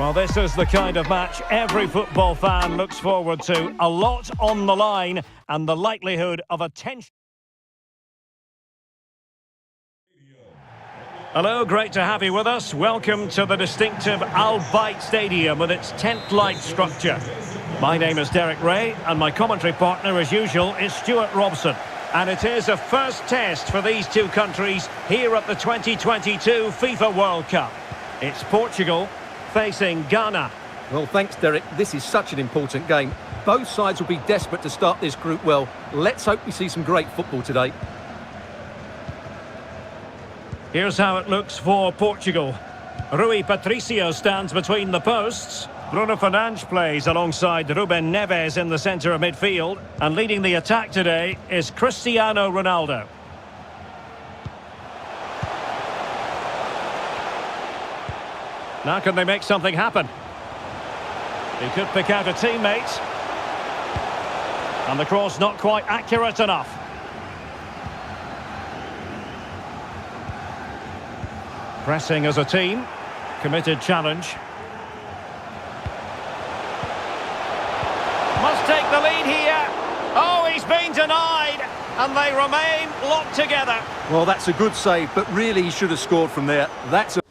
Well, this is the kind of match every football fan looks forward to. A lot on the line and the likelihood of a tension. Hello, great to have you with us. Welcome to the distinctive Al Bayt Stadium with its tent-like structure. My name is Derek Ray and my commentary partner, as usual, is Stuart Robson. And it is a first test for these two countries here at the 2022 FIFA World Cup. It's Portugal facing Ghana. Well, thanks, Derek. This is such an important game. Both sides will be desperate to start this group well. Let's hope we see some great football today. Here's how it looks for Portugal. Rui Patricio stands between the posts. Bruno Fernandes plays alongside Ruben Neves in the centre of midfield. And leading the attack today is Cristiano Ronaldo. Now can they make something happen? He could pick out a teammate. And the cross not quite accurate enough. Pressing as a team. Committed challenge. Must take the lead here. Oh, he's been denied. And they remain locked together. Well, that's a good save, but really he should have scored from there. That's a...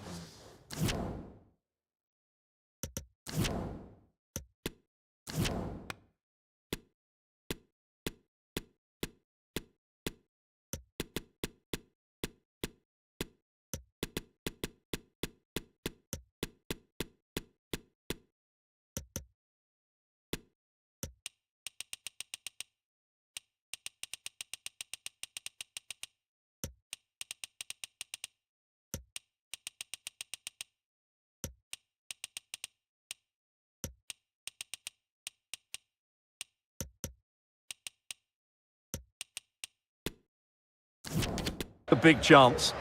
A big chance.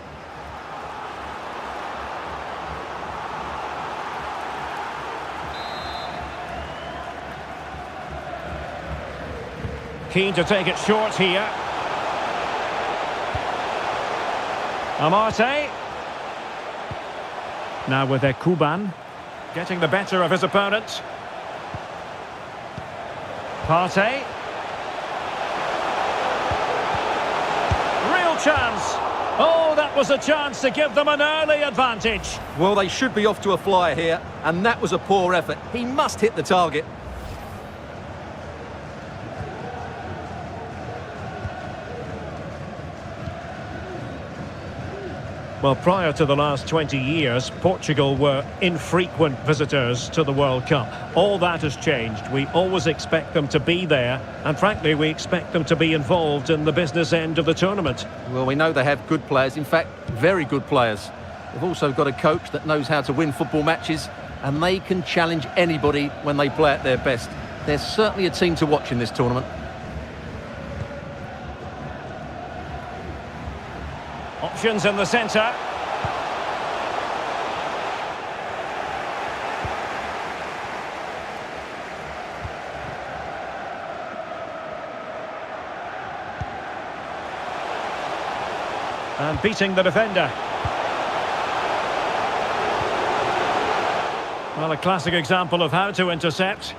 Keen to take it short here. Amarte. Now with Kuban. Getting the better of his opponent. Partey. Chance. Oh, that was a chance to give them an early advantage. Well, they should be off to a flyer here, and that was a poor effort. He must hit the target. Well, prior to the last 20 years, Portugal were infrequent visitors to the World Cup. All that has changed. We always expect them to be there, and frankly, we expect them to be involved in the business end of the tournament. Well, we know they have good players, in fact, very good players. They've also got a coach that knows how to win football matches, and they can challenge anybody when they play at their best. They're certainly a team to watch in this tournament. Options in the centre. And beating the defender. Well, a classic example of how to intercept.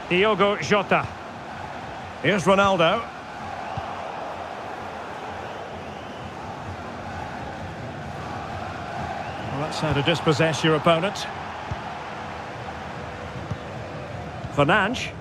Diogo Jota. Here's Ronaldo. Well, that's how to dispossess your opponent. Fernandes.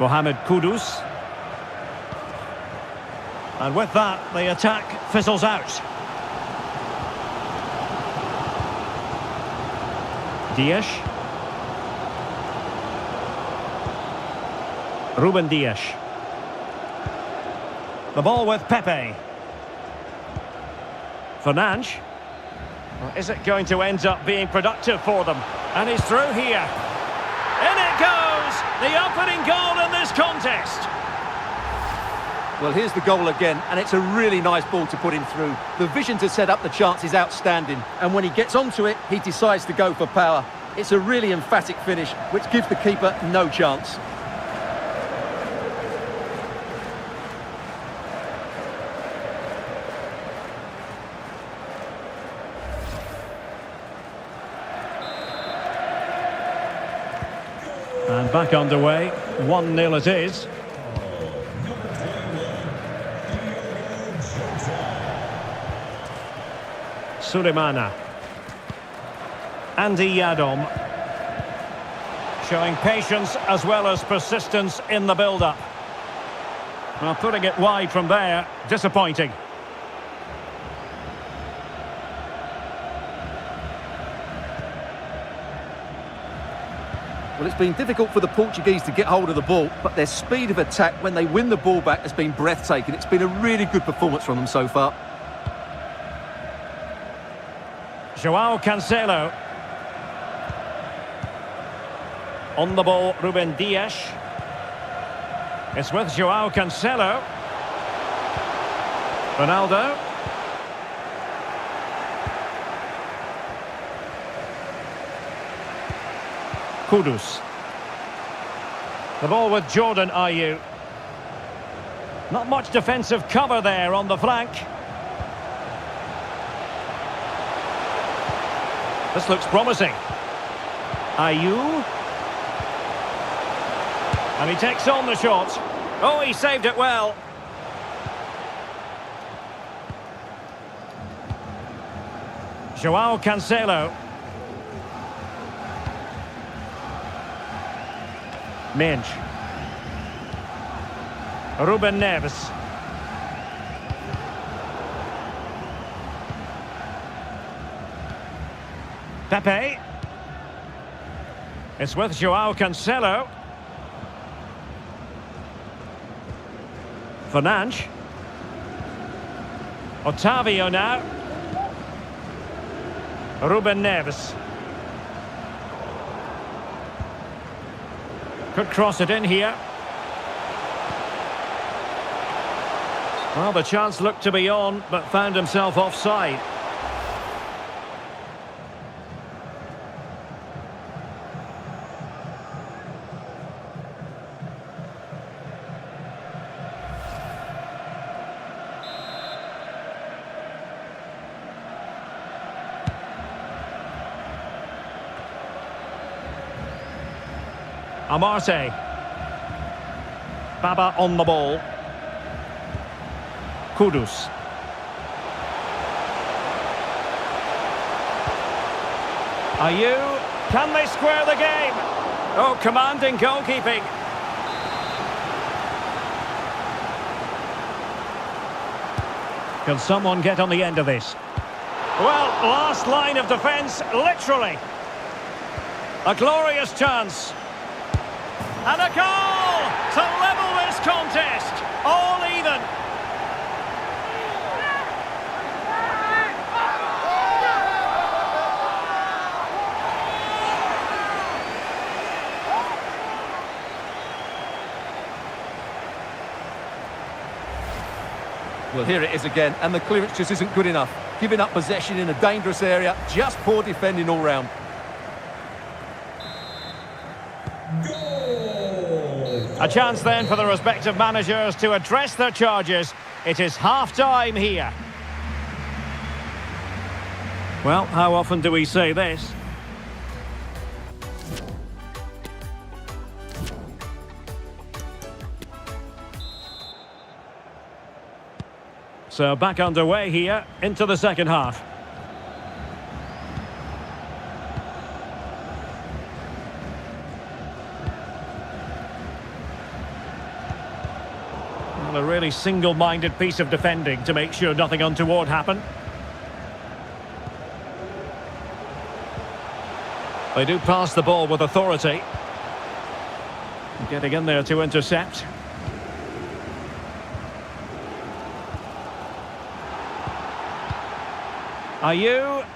Mohamed Kudus. And with that, the attack fizzles out. Dias. Ruben Dias. The ball with Pepe. Fernandes. Well, is it going to end up being productive for them? And he's through here. In it goes! The opening goal in this contest. Well, here's the goal again, and it's a really nice ball to put him through. The vision to set up the chance is outstanding, and when he gets onto it, he decides to go for power. It's a really emphatic finish, which gives the keeper no chance. And back underway, 1-0 it is. Sulemana. Andy Yadom. Showing patience as well as persistence in the build-up. Well, putting it wide from there, disappointing. Well, it's been difficult for the Portuguese to get hold of the ball, but their speed of attack when they win the ball back has been breathtaking. It's been a really good performance from them so far. João Cancelo. On the ball, Ruben Dias. It's with João Cancelo. Ronaldo. Kudus. The ball with Jordan Ayew. Not much defensive cover there on the flank. This looks promising. Ayew. And he takes on the shot. Oh, he saved it well. João Cancelo. Minge. Ruben Neves. Pepe. It's with João Cancelo. Fernandes. Otavio now. Ruben Neves. Could cross it in here. Well, the chance looked to be on, but found himself offside. Amarte. Baba on the ball. Kudus. Ayew. Can they square the game? Oh, commanding goalkeeping. Can someone get on the end of this? Well, last line of defence, literally. A glorious chance. And a goal to level this contest. All even. Well, here it is again, and the clearance just isn't good enough. Giving up possession in a dangerous area, just poor defending all round. A chance then for the respective managers to address their charges. It is half-time here. Well, how often do we say this? So back underway here into the second half. A really single-minded piece of defending to make sure nothing untoward happened. They do pass the ball with authority. Getting in there to intercept. Ayew.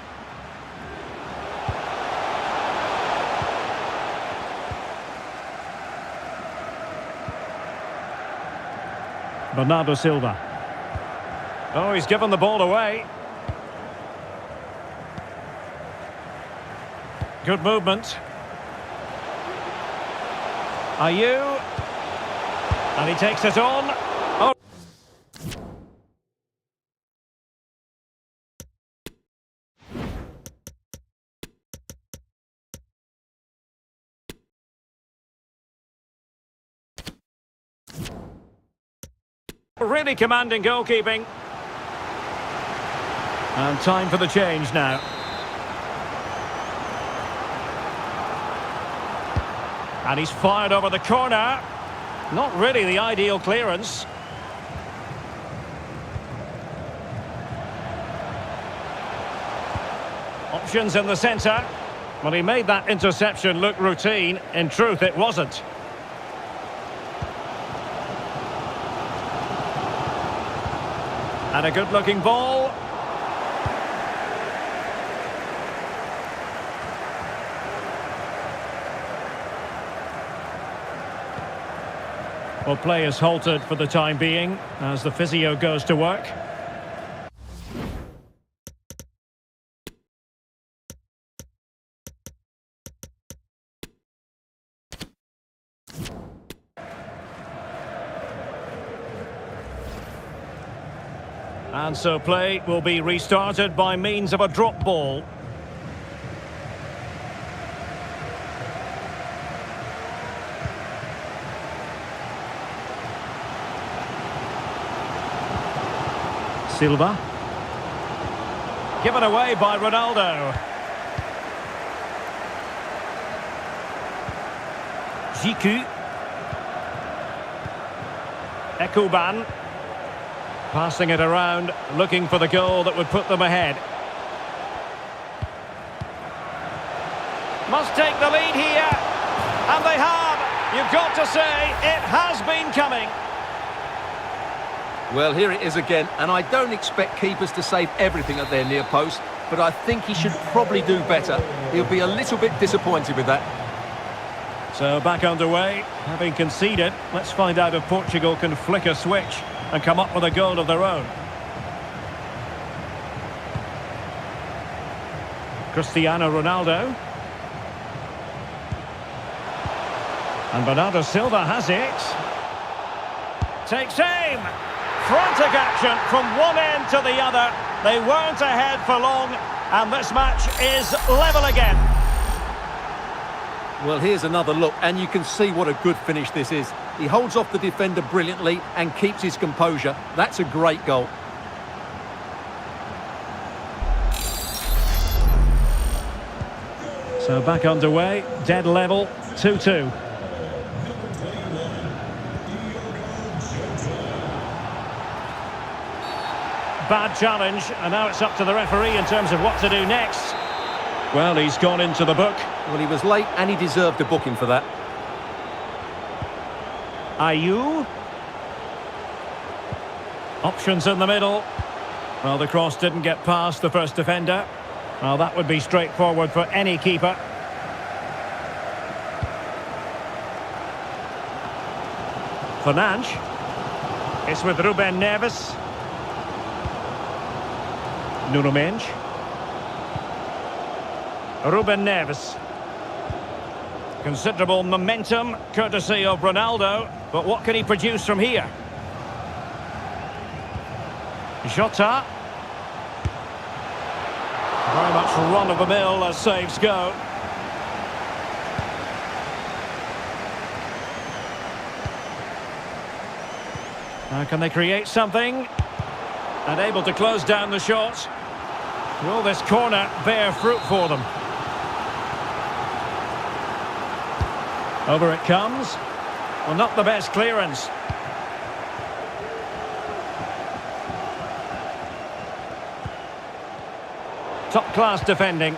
Bernardo Silva. Oh, he's given the ball away. Good movement. Ayew. And he takes it on. Oh. Really commanding goalkeeping. And time for the change now. And he's fired over the corner. Not really the ideal clearance. Options in the centre. Well, he made that interception look routine. In truth, it wasn't. And a good-looking ball. Well, play is halted for the time being as the physio goes to work. And so play will be restarted by means of a drop ball. Silva. Given away by Ronaldo. Jiku. Ekuban. Passing it around, looking for the goal that would put them ahead. Must take the lead here. And they have. You've got to say, it has been coming. Well, here it is again, and I don't expect keepers to save everything at their near post, but I think he should probably do better. He'll be a little bit disappointed with that. So back underway, having conceded, let's find out if Portugal can flick a switch and come up with a goal of their own. Cristiano Ronaldo. And Bernardo Silva has it. Takes aim. Frantic action from one end to the other. They weren't ahead for long, and this match is level again. Well, here's another look, and you can see what a good finish this is. He holds off the defender brilliantly and keeps his composure. That's a great goal. So back underway, dead level, 2-2. Bad challenge, and now it's up to the referee in terms of what to do next. Well, he's gone into the book. Well, he was late and he deserved a booking for that. Ayew. Options in the middle. Well, the cross didn't get past the first defender. Well, that would be straightforward for any keeper. Fernandes. It's with Ruben Neves. Nuno Mendes. Ruben Neves. Considerable momentum, courtesy of Ronaldo. But what can he produce from here? Jota. Very much run-of-the-mill as saves go. Now can they create something? And able to close down the shot. Will this corner bear fruit for them? Over it comes. Well, not the best clearance. Top-class defending.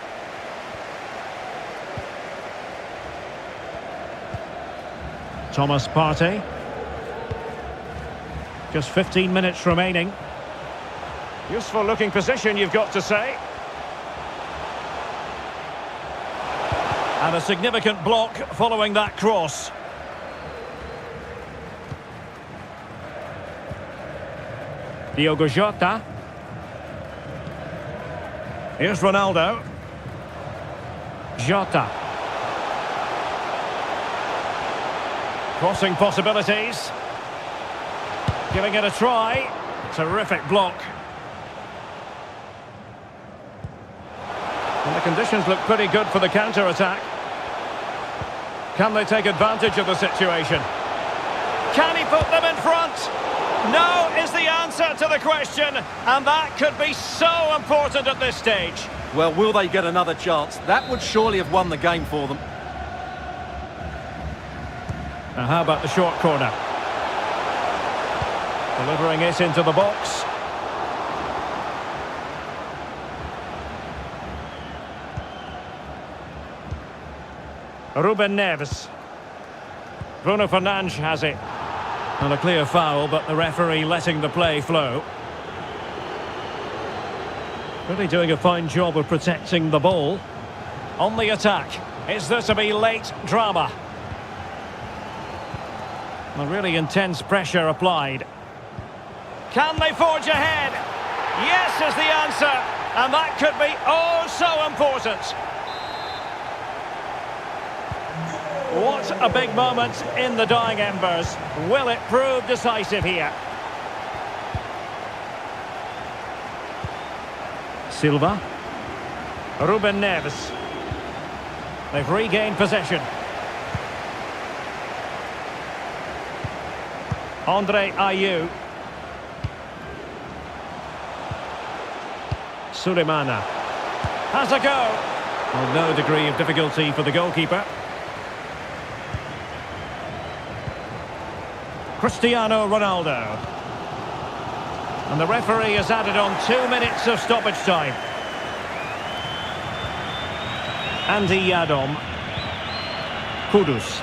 Thomas Partey. Just 15 minutes remaining. Useful looking position, you've got to say. And a significant block following that cross. Diogo Jota. Here's Ronaldo. Jota. Crossing possibilities. Giving it a try. Terrific block. And the conditions look pretty good for the counter-attack. Can they take advantage of the situation? Can he put them in front? No is the answer to the question, and that could be so important at this stage. Well, will they get another chance? That would surely have won the game for them. Now how about the short corner? Delivering it into the box. Ruben Neves. Bruno Fernandes has it. And a clear foul, but the referee letting the play flow. Really doing a fine job of protecting the ball. On the attack. Is there to be late drama? A really intense pressure applied. Can they forge ahead? Yes is the answer. And that could be oh so important. What a big moment in the dying embers. Will it prove decisive here? Silva. Ruben Neves. They've regained possession. Andre Ayew. Sulemana. Has a go. Well, no degree of difficulty for the goalkeeper. Cristiano Ronaldo. And the referee has added on 2 minutes of stoppage time. Andy Yadom. Kudus.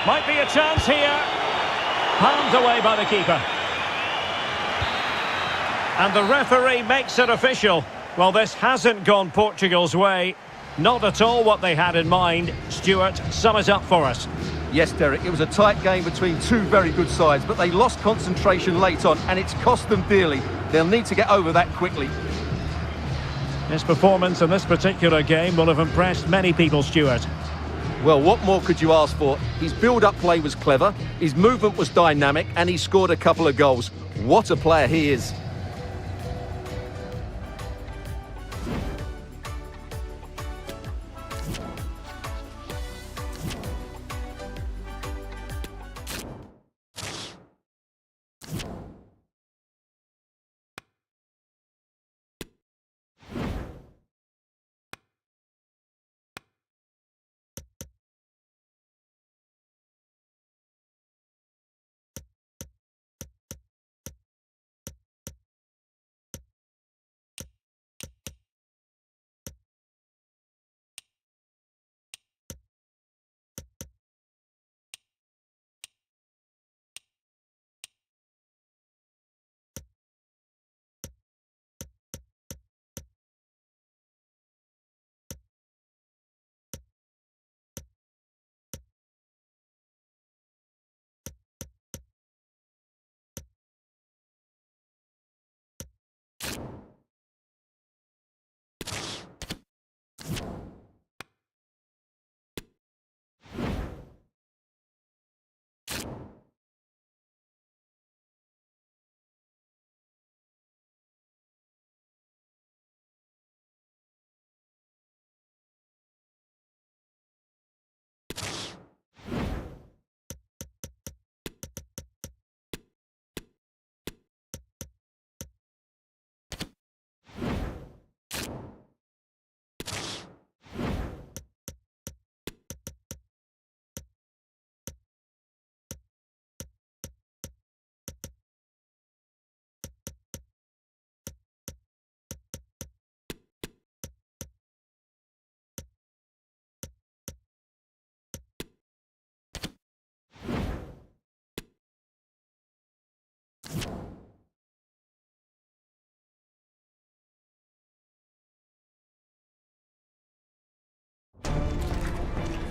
Might be a chance here. Palmed away by the keeper. And the referee makes it official. Well, this hasn't gone Portugal's way. Not at all what they had in mind. Stuart, sum it up for us. Yes, Derek, it was a tight game between two very good sides, but they lost concentration late on, and it's cost them dearly. They'll need to get over that quickly. His performance in this particular game will have impressed many people, Stuart. Well, what more could you ask for? His build-up play was clever, his movement was dynamic, and he scored a couple of goals. What a player he is.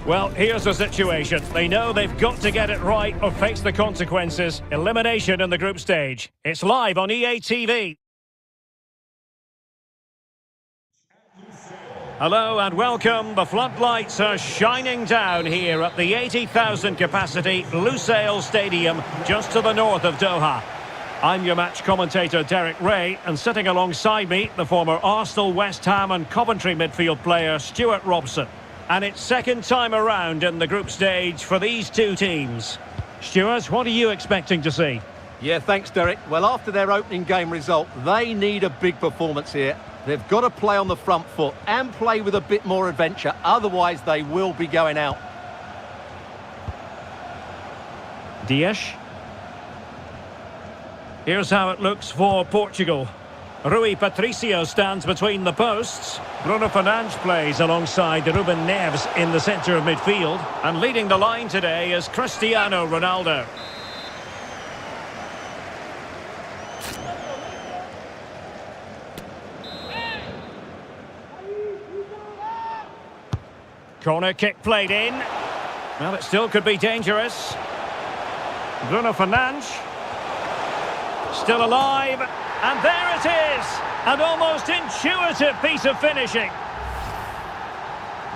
Well, here's the situation. They know they've got to get it right or face the consequences. Elimination in the group stage. It's live on EA TV. Hello and welcome. The floodlights are shining down here at the 80,000 capacity Lusail Stadium, just to the north of Doha. I'm your match commentator Derek Ray, and sitting alongside me, the former Arsenal, West Ham and Coventry midfield player Stuart Robson. And it's second time around in the group stage for these two teams. Stuart, what are you expecting to see? Yeah, thanks, Derek. Well, after their opening game result, they need a big performance here. They've got to play on the front foot and play with a bit more adventure. Otherwise, they will be going out. Dias. Here's how it looks for Portugal. Rui Patricio stands between the posts. Bruno Fernandes plays alongside Ruben Neves in the centre of midfield. And leading the line today is Cristiano Ronaldo. Corner kick played in. Well, it still could be dangerous. Bruno Fernandes. Still alive. And there it is. An almost intuitive piece of finishing.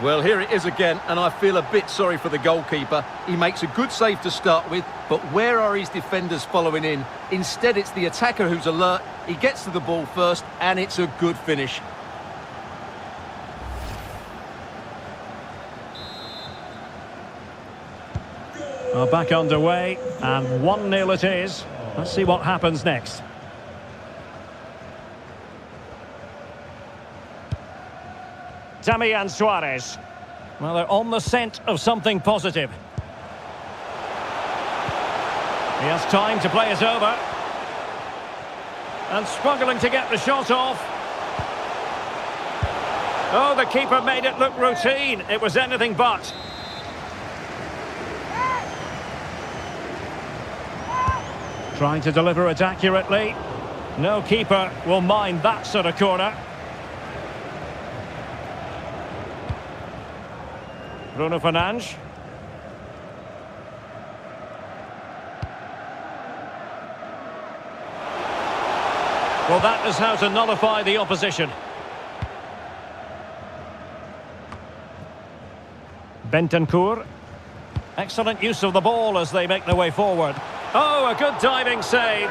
Well, here it is again, and I feel a bit sorry for the goalkeeper. He makes a good save to start with, but where are his defenders following in? Instead, it's the attacker who's alert. He gets to the ball first, and it's a good finish. Well, back underway, and 1-0 it is. Let's see what happens next. Damian Suarez. Well, they're on the scent of something positive. He has time to play it over. And struggling to get the shot off. Oh, the keeper made it look routine. It was anything but. Trying to deliver it accurately. No keeper will mind that sort of corner. Bruno Fernandes. Well, that is how to nullify the opposition. Bentancur. Excellent use of the ball as they make their way forward. Oh, a good diving save.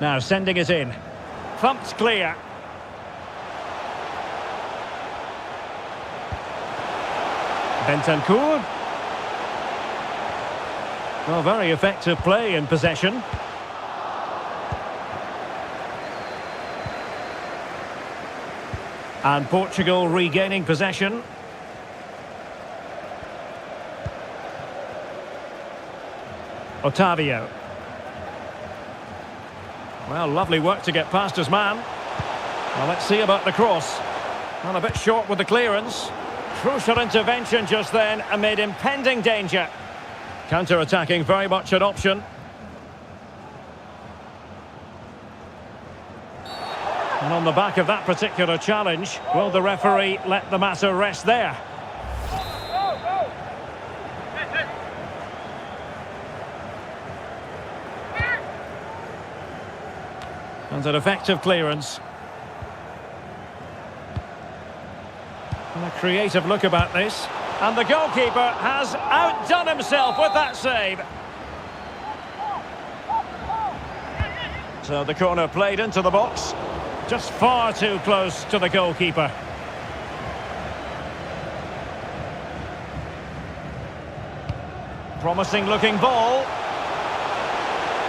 Now sending it in. Thumped clear. Bentancur. Well, very effective play in possession. And Portugal regaining possession. Otavio. Well, lovely work to get past his man. Well, let's see about the cross. Well, a bit short with the clearance. Crucial intervention just then amid impending danger. Counter-attacking, very much an option. And on the back of that particular challenge, will the referee let the matter rest there? And an effective clearance. And a creative look about this. And the goalkeeper has outdone himself with that save. So the corner played into the box. Just far too close to the goalkeeper. Promising looking ball.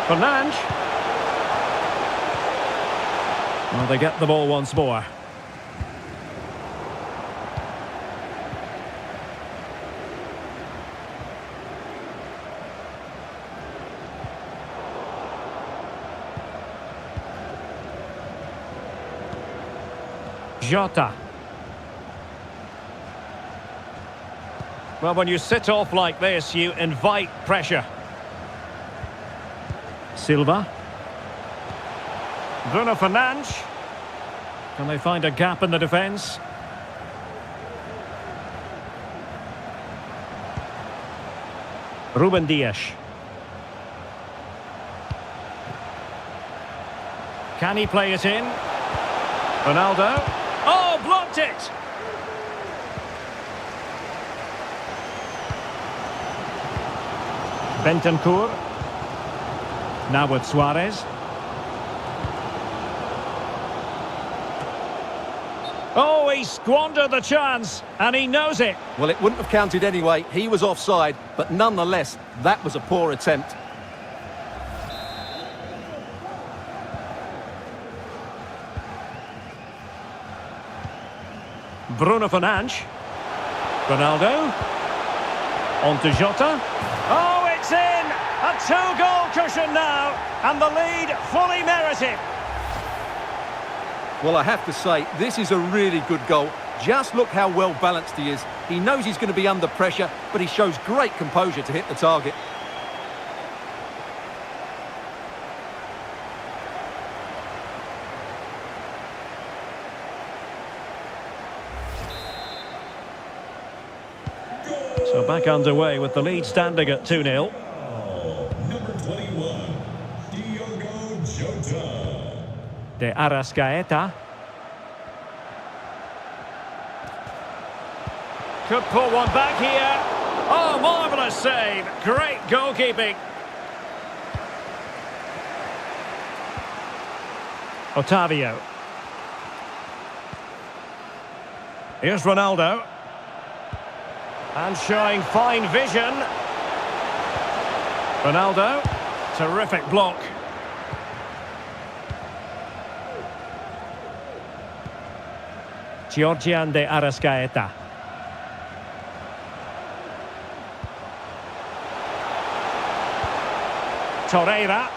Fernandes. Well, they get the ball once more. Jota. Well, when you sit off like this, you invite pressure. Silva. Bruno Fernandes. Can they find a gap in the defence? Ruben Dias. Can he play it in? Ronaldo. Oh, blocked it! Bentancur. Now with Suarez. Oh, he squandered the chance, and he knows it. Well, it wouldn't have counted anyway. He was offside, but nonetheless, that was a poor attempt. Bruno Fernandes. Ronaldo. On to Jota. Oh, it's in! A two-goal cushion now, and the lead fully merited. Well, I have to say, this is a really good goal. Just look how well balanced he is. He knows he's going to be under pressure, but he shows great composure to hit the target. So back underway with the lead standing at 2-0. Number 21, Diogo Jota. De Arrascaeta. Could pull one back here. Oh, marvellous save. Great goalkeeping. Otavio. Here's Ronaldo. And showing fine vision. Ronaldo. Terrific block. Georgian de Arrascaeta. Torreira.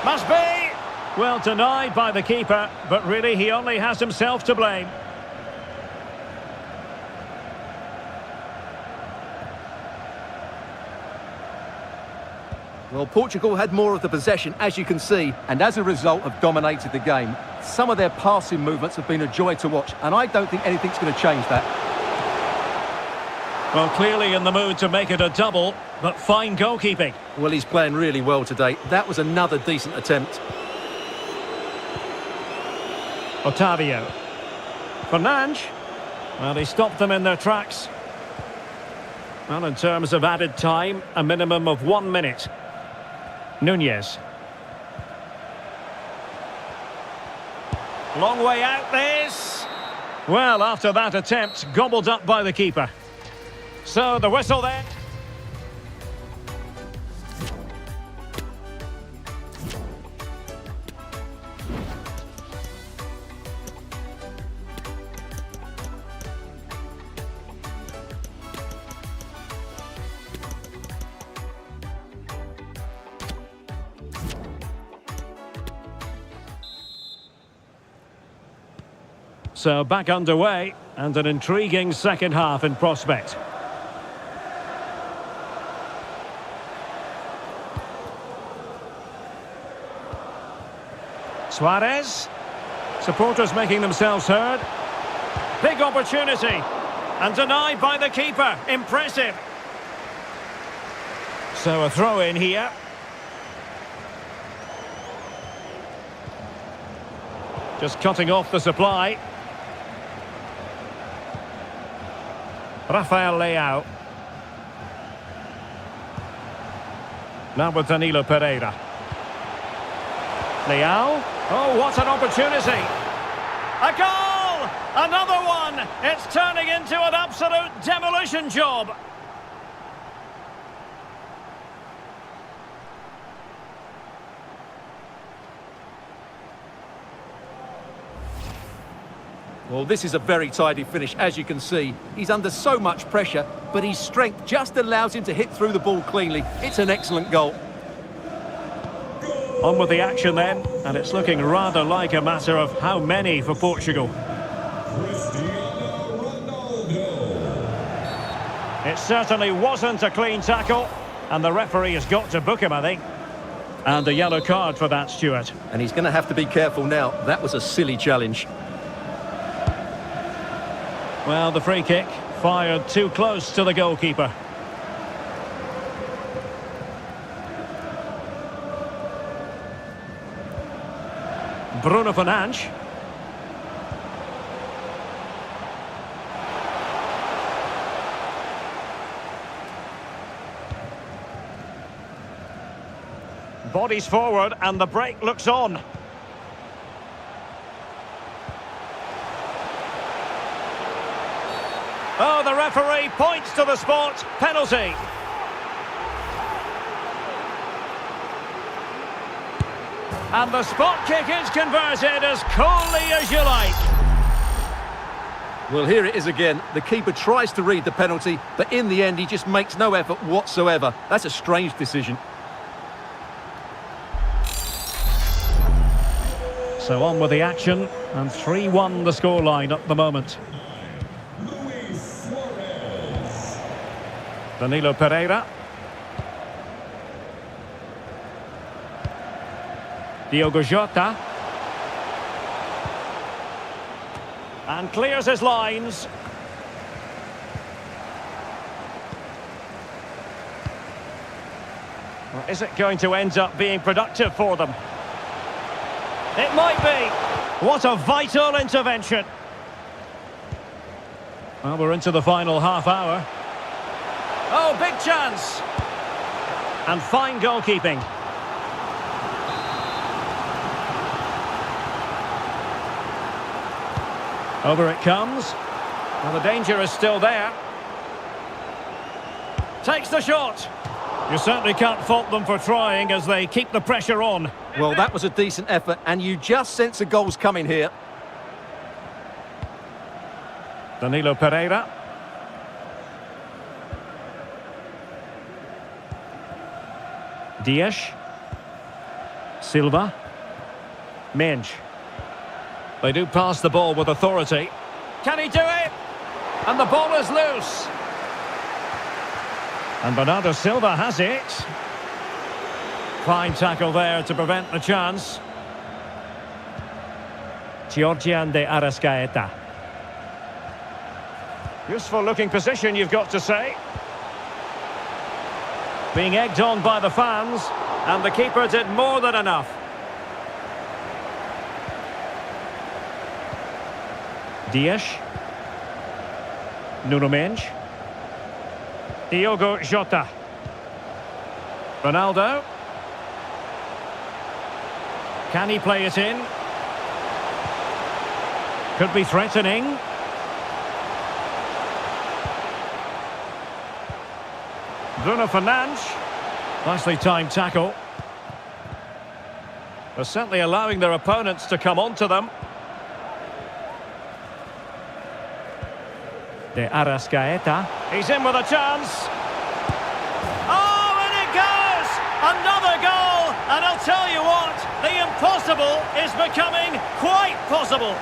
Must be! Well, denied by the keeper, but really he only has himself to blame. Well, Portugal had more of the possession, as you can see, and as a result have dominated the game. Some of their passing movements have been a joy to watch, and I don't think anything's going to change that. Well, clearly in the mood to make it a double, but fine goalkeeping. Well, he's playing really well today. That was another decent attempt. Otavio. Fernandes. Well, he stopped them in their tracks. Well, in terms of added time, a minimum of 1 minute. Nunez. Long way out this. Well, after that attempt, gobbled up by the keeper. So, the whistle then. So back underway, and an intriguing second half in prospect. Suarez. Supporters making themselves heard. Big opportunity. And denied by the keeper. Impressive. So a throw in here. Just cutting off the supply. Rafael Leao. Now with Danilo Pereira. Leao. Oh, what an opportunity. A goal! Another one! It's turning into an absolute demolition job. Well, this is a very tidy finish, as you can see. He's under so much pressure, but his strength just allows him to hit through the ball cleanly. It's an excellent goal. On with the action then, and it's looking rather like a matter of how many for Portugal. Cristiano Ronaldo. It certainly wasn't a clean tackle, and the referee has got to book him, I think. And a yellow card for that, Stuart. And he's going to have to be careful now. That was a silly challenge. Well, the free kick fired too close to the goalkeeper. Bruno Fernandes. Bodies forward and the break looks on. Oh, the referee points to the spot. Penalty. And the spot kick is converted as coolly as you like. Well, here it is again. The keeper tries to read the penalty, but in the end, he just makes no effort whatsoever. That's a strange decision. So on with the action, and 3-1 the scoreline at the moment. Danilo Pereira. Diogo Jota. And clears his lines. Well, is it going to end up being productive for them? It might be. What a vital intervention. Well, we're into the final half hour. Oh, big chance. And fine goalkeeping. Over it comes. Well, the danger is still there. Takes the shot. You certainly can't fault them for trying as they keep the pressure on. Well, that was a decent effort, and you just sense a goal's coming here. Danilo Pereira. Dias. Silva. Mensch. They do pass the ball with authority. Can he do it? And the ball is loose. And Bernardo Silva has it. Fine tackle there to prevent the chance. Georgian de Arrascaeta. Useful looking position, you've got to say. Being egged on by the fans, and the keeper did more than enough. Dias. Nuno Mendes. Diogo Jota. Ronaldo. Can he play it in? Could be threatening. Bruno Fernandes. Nicely timed tackle. They're certainly allowing their opponents to come onto them. De Arrascaeta. He's in with a chance. Oh, and it goes! Another goal! And I'll tell you what, the impossible is becoming quite possible.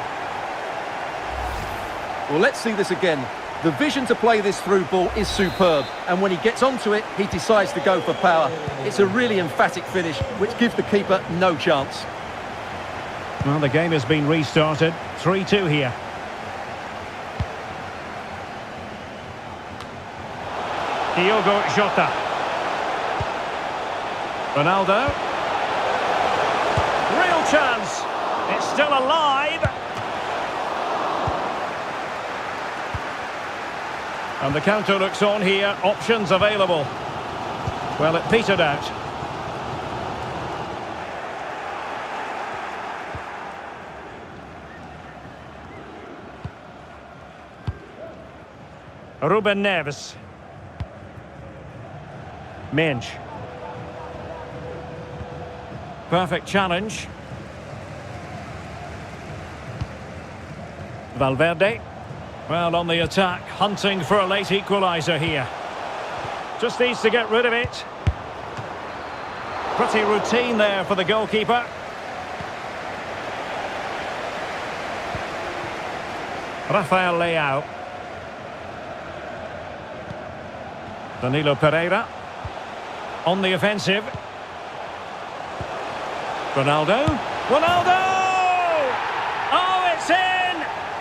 Well, let's see this again. The vision to play this through ball is superb, and when he gets onto it, he decides to go for power. It's a really emphatic finish, which gives the keeper no chance. Well, the game has been restarted. 3-2 here. Diogo Jota. Ronaldo. Real chance. It's still alive. And the counter looks on here. Options available. Well, it petered out. Ruben Neves. Mensch. Perfect challenge. Valverde. Well, on the attack, hunting for a late equaliser here. Just needs to get rid of it. Pretty routine there for the goalkeeper. Rafael Leao. Danilo Pereira. On the offensive. Ronaldo. Ronaldo! Oh, it's in!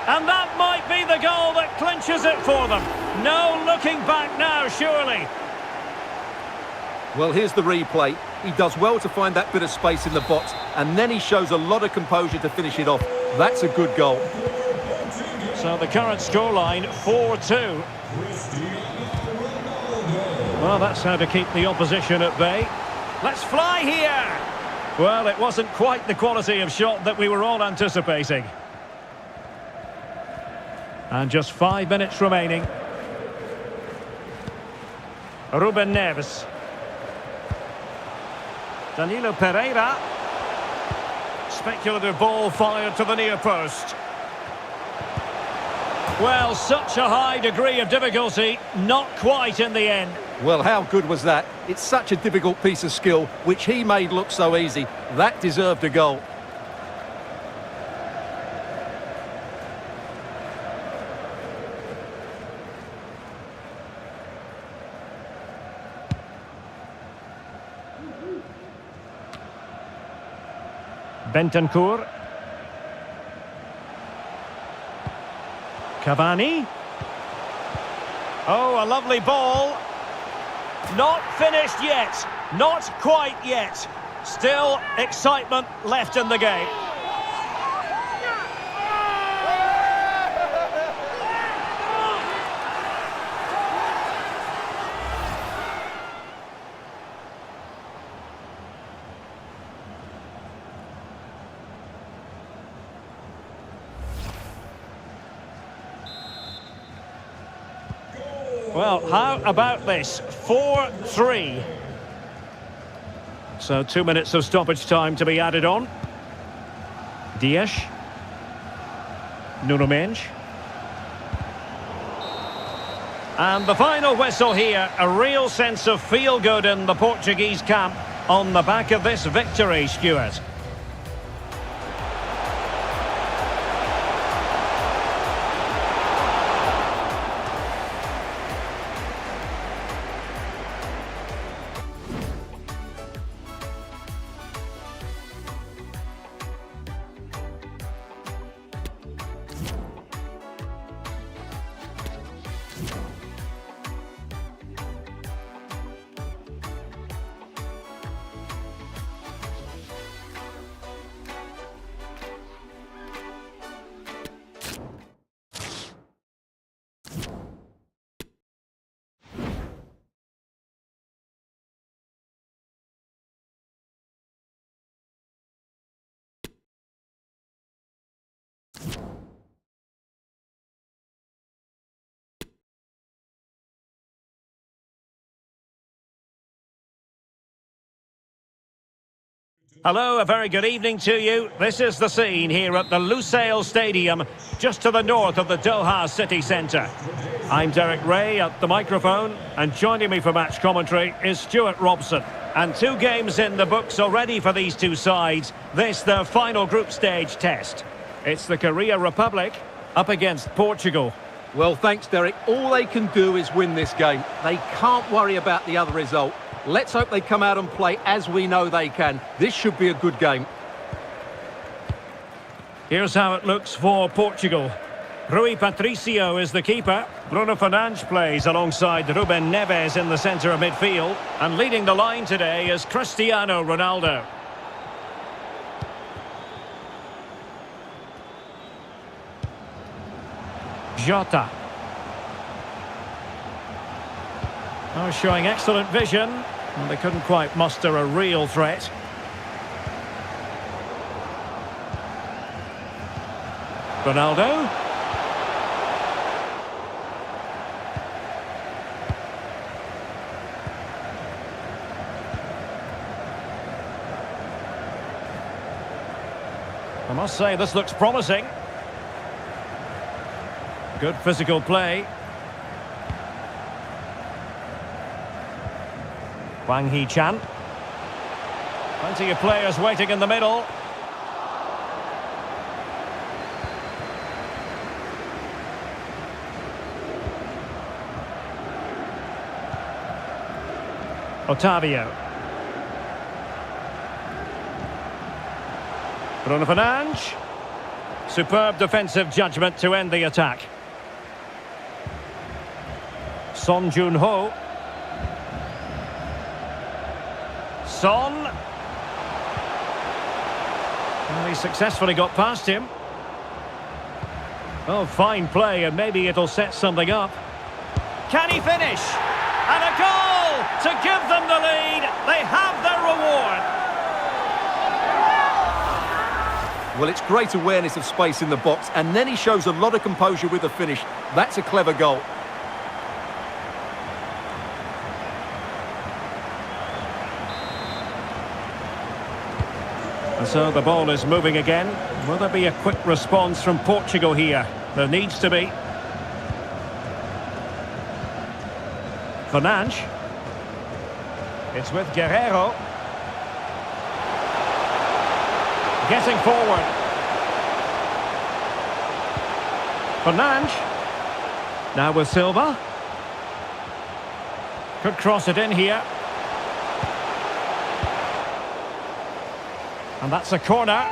And that might be the goal that clinches it for them. No looking back now, surely. Well, here's the replay. He does well to find that bit of space in the box, and then he shows a lot of composure to finish it off. That's a good goal. So the current scoreline, 4-2. Well, that's how to keep the opposition at bay. Let's fly here! Well, it wasn't quite the quality of shot that we were all anticipating. And just 5 minutes remaining. Ruben Neves. Danilo Pereira. Speculative ball fired to the near post. Well, such a high degree of difficulty, not quite in the end. Well, how good was that? It's such a difficult piece of skill, which he made look so easy. That deserved a goal. Bentancur. Cavani. Oh, a lovely ball. Not finished yet. Not quite yet. Still excitement left in the game. Well, how about this? 4-3. So 2 minutes of stoppage time to be added on. Dias. Nuno Mendes. And the final whistle here. A real sense of feel-good in the Portuguese camp on the back of this victory, Stuart. Hello, a very good evening to you. This is the scene here at the Lusail Stadium, just to the north of the Doha city centre. I'm Derek Ray at the microphone, and joining me for match commentary is Stuart Robson. And 2 games in the books already for these two sides. This their final group stage test. It's the Korea Republic up against Portugal. Well, thanks, Derek. All they can do is win this game. They can't worry about the other result. Let's hope they come out and play as we know they can. This should be a good game. Here's how it looks for Portugal. Rui Patricio is the keeper. Bruno Fernandes plays alongside Ruben Neves in the centre of midfield. And leading the line today is Cristiano Ronaldo. Jota. Oh, showing excellent vision. And they couldn't quite muster a real threat. Ronaldo. I must say, this looks promising. Good physical play. Wang Hee-chan. Plenty of players waiting in the middle. Otavio. Bruno Fernandes. Superb defensive judgment to end the attack. Son Jun-ho. Son. Well, he successfully got past him. Oh, fine play, and maybe it'll set something up. Can he finish? And a goal to give them the lead. They have their reward. Well, it's great awareness of space in the box, and then he shows a lot of composure with the finish. That's a clever goal. And so the ball is moving again. Will there be a quick response from Portugal here? There needs to be. Fernandes. It's with Guerreiro. Getting forward. Fernandes. Now with Silva. Could cross it in here. And that's a corner.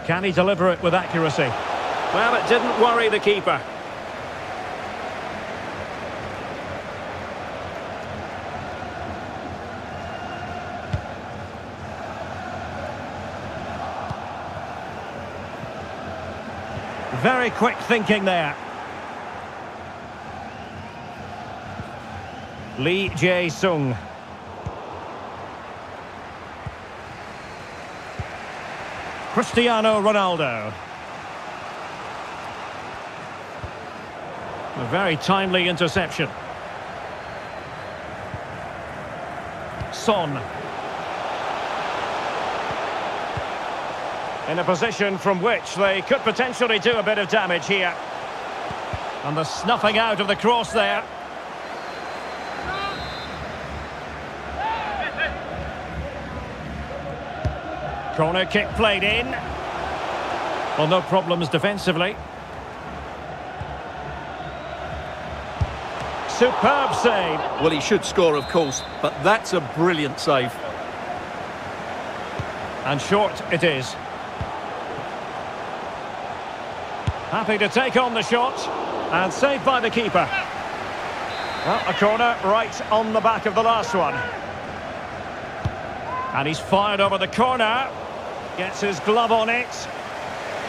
Can he deliver it with accuracy? Well, it didn't worry the keeper. Very quick thinking there. Lee Jae-sung. Cristiano Ronaldo. A very timely interception. Son. In a position from which they could potentially do a bit of damage here. And the snuffing out of the cross there. Corner kick played in. Well, no problems defensively. Superb save. Well, he should score, of course, but that's a brilliant save. And short it is. Happy to take on the shot. And saved by the keeper. Well, a corner right on the back of the last one. And he's fired over the corner. Gets his glove on it.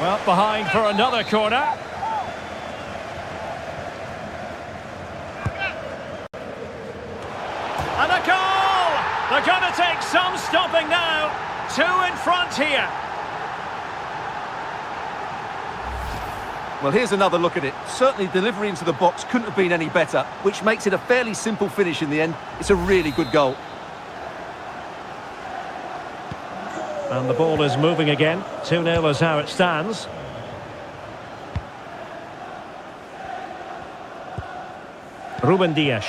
Well, behind for another corner. And a goal! They're going to take some stopping now. 2 in front here. Well, here's another look at it. Certainly delivery into the box couldn't have been any better, which makes it a fairly simple finish in the end. It's a really good goal. And the ball is moving again. 2-0 is how it stands. Ruben Dias.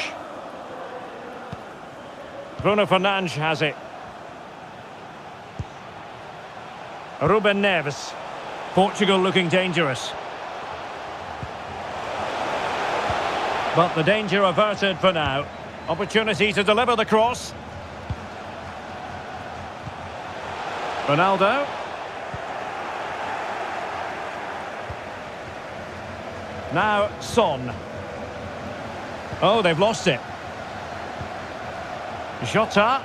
Bruno Fernandes has it. Ruben Neves. Portugal looking dangerous. But the danger averted for now. Opportunity to deliver the cross. Ronaldo. Now Son. Oh, they've lost it. Jota.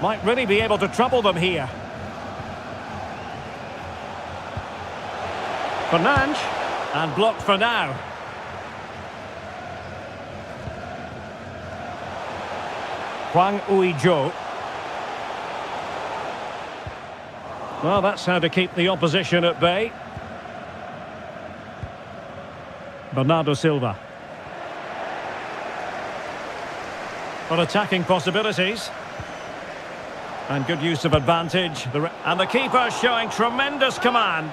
Might really be able to trouble them here. Fernandes. And blocked for now. Hwang Ui-jo. Well, that's how to keep the opposition at bay. Bernardo Silva. But attacking possibilities. And good use of advantage. And the keeper showing tremendous command.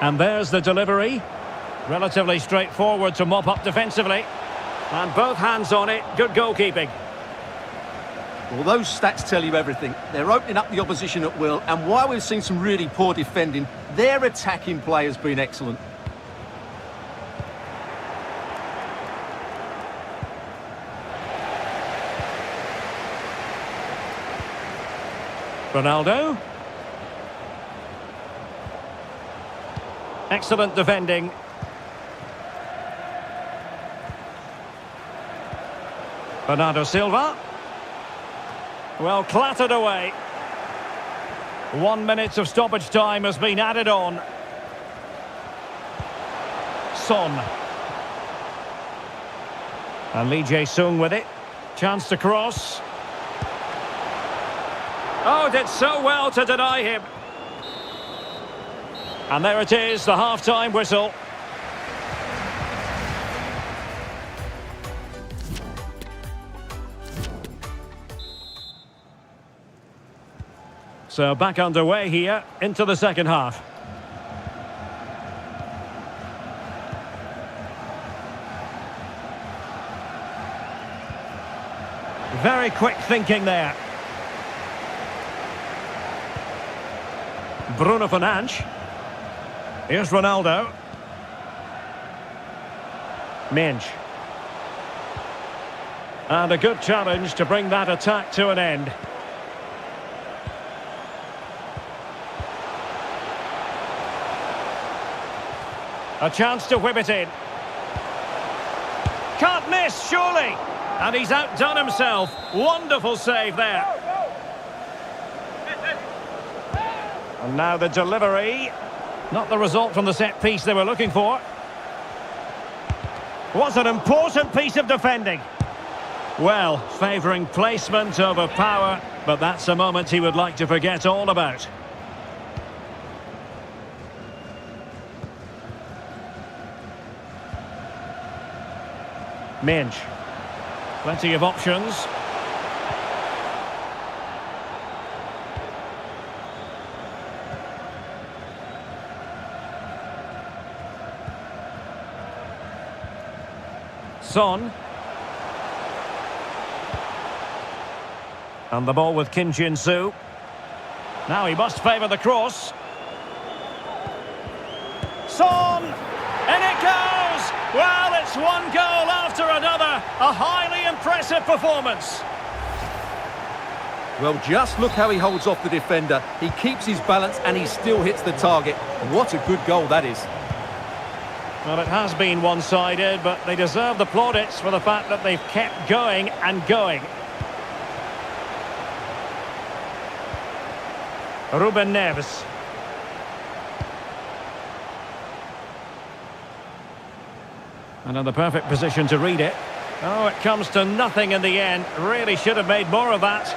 And there's the delivery. Relatively straightforward to mop up defensively. And both hands on it. Good goalkeeping. Well, those stats tell you everything. They're opening up the opposition at will, and while we've seen some really poor defending, their attacking play has been excellent. Ronaldo. Excellent defending. Bernardo Silva. Well, clattered away. 1 minute of stoppage time has been added on. Son. And Lee Jae-sung with it. Chance to cross. Oh, did so well to deny him. And there it is, the half-time whistle. So back underway here into the second half. Very quick thinking there. Bruno Fernandes. Here's Ronaldo. Minge. And a good challenge to bring that attack to an end. A chance to whip it in. Can't miss, surely. And he's outdone himself. Wonderful save there. And now the delivery. Not the result from the set piece they were looking for. Was an important piece of defending. Well, favouring placement over power, but that's a moment he would like to forget all about. Minge. Plenty of options. Son. And the ball with Kim Jin-soo. Now he must favour the cross. Son! And it goes! Well, it's one goal after another. A highly impressive performance. Well, just look how he holds off the defender. He keeps his balance and he still hits the target. What a good goal that is. Well, it has been one-sided, but they deserve the plaudits for the fact that they've kept going and going. Ruben Neves. And in the perfect position to read it. Oh, it comes to nothing in the end. Really should have made more of that.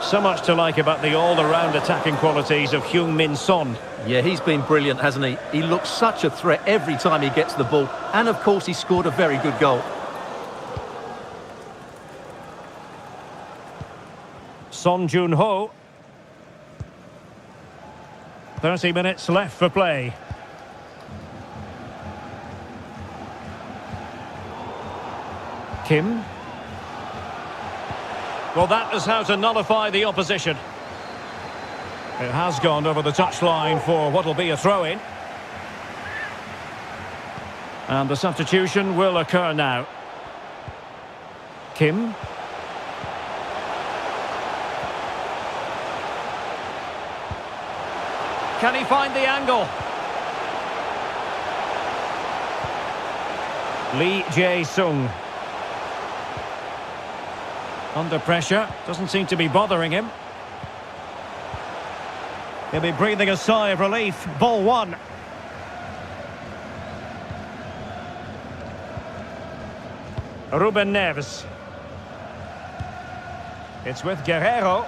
So much to like about the all-around attacking qualities of Heung-min Son. Yeah, he's been brilliant, hasn't he? He looks such a threat every time he gets the ball. And, of course, he scored a very good goal. Son Jun-ho. 30 minutes left for play. Kim. Well, that is how to nullify the opposition. It has gone over the touchline for what will be a throw-in. And the substitution will occur now. Kim. Can he find the angle? Lee Jae-sung. Under pressure, doesn't seem to be bothering him. He'll be breathing a sigh of relief. Ball one. Ruben Neves. It's with Guerrero.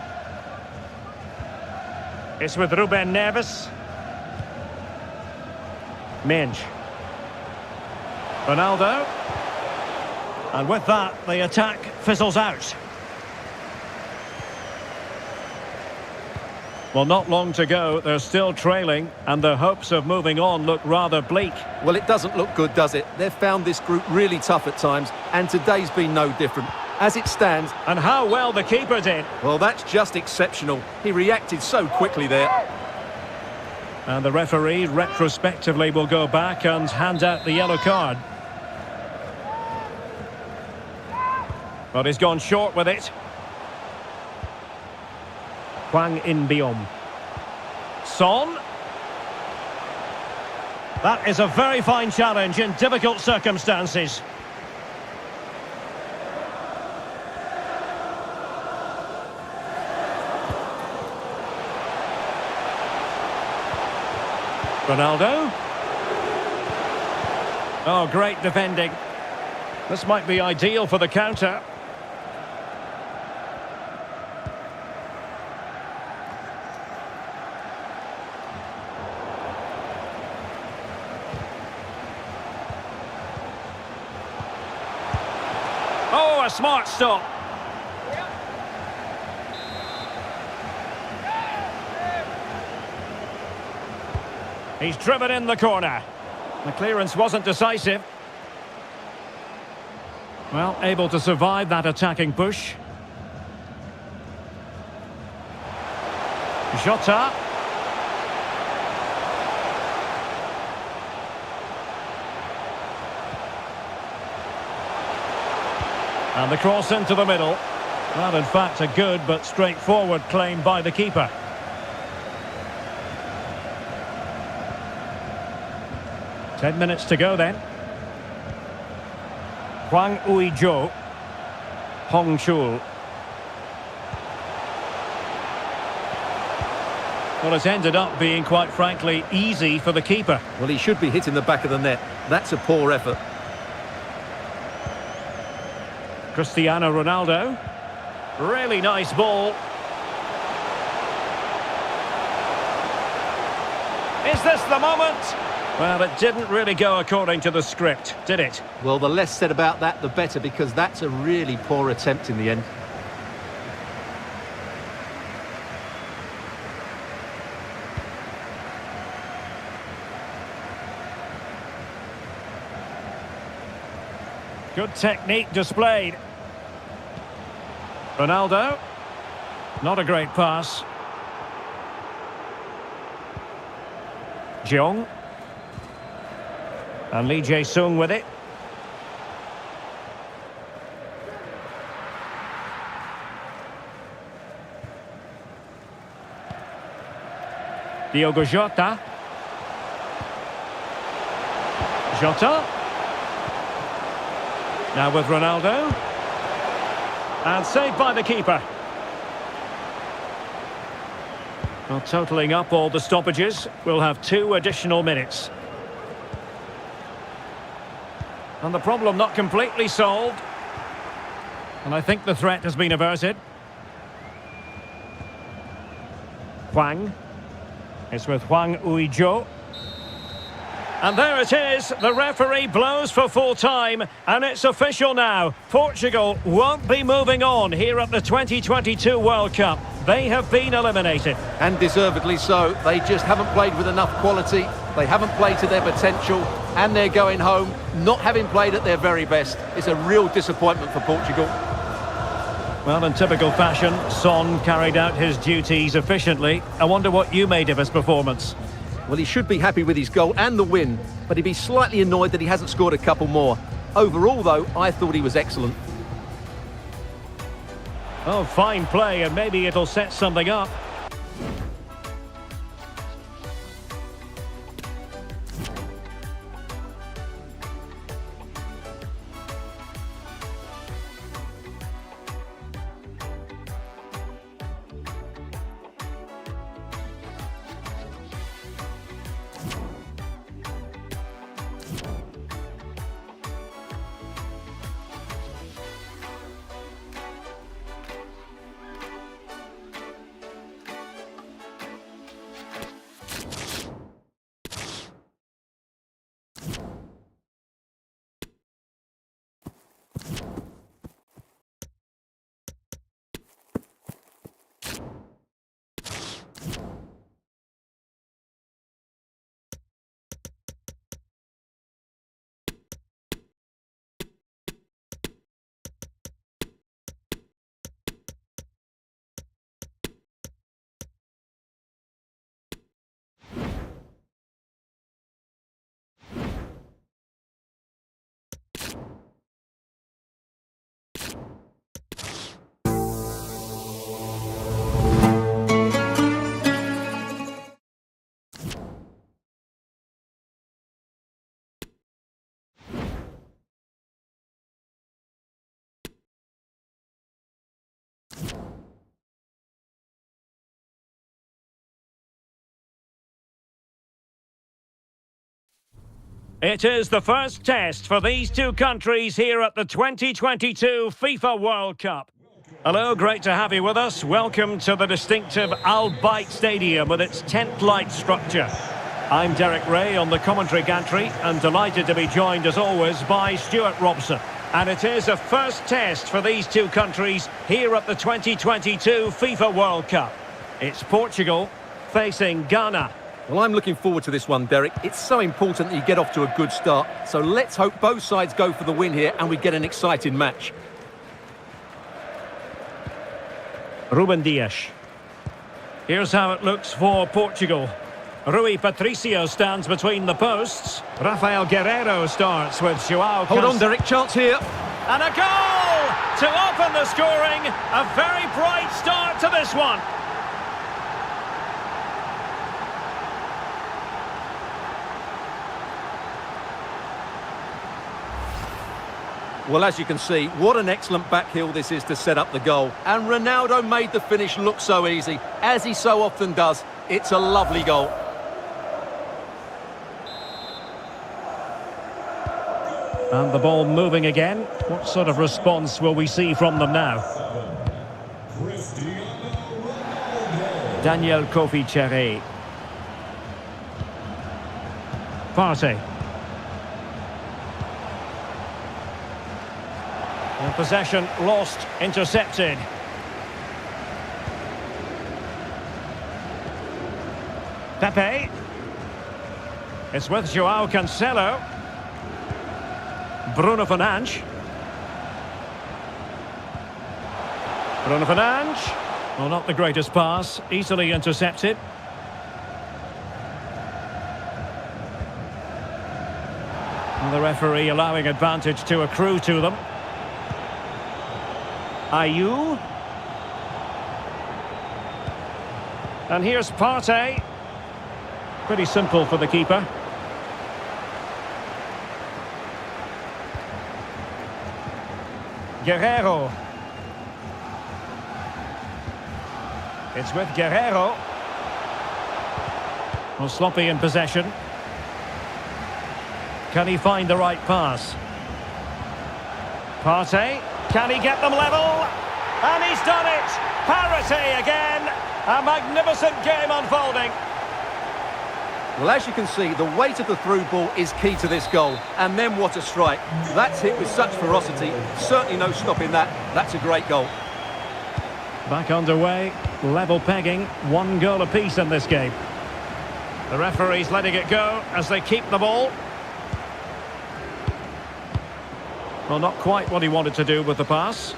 It's with Ruben Neves. Minge. Ronaldo. And with that, the attack fizzles out. Well, not long to go. They're still trailing, and their hopes of moving on look rather bleak. Well, it doesn't look good, does it? They've found this group really tough at times, and today's been no different. As it stands... And how well the keeper did. Well, that's just exceptional. He reacted so quickly there. And the referee retrospectively will go back and hand out the yellow card. But he's gone short with it. Hwang In-beom. Son. That is a very fine challenge in difficult circumstances. Ronaldo. Oh, great defending. This might be ideal for the counter. Oh, a smart stop. He's driven in the corner. The clearance wasn't decisive. Well, able to survive that attacking push. Jota. And the cross into the middle. Well, in fact, a good but straightforward claim by the keeper. Ten minutes to go then. Hwang Ui-jo. Hong Chul. Well, it's ended up being, quite frankly, easy for the keeper. Well, he should be hitting the back of the net. That's a poor effort. Cristiano Ronaldo. Really nice ball. Is this the moment? Well, it didn't really go according to the script, did it? Well, the less said about that, the better, because that's a really poor attempt in the end. Good technique displayed. Ronaldo. Not a great pass. Jeong. And Lee Jae-sung with it. Diogo Jota. Jota. Now with Ronaldo. And saved by the keeper. Well, totalling up all the stoppages, we'll have 2 additional minutes. And the problem not completely solved. And I think the threat has been averted. Hwang. It's with Hwang Ui-jo. And there it is. The referee blows for full time. And it's official now. Portugal won't be moving on here at the 2022 World Cup. They have been eliminated. And deservedly so. They just haven't played with enough quality. They haven't played to their potential. And they're going home not having played at their very best. It's a real disappointment for Portugal. Well, in typical fashion, Son carried out his duties efficiently. I wonder what you made of his performance. Well, he should be happy with his goal and the win, but he'd be slightly annoyed that he hasn't scored a couple more. Overall, though, I thought he was excellent. Oh, fine play, and maybe it'll set something up. It is the first test for these two countries here at the 2022 FIFA World Cup. Hello, great to have you with us. Welcome to the distinctive Al Bayt Stadium with its tent-like structure. I'm Derek Ray on the commentary gantry and delighted to be joined as always by Stuart Robson. And it is a first test for these two countries here at the 2022 FIFA World Cup. It's Portugal facing Ghana. Well, I'm looking forward to this one, Derek. It's so important that you get off to a good start. So let's hope both sides go for the win here and we get an exciting match. Ruben Dias. Here's how it looks for Portugal. Rui Patricio stands between the posts. Rafael Guerreiro starts with Joao Hold on, Derek, chance here. And a goal to open the scoring. A very bright start to this one. Well, as you can see, what an excellent back heel this is to set up the goal. And Ronaldo made the finish look so easy, as he so often does. It's a lovely goal. And the ball moving again. What sort of response will we see from them now? Daniel Kofi Cheré. Partey. And possession lost, intercepted. Pepe. It's with Joao Cancelo. Bruno Fernandes. Bruno Fernandes. Well, not the greatest pass. Easily intercepted. And the referee allowing advantage to accrue to them. Ayew. And here's Partey. Pretty simple for the keeper. Guerreiro. It's with Guerreiro. Well, sloppy in possession. Can he find the right pass? Partey. Can he get them level? And he's done it! Parity again! A magnificent game unfolding. Well, as you can see, the weight of the through ball is key to this goal. And then what a strike. That's hit with such ferocity. Certainly no stopping that. That's a great goal. Back underway. Level pegging. 1 goal apiece in this game. The referee's letting it go as they keep the ball. Well, not quite what he wanted to do with the pass.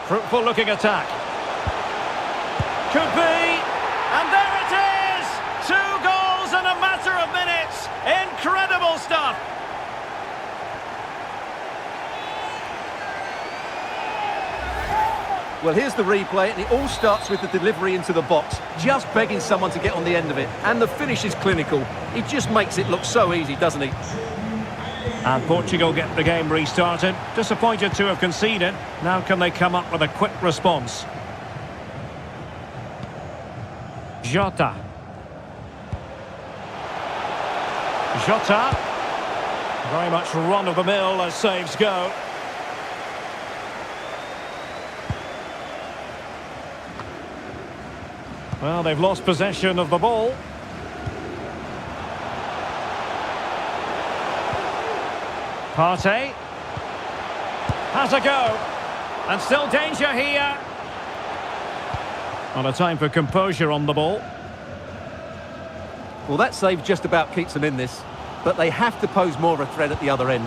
Fruitful looking attack. Could be. And there it is! 2 goals in a matter of minutes. Incredible stuff. Well, here's the replay, and it all starts with the delivery into the box. Just begging someone to get on the end of it. And the finish is clinical. He just makes it look so easy, doesn't he? And Portugal get the game restarted. Disappointed to have conceded. Now can they come up with a quick response? Jota. Jota. Very much run-of-the-mill as saves go. Well, they've lost possession of the ball. Partey. Has a go. And still danger here. Not a time for composure on the ball. Well, that save just about keeps them in this. But they have to pose more of a threat at the other end.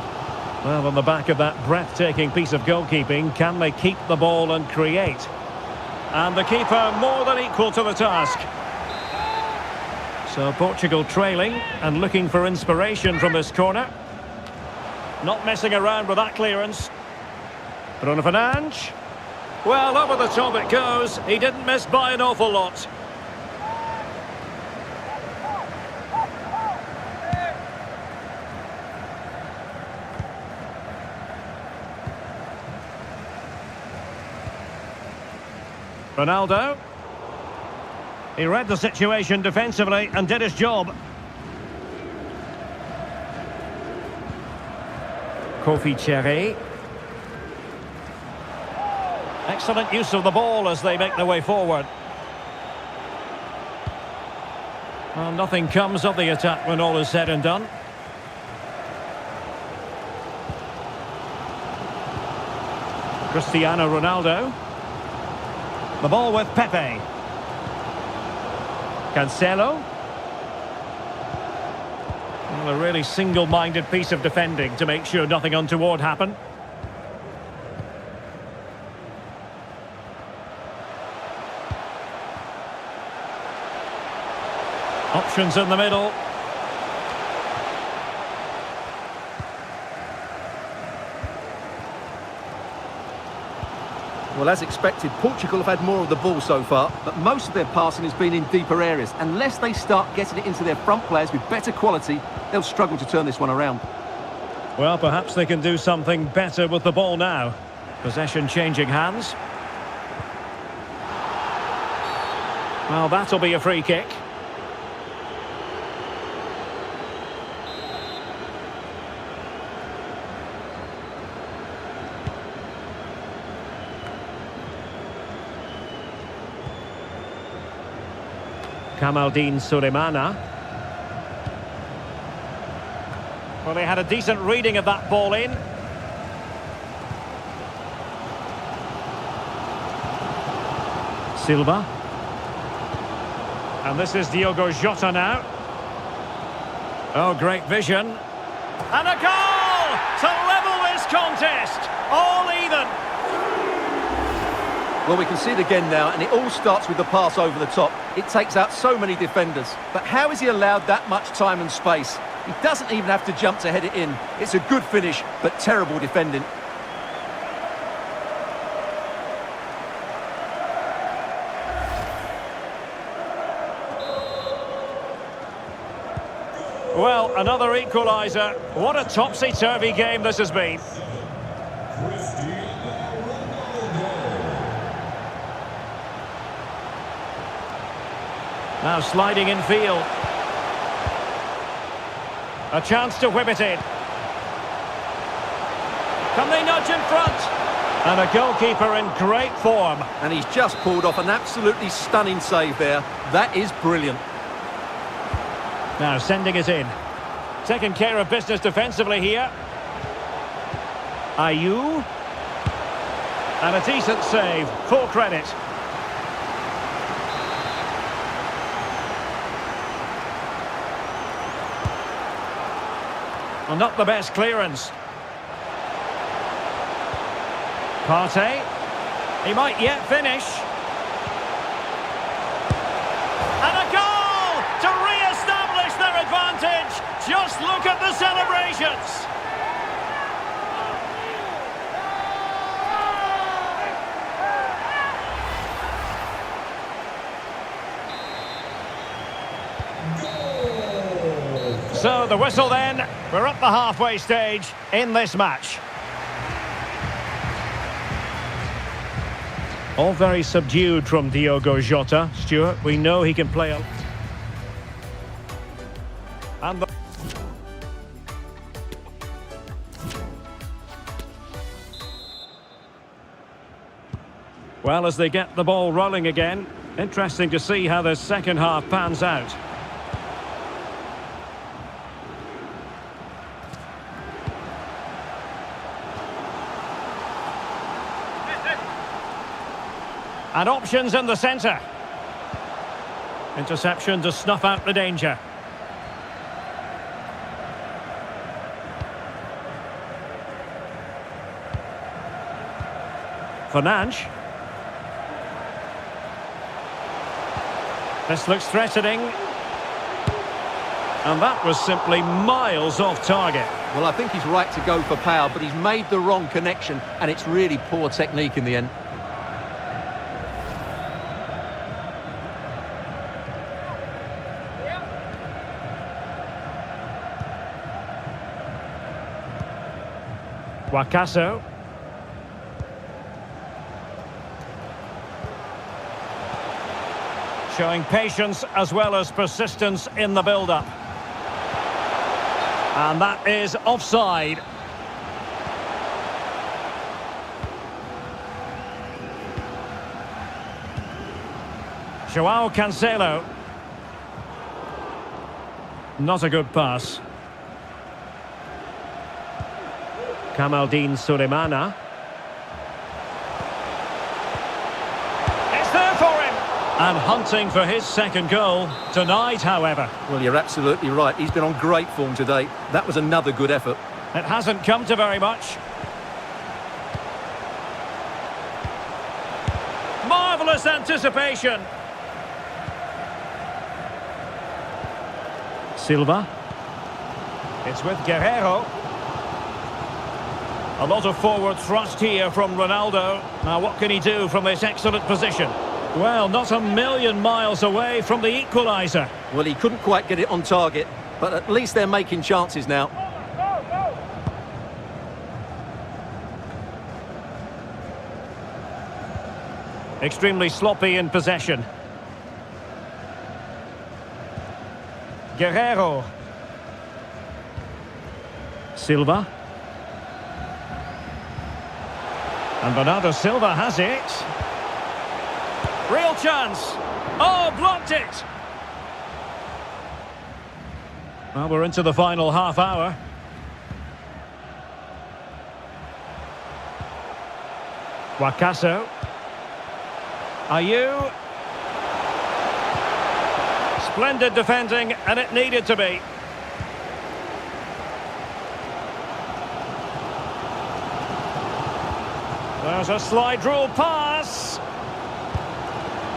Well, on the back of that breathtaking piece of goalkeeping, can they keep the ball and create? And the keeper more than equal to the task. So Portugal trailing and looking for inspiration from this corner. Not messing around with that clearance. Bruno Fernandes. Well, over the top it goes. He didn't miss by an awful lot. Ronaldo. He read the situation defensively and did his job. Kofi Cherry. Excellent use of the ball as they make their way forward. Well, nothing comes of the attack when all is said and done. Cristiano Ronaldo. The ball with Pepe. Cancelo. Well, a really single-minded piece of defending to make sure nothing untoward happened. Options in the middle. Well, as expected, Portugal have had more of the ball so far, but most of their passing has been in deeper areas. Unless they start getting it into their front players with better quality, they'll struggle to turn this one around. Well, perhaps they can do something better with the ball now. Possession changing hands. Well, that'll be a free kick. Kamaldeen Sulemana. Well, they had a decent reading of that ball in. Silva. And this is Diogo Jota now. Oh, great vision. And a goal to level this contest. All even. Well, we can see it again now, and it all starts with the pass over the top. It takes out so many defenders. But how has he allowed that much time and space? He doesn't even have to jump to head it in. It's a good finish, but terrible defending. Well, another equaliser. What a topsy-turvy game this has been. Now sliding in field. A chance to whip it in. Can they nudge in front? And a goalkeeper in great form. And he's just pulled off an absolutely stunning save there. That is brilliant. Now sending it in. Taking care of business defensively here. Ayew. And a decent save. Full credit. Well, not the best clearance. Partey. He might yet finish. And a goal to re-establish their advantage. Just look at the celebrations. So the whistle then, we're up the halfway stage in this match. All very subdued from Diogo Jota. Stuart, we know he can play a... And well, as they get the ball rolling again, interesting to see how the second half pans out. And options in the centre. Interception to snuff out the danger. Fernandes. This looks threatening. And that was simply miles off target. Well, I think he's right to go for power, but he's made the wrong connection, and it's really poor technique in the end. Wakaso. Showing patience as well as persistence in the build-up. And that is offside. Joao Cancelo. Not a good pass. Kamaldeen Sulemana. It's there for him! And hunting for his second goal. Denied, however. Well, you're absolutely right. He's been on great form today. That was another good effort. It hasn't come to very much. Marvellous anticipation. Silva. It's with Guerrero. A lot of forward thrust here from Ronaldo. Now what can he do from this excellent position? Well, not a million miles away from the equaliser. Well, he couldn't quite get it on target, but at least they're making chances now. Extremely sloppy in possession. Guerrero. Silva. And Bernardo Silva has it. Real chance. Oh, blocked it. Well, we're into the final half hour. Wakaso. Ayew. Splendid defending, and it needed to be. There's a slide rule pass.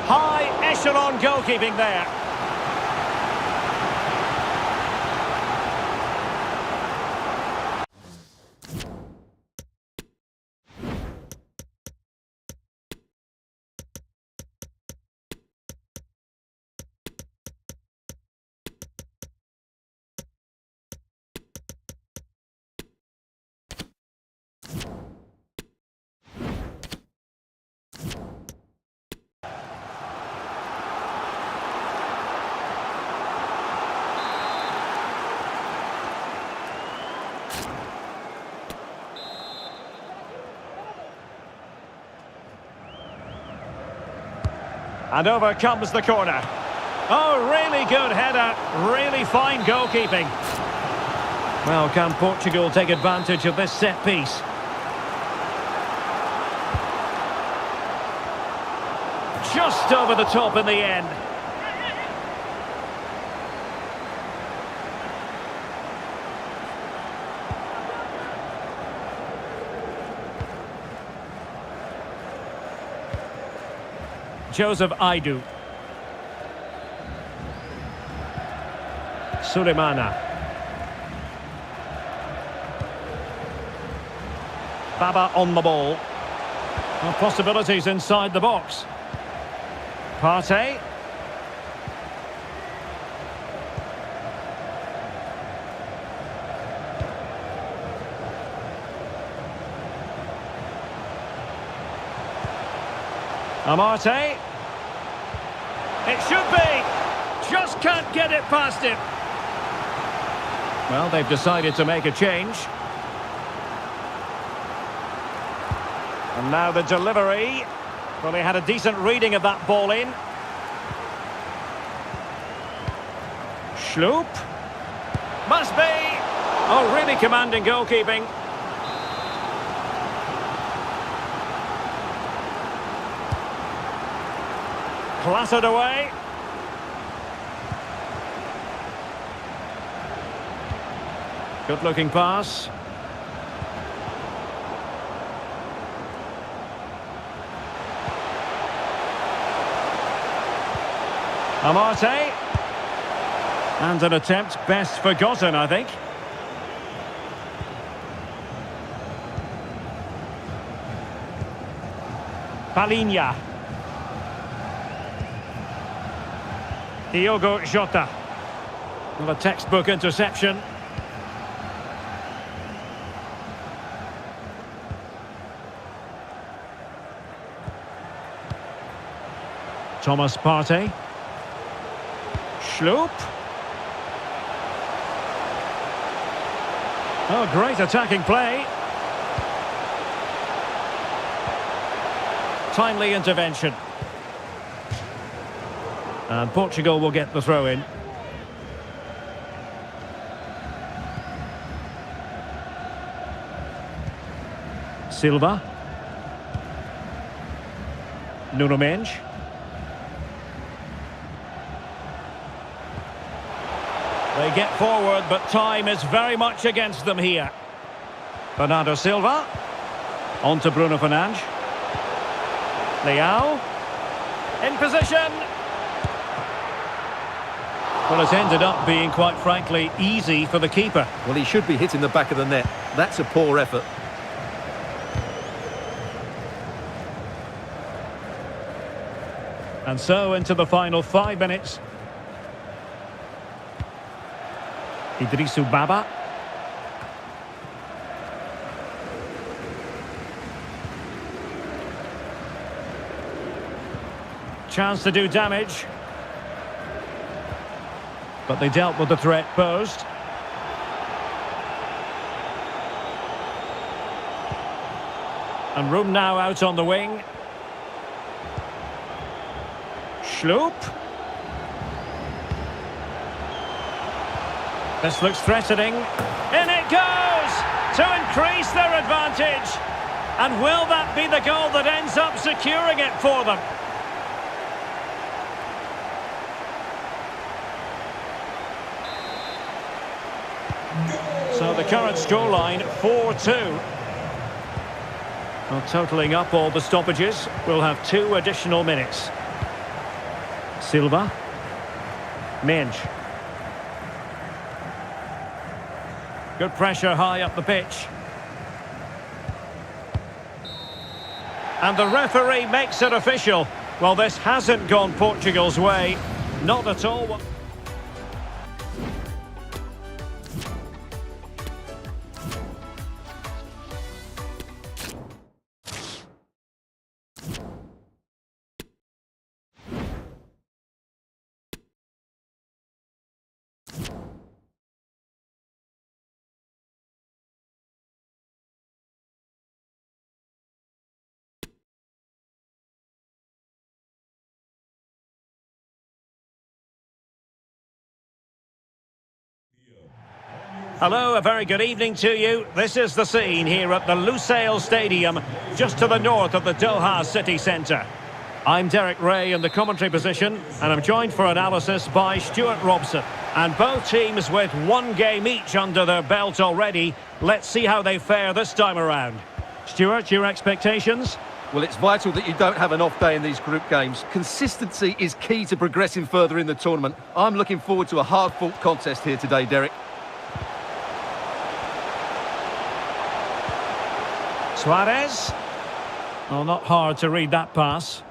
High echelon goalkeeping there. And over comes the corner. Oh, really good header. Really fine goalkeeping. Well, can Portugal take advantage of this set piece? Just over the top in the end. Joseph Aidu. Sulemana. Baba on the ball. Well, possibilities inside the box. Partey. Amarte. It should be. Just can't get it past him. Well, they've decided to make a change. And now the delivery. Well, he had a decent reading of that ball in. Schloop. Must be. Oh, really commanding goalkeeping. Clattered away. Good-looking pass. Amarte. And an attempt best forgotten, I think. Palinha. Diogo Jota. Well, a textbook interception. Thomas Partey. Schlup. Oh, great attacking play. Timely intervention. And Portugal will get the throw in. Silva. Nuno Mendes. They get forward, but time is very much against them here. Bernardo Silva. On to Bruno Fernandes. Leao. In position. Well, it's ended up being, quite frankly, easy for the keeper. Well, he should be hitting the back of the net. That's a poor effort. And so into the final 5 minutes. Idrissou Baba. Chance to do damage. But they dealt with the threat posed. And room now out on the wing. Schlup. This looks threatening. In it goes! To increase their advantage. And will that be the goal that ends up securing it for them? So the current scoreline, 4-2. Well, totalling up all the stoppages, we'll have 2 additional minutes. Silva. Mendes. Good pressure high up the pitch. And the referee makes it official. Well, this hasn't gone Portugal's way. Not at all. Hello, a very good evening to you. This is the scene here at the Lusail Stadium, just to the north of the Doha city centre. I'm Derek Ray in the commentary position, and I'm joined for analysis by Stuart Robson. And both teams with 1 game each under their belt already. Let's see how they fare this time around. Stuart, your expectations? Well, it's vital that you don't have an off day in these group games. Consistency is key to progressing further in the tournament. I'm looking forward to a hard-fought contest here today, Derek. Suarez. Well, not hard to read that pass.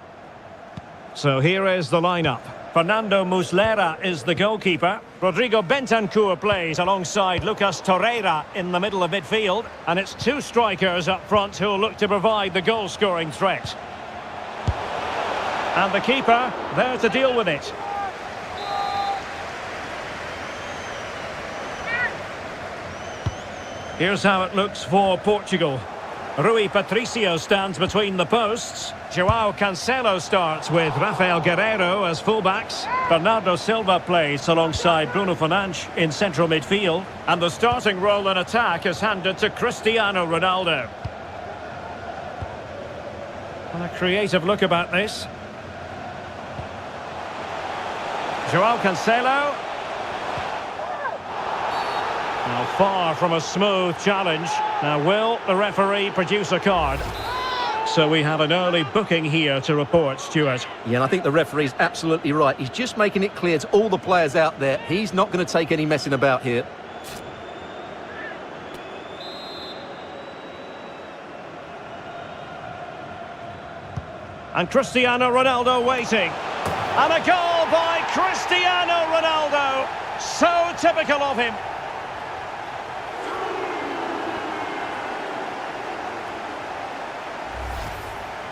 So here is the lineup. Fernando Muslera is the goalkeeper. Rodrigo Bentancur plays alongside Lucas Torreira in the middle of midfield. And it's 2 strikers up front who'll look to provide the goal-scoring threat. And the keeper there to deal with it. Here's how it looks for Portugal. Rui Patricio stands between the posts. Joao Cancelo starts with Rafael Guerreiro as fullbacks. Bernardo Silva plays alongside Bruno Fernandes in central midfield. And the starting role in attack is handed to Cristiano Ronaldo. And a creative look about this. Joao Cancelo. Now far from a smooth challenge. Now will the referee produce a card? So we have an early booking here to report, Stuart. Yeah, and I think the referee's absolutely right. He's just making it clear to all the players out there, he's not going to take any messing about here. And Cristiano Ronaldo waiting. And a goal by Cristiano Ronaldo. So typical of him.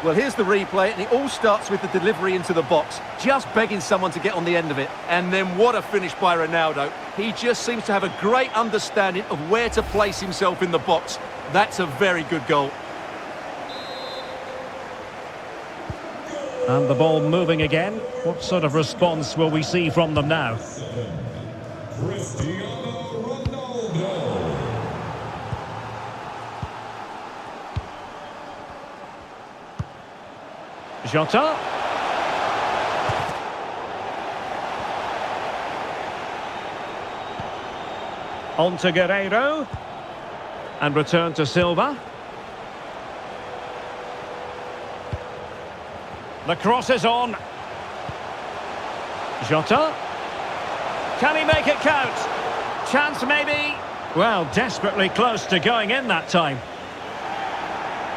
Well, here's the replay, and it all starts with the delivery into the box, just begging someone to get on the end of it. And then what a finish by Ronaldo. He just seems to have a great understanding of where to place himself in the box. That's a very good goal. And the ball moving again. What sort of response will we see from them now? Cristiano Ronaldo. Jota. On to Guerreiro. And return to Silva. The cross is on. Jota. Can he make it count? Chance maybe. Well, desperately close to going in that time.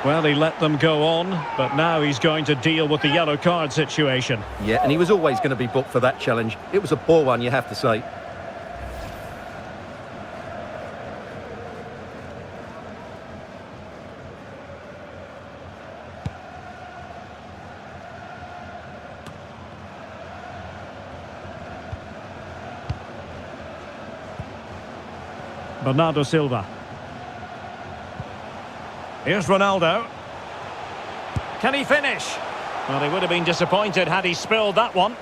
Well, he let them go on, but now he's going to deal with the yellow card situation. Yeah, and he was always going to be booked for that challenge. It was a poor one, you have to say. Bernardo Silva. Here's Ronaldo. Can he finish? Well, he would have been disappointed had he spilled that one.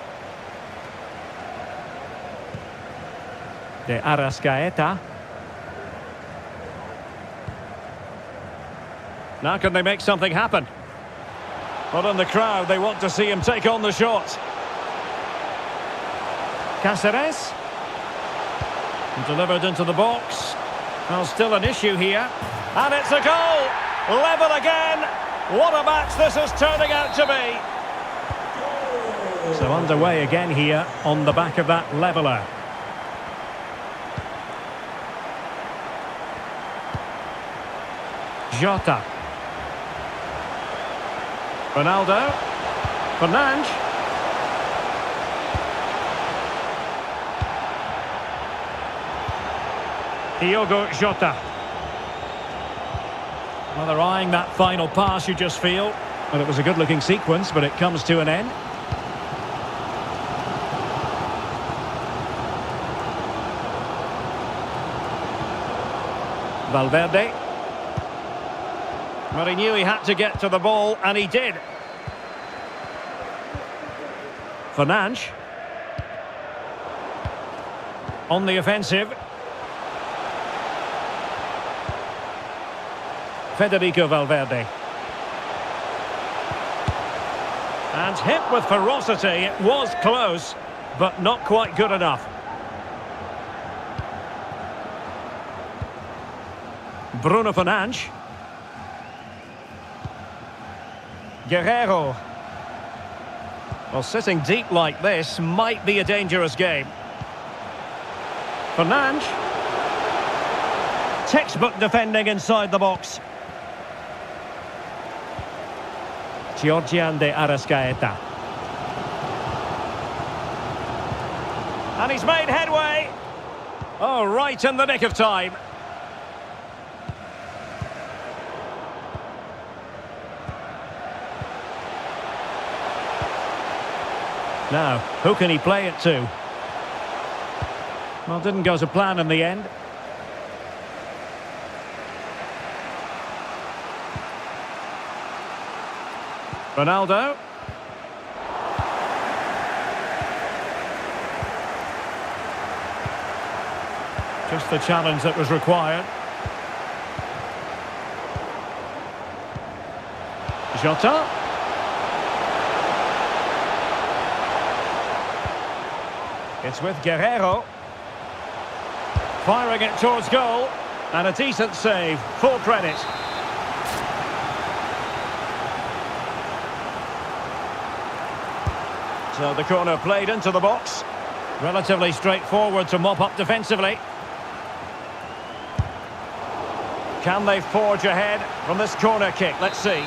De Arrascaeta. Now can they make something happen? But in the crowd, they want to see him take on the shot. Cáceres. Delivered into the box. Well, still an issue here. And it's a goal! Level again! What a match this is turning out to be! So underway again here on the back of that leveller. Jota. Ronaldo. Fernandes. Diogo Jota. Well, they're eyeing that final pass, you just feel. Well, it was a good-looking sequence, but it comes to an end. Valverde. Well, he knew he had to get to the ball, and he did. Fernandes. On the offensive. Federico Valverde. And hit with ferocity. It was close, but not quite good enough. Bruno Fernandes. Guerreiro. Well, sitting deep like this might be a dangerous game. Fernandes. Textbook defending inside the box. Georgian de Arrascaeta. And he's made headway. Oh, right in the nick of time. Now, who can he play it to? Well, didn't go to plan in the end. Ronaldo. Just the challenge that was required. Jota. It's with Guerreiro. Firing it towards goal. And a decent save. Full credit. So the corner played into the box. Relatively straightforward to mop up defensively. Can they forge ahead from this corner kick? Let's see.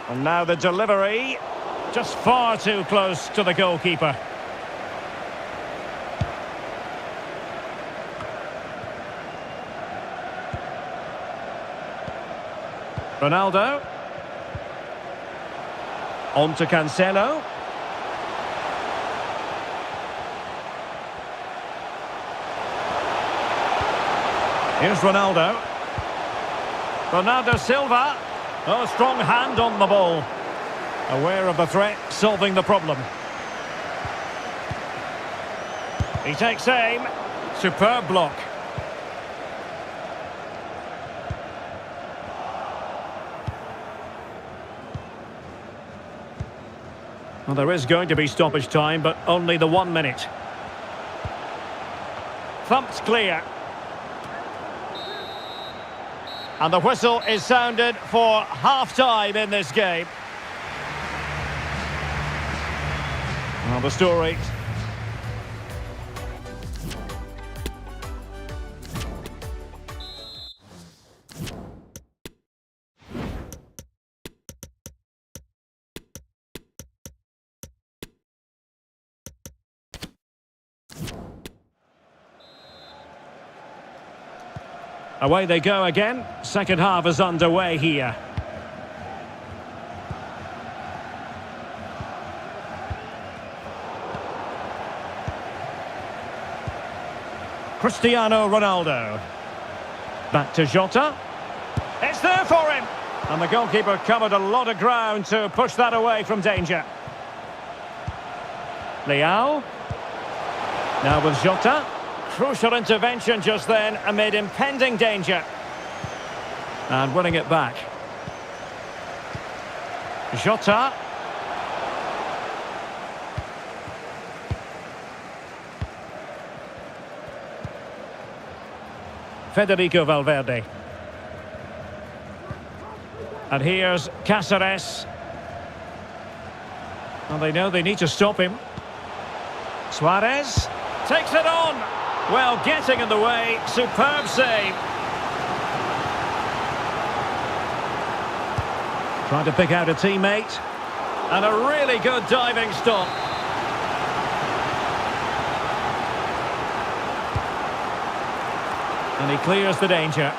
And now the delivery. Just far too close to the goalkeeper. Ronaldo. On to Cancelo. Here's Ronaldo. Bernardo Silva. Oh, a strong hand on the ball. Aware of the threat, solving the problem. He takes aim. Superb block. Well, there is going to be stoppage time, but only the 1 minute. Thumped clear. And the whistle is sounded for half-time in this game. Well, the story. Away they go again. Second half is underway here. Cristiano Ronaldo. Back to Jota. It's there for him. And the goalkeeper covered a lot of ground to push that away from danger. Leao. Now with Jota. Crucial intervention just then amid impending danger. And winning it back. Jota. Federico Valverde. And here's Cáceres. And they know they need to stop him. Suarez takes it on. Well, getting in the way, superb save. Trying to pick out a teammate. And a really good diving stop. And he clears the danger.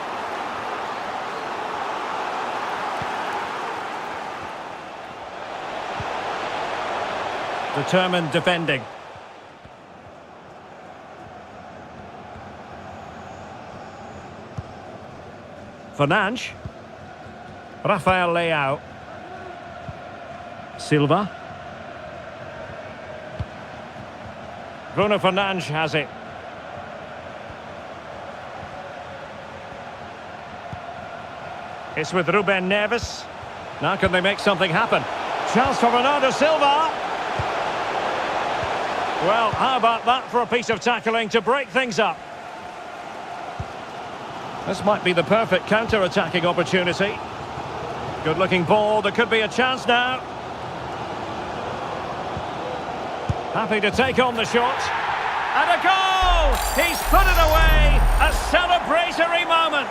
Determined defending. Fernandes. Rafael Leao. Silva. Bruno Fernandes has it. It's with Ruben Neves. Now can they make something happen? Chance for Bernardo Silva. Well, how about that for a piece of tackling to break things up? This might be the perfect counter-attacking opportunity. Good-looking ball. There could be a chance now. Happy to take on the shot. And a goal! He's put it away. A celebratory moment.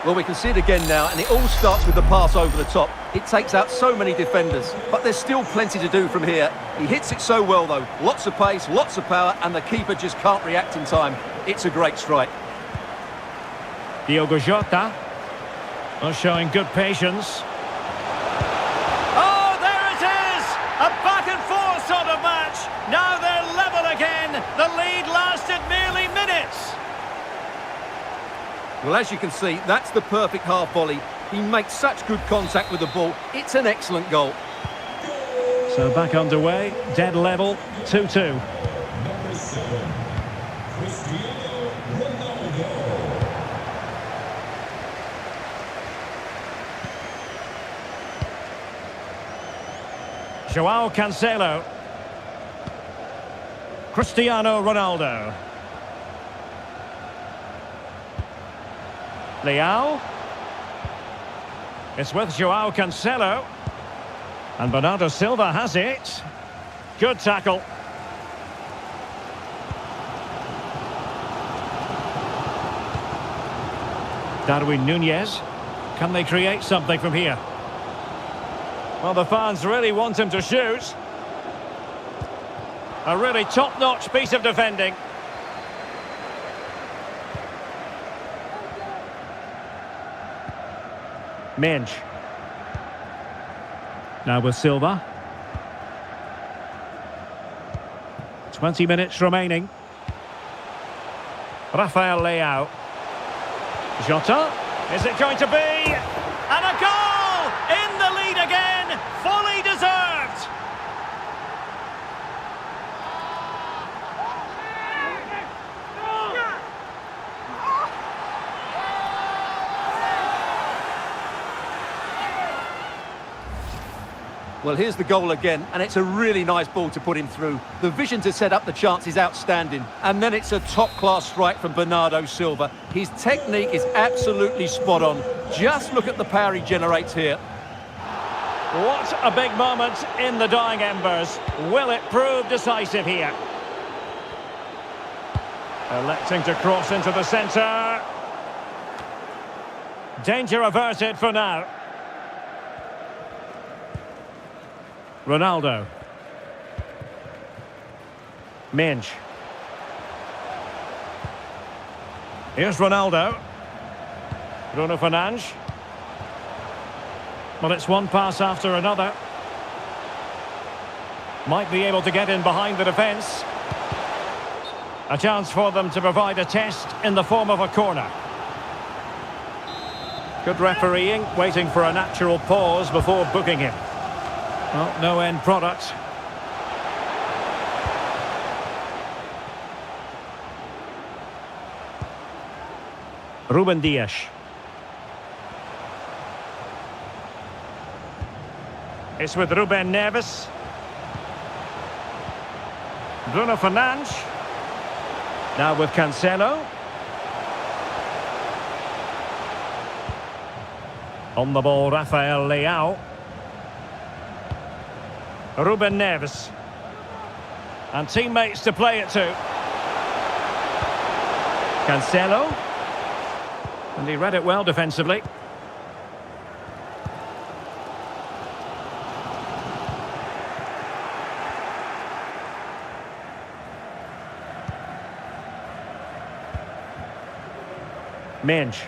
Well, we can see it again now, and it all starts with the pass over the top. It takes out so many defenders, but there's still plenty to do from here. He hits it so well, though. Lots of pace, lots of power, and the keeper just can't react in time. It's a great strike. Diogo Jota. Oh, showing good patience. Oh, there it is! A back-and-forth sort of match. Now they're level again. The lead lasted merely minutes. Well, as you can see, that's the perfect half volley. He makes such good contact with the ball. It's an excellent goal. So back underway, dead level, 2-2. Number 7, Cristiano Ronaldo. Joao Cancelo. Cristiano Ronaldo. Leao. It's with Joao Cancelo. And Bernardo Silva has it. Good tackle. Darwin Núñez. Can they create something from here? Well, the fans really want him to shoot. A really top-notch piece of defending. Minge. Now with Silva. 20 minutes remaining. Rafael Leao. Jota. Is it going to be? And a goal! In the lead again! Fully deserved! Well, here's the goal again, and it's a really nice ball to put him through. The vision to set up the chance is outstanding. And then it's a top-class strike from Bernardo Silva. His technique is absolutely spot on. Just look at the power he generates here. What a big moment in the dying embers. Will it prove decisive here? Electing to cross into the centre. Danger averted for now. Ronaldo. Minge. Here's Ronaldo. Bruno Fernandes. Well, it's one pass after another. Might be able to get in behind the defence. A chance for them to provide a test in the form of a corner. Good refereeing, waiting for a natural pause before booking him. Well, no end product. Ruben Dias. It's with Ruben Neves. Bruno Fernandes. Now with Cancelo. On the ball, Rafael Leao. Ruben Neves. And teammates to play it to. Cancelo. And he read it well defensively. Minge.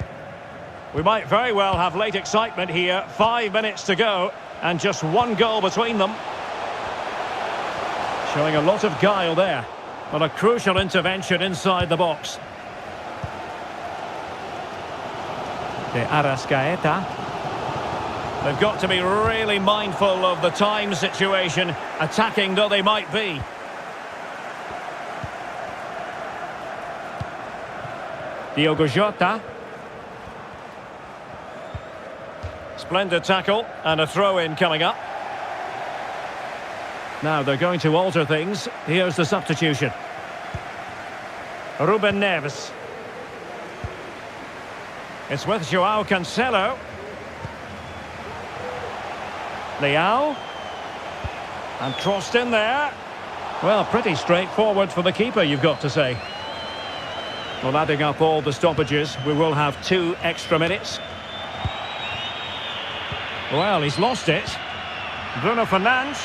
We might very well have late excitement here. 5 minutes to go and just one goal between them. Showing a lot of guile there. But a crucial intervention inside the box. De Arrascaeta. They've got to be really mindful of the time situation, attacking though they might be. Diogo Jota. Splendid tackle and a throw-in coming up. Now they're going to alter things. Here's the substitution. Ruben Neves. It's with Joao Cancelo. Leao. And crossed in there. Well, pretty straightforward for the keeper, you've got to say. Well, adding up all the stoppages, we will have 2 extra minutes. Well, he's lost it. Bruno Fernandes.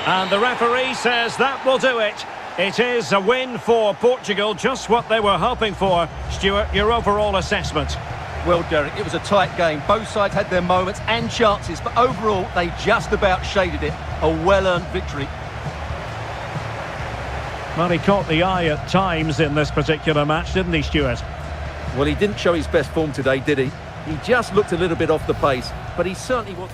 And the referee says that will do it. It is a win for Portugal, just what they were hoping for. Stuart, your overall assessment? Well, Derek, it was a tight game. Both sides had their moments and chances, but overall, they just about shaded it. A well-earned victory. Well, he caught the eye at times in this particular match, didn't he, Stuart? Well, he didn't show his best form today, did he? He just looked a little bit off the pace, but he certainly was...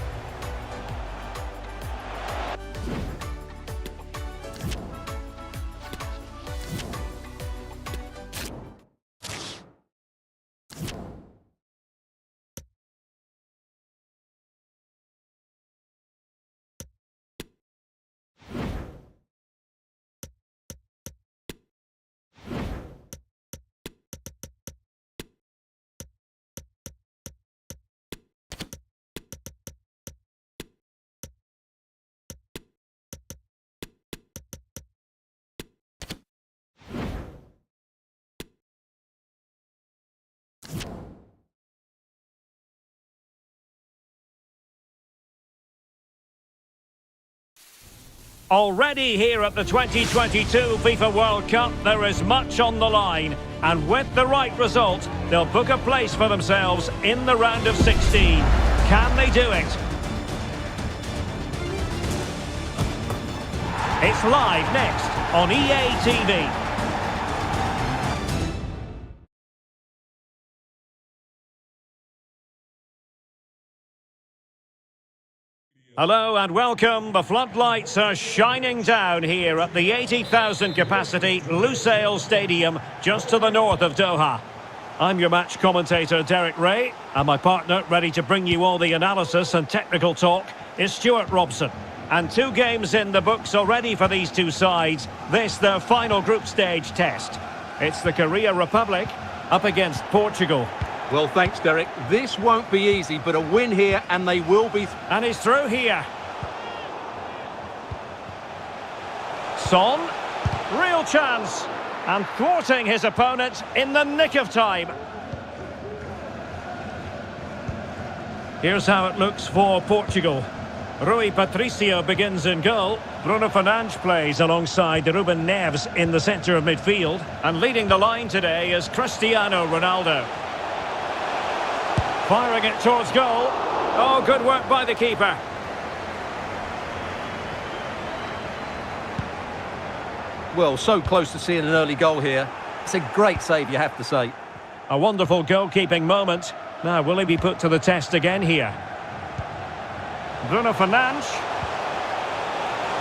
Already here at the 2022 FIFA World Cup, there is much on the line. And with the right result, they'll book a place for themselves in the round of 16. Can they do it? It's live next on EA TV. Hello and welcome. The floodlights are shining down here at the 80,000 capacity Lusail Stadium just to the north of Doha. I'm your match commentator Derek Ray, and my partner ready to bring you all the analysis and technical talk is Stuart Robson. And 2 games in the books already for these two sides. This their final group stage test. It's the Korea Republic up against Portugal. Well, thanks, Derek. This won't be easy, but a win here and they will be... And he's through here. Son, real chance. And thwarting his opponent in the nick of time. Here's how it looks for Portugal. Rui Patricio begins in goal. Bruno Fernandes plays alongside Ruben Neves in the centre of midfield. And leading the line today is Cristiano Ronaldo. Firing it towards goal. Oh, good work by the keeper. Well, so close to seeing an early goal here. It's a great save, you have to say. A wonderful goalkeeping moment. Now, will he be put to the test again here? Bruno Fernandes.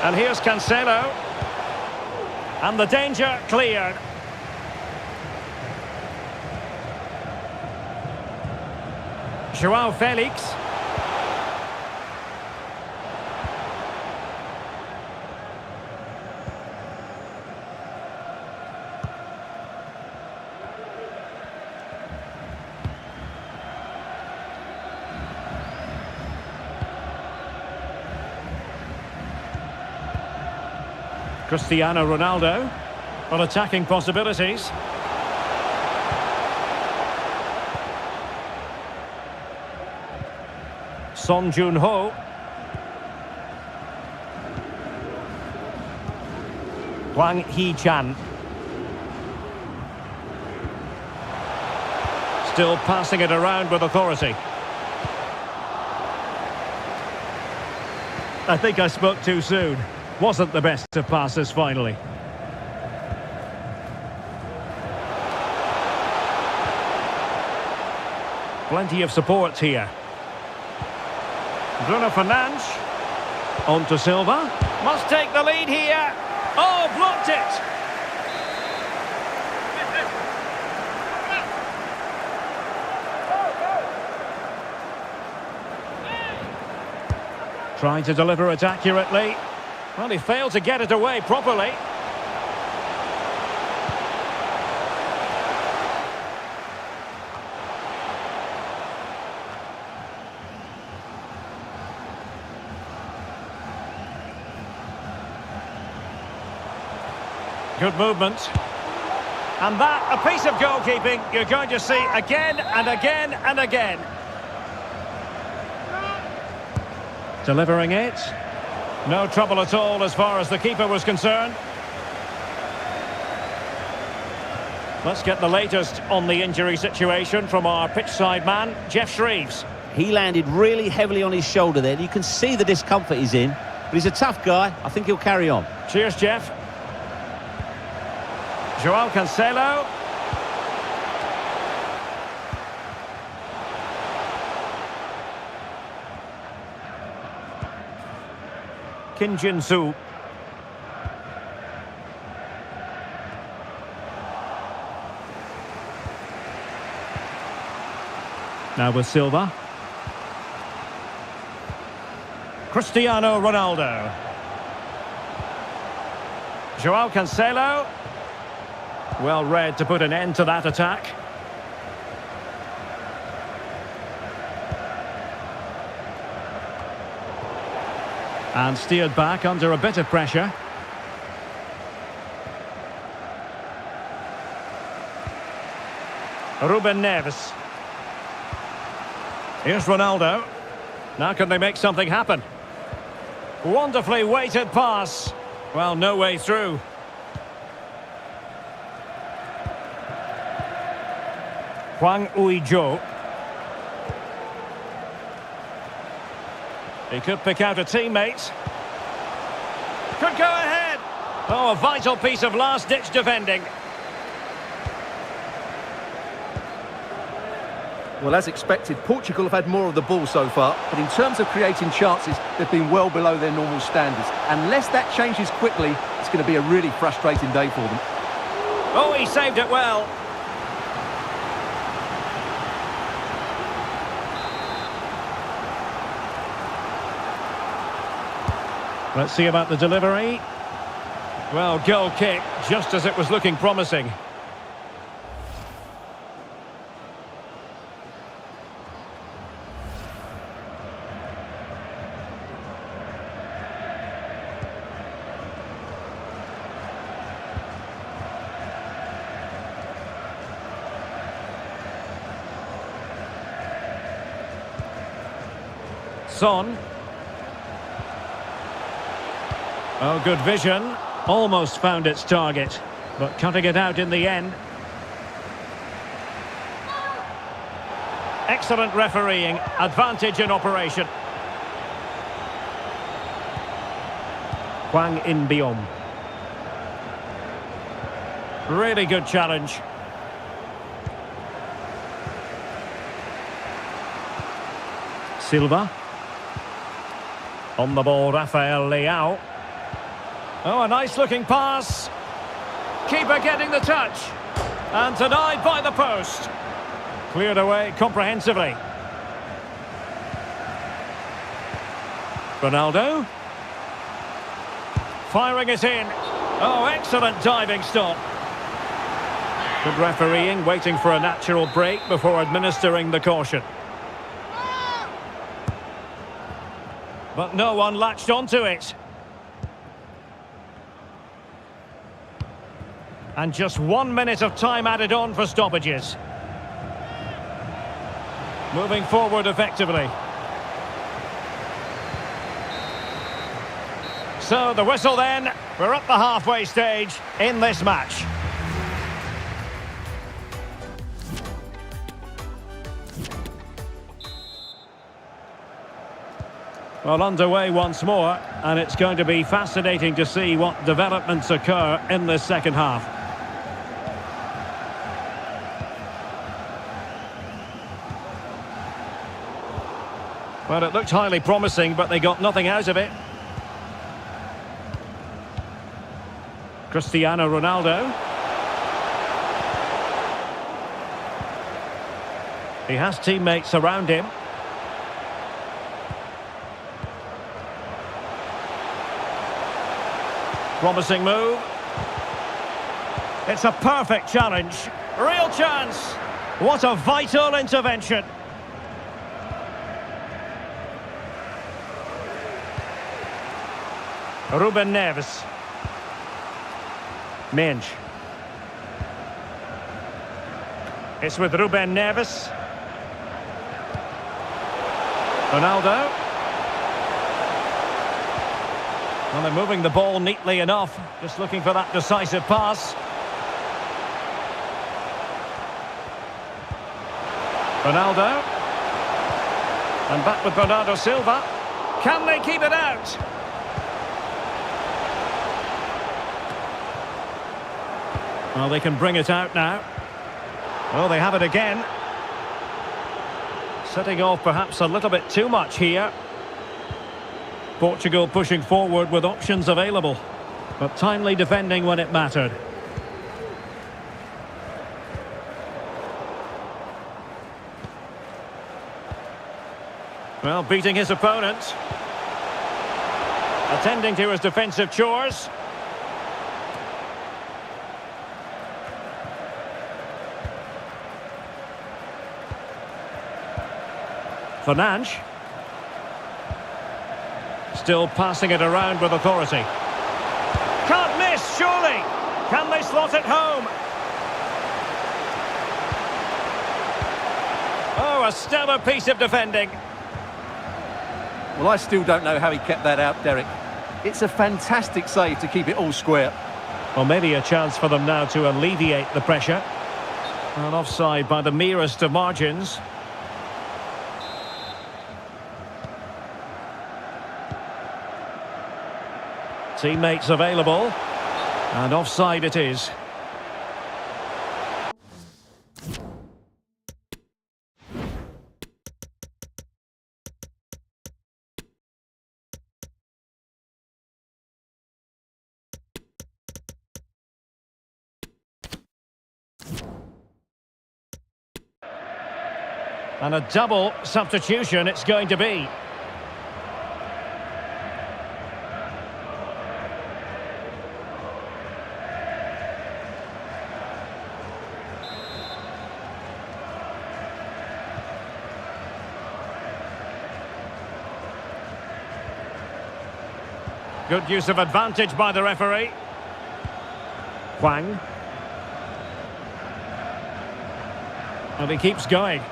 And here's Cancelo. And the danger cleared. João Felix. Cristiano Ronaldo on attacking possibilities. Son Jun-ho. Hwang Hee-chan. Still passing it around with authority. I think I spoke too soon. Wasn't the best of passes finally. Plenty of support here. Bruno Fernandes. On to Silva. Must take the lead here. Oh, blocked it. Trying to deliver it accurately. Well, he failed to get it away properly. Good movement. And that, a piece of goalkeeping you're going to see again and again and again. Delivering it. No trouble at all as far as the keeper was concerned. Let's get the latest on the injury situation from our pitchside man, Jeff Shreves. He landed really heavily on his shoulder there. You can see the discomfort he's in. But he's a tough guy. I think he'll carry on. Cheers, Jeff. João Cancelo. Kim Jin-soo. Now with Silva. Cristiano Ronaldo. João Cancelo. Well read to put an end to that attack. And steered back under a bit of pressure. Ruben Neves. Here's Ronaldo. Now can they make something happen? Wonderfully weighted pass. Well, no way through. Hwang Ui-jo. He could pick out a teammate. Could go ahead. Oh, a vital piece of last-ditch defending. Well, as expected, Portugal have had more of the ball so far, but in terms of creating chances, they've been well below their normal standards. Unless that changes quickly, it's going to be a really frustrating day for them. Oh, he saved it well. Let's see about the delivery. Well, goal kick, just as it was looking promising. Son. Oh, good vision. Almost found its target, but cutting it out in the end. Excellent refereeing. Advantage in operation. Hwang In-beom. Really good challenge. Silva. On the ball, Rafael Leao. Oh, a nice-looking pass. Keeper getting the touch. And denied by the post. Cleared away comprehensively. Ronaldo. Firing it in. Oh, excellent diving stop. Good refereeing, waiting for a natural break before administering the caution. But no one latched onto it. And just 1 minute of time added on for stoppages. Moving forward effectively. So the whistle then. We're at the halfway stage in this match. Well, underway once more, and it's going to be fascinating to see what developments occur in this second half. Well, it looked highly promising, but they got nothing out of it. Cristiano Ronaldo. He has teammates around him. Promising move. It's a perfect challenge. Real chance. What a vital intervention. Ruben Neves. Mensch. It's with Ruben Neves. Ronaldo. Well, they're moving the ball neatly enough. Just looking for that decisive pass. Ronaldo. And back with Bernardo Silva. Can they keep it out? Well, they can bring it out now. Oh, they have it again. Setting off perhaps a little bit too much here. Portugal pushing forward with options available, but timely defending when it mattered. Well, beating his opponent. Attending to his defensive chores. Fernandes. Still passing it around with authority. Can't miss, surely. Can they slot it home? Oh, a stellar piece of defending. Well, I still don't know how he kept that out, Derek. It's a fantastic save to keep it all square. Well, maybe a chance for them now to alleviate the pressure. And offside by the merest of margins. Teammates available. And offside it is. And a double substitution it's going to be. Good use of advantage by the referee. Hwang. And he keeps going.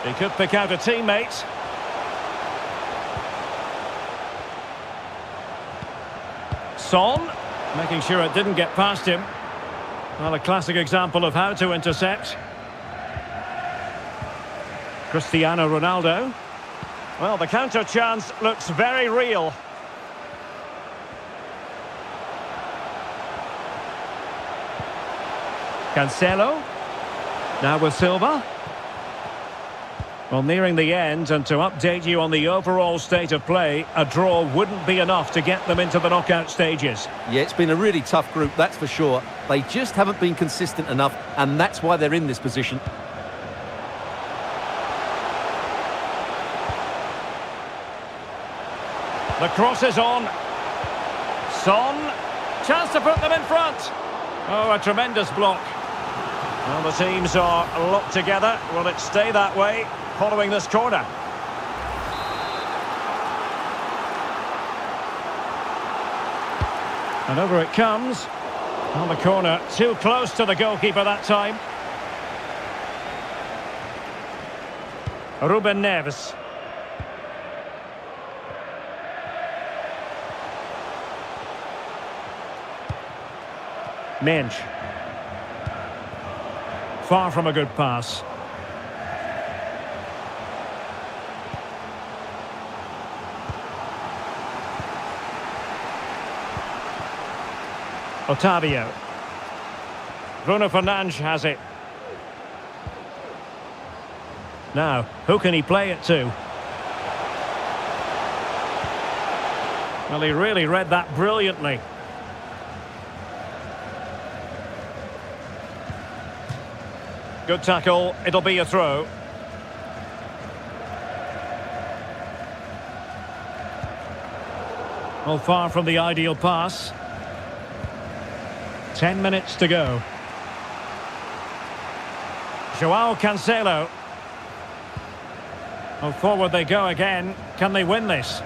He could pick out a teammate. Son, making sure it didn't get past him. Well, a classic example of how to intercept. Cristiano Ronaldo. Well, the counter chance looks very real. Cancelo. Now with Silva. Well, nearing the end, and to update you on the overall state of play, a draw wouldn't be enough to get them into the knockout stages. Yeah, it's been a really tough group, that's for sure. They just haven't been consistent enough, and that's why they're in this position. The cross is on. Son. Chance to put them in front. Oh, a tremendous block. Well, the teams are locked together. Will it stay that way following this corner? And over it comes. On the corner, too close to the goalkeeper that time. Ruben Neves. Mensch. Far from a good pass. Otavio. Bruno Fernandes has it. Now, who can he play it to? Well, he really read that brilliantly. Good tackle, it'll be a throw. Well, far from the ideal pass. 10 minutes to go. Joao Cancelo. Well, forward they go again. Can they win this?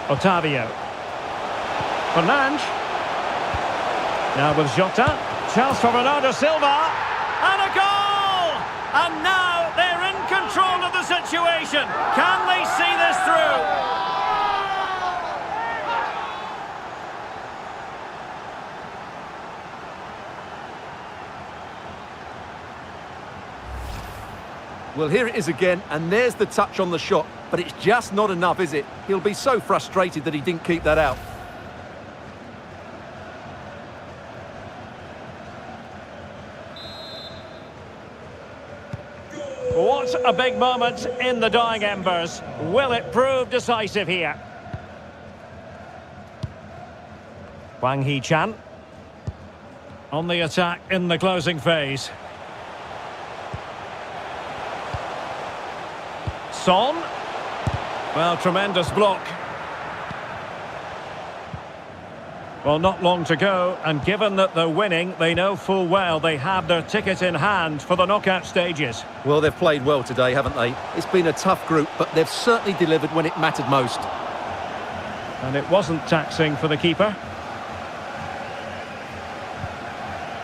Otavio. Fernandes. Now with Jota. Chance for Ronaldo Silva, and a goal! And now they're in control of the situation. Can they see this through? Well, here it is again, and there's the touch on the shot, but it's just not enough, is it? He'll be so frustrated that he didn't keep that out. What a big moment in the dying embers. Will it prove decisive here? Wang Hee-chan on the attack in the closing phase. Son. Well, tremendous block. Well, not long to go, and given that they're winning, they know full well they have their ticket in hand for the knockout stages. Well, they've played well today, haven't they? It's been a tough group, but they've certainly delivered when it mattered most. And it wasn't taxing for the keeper.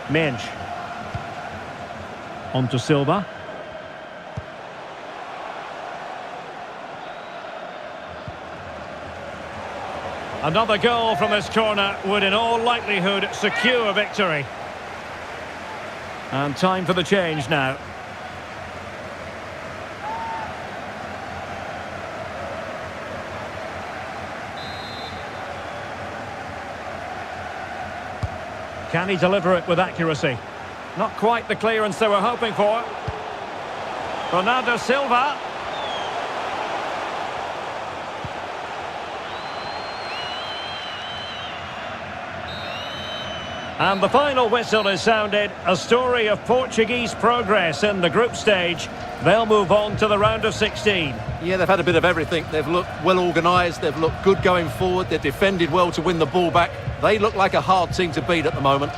Mensch. On to Silva. Another goal from this corner would in all likelihood secure victory. And time for the change now. Can he deliver it with accuracy? Not quite the clearance they were hoping for. Ronaldo Silva. And the final whistle is sounded. A story of Portuguese progress in the group stage. They'll move on to the round of 16. Yeah, they've had a bit of everything. They've looked well organised, they've looked good going forward, they've defended well to win the ball back. They look like a hard team to beat at the moment.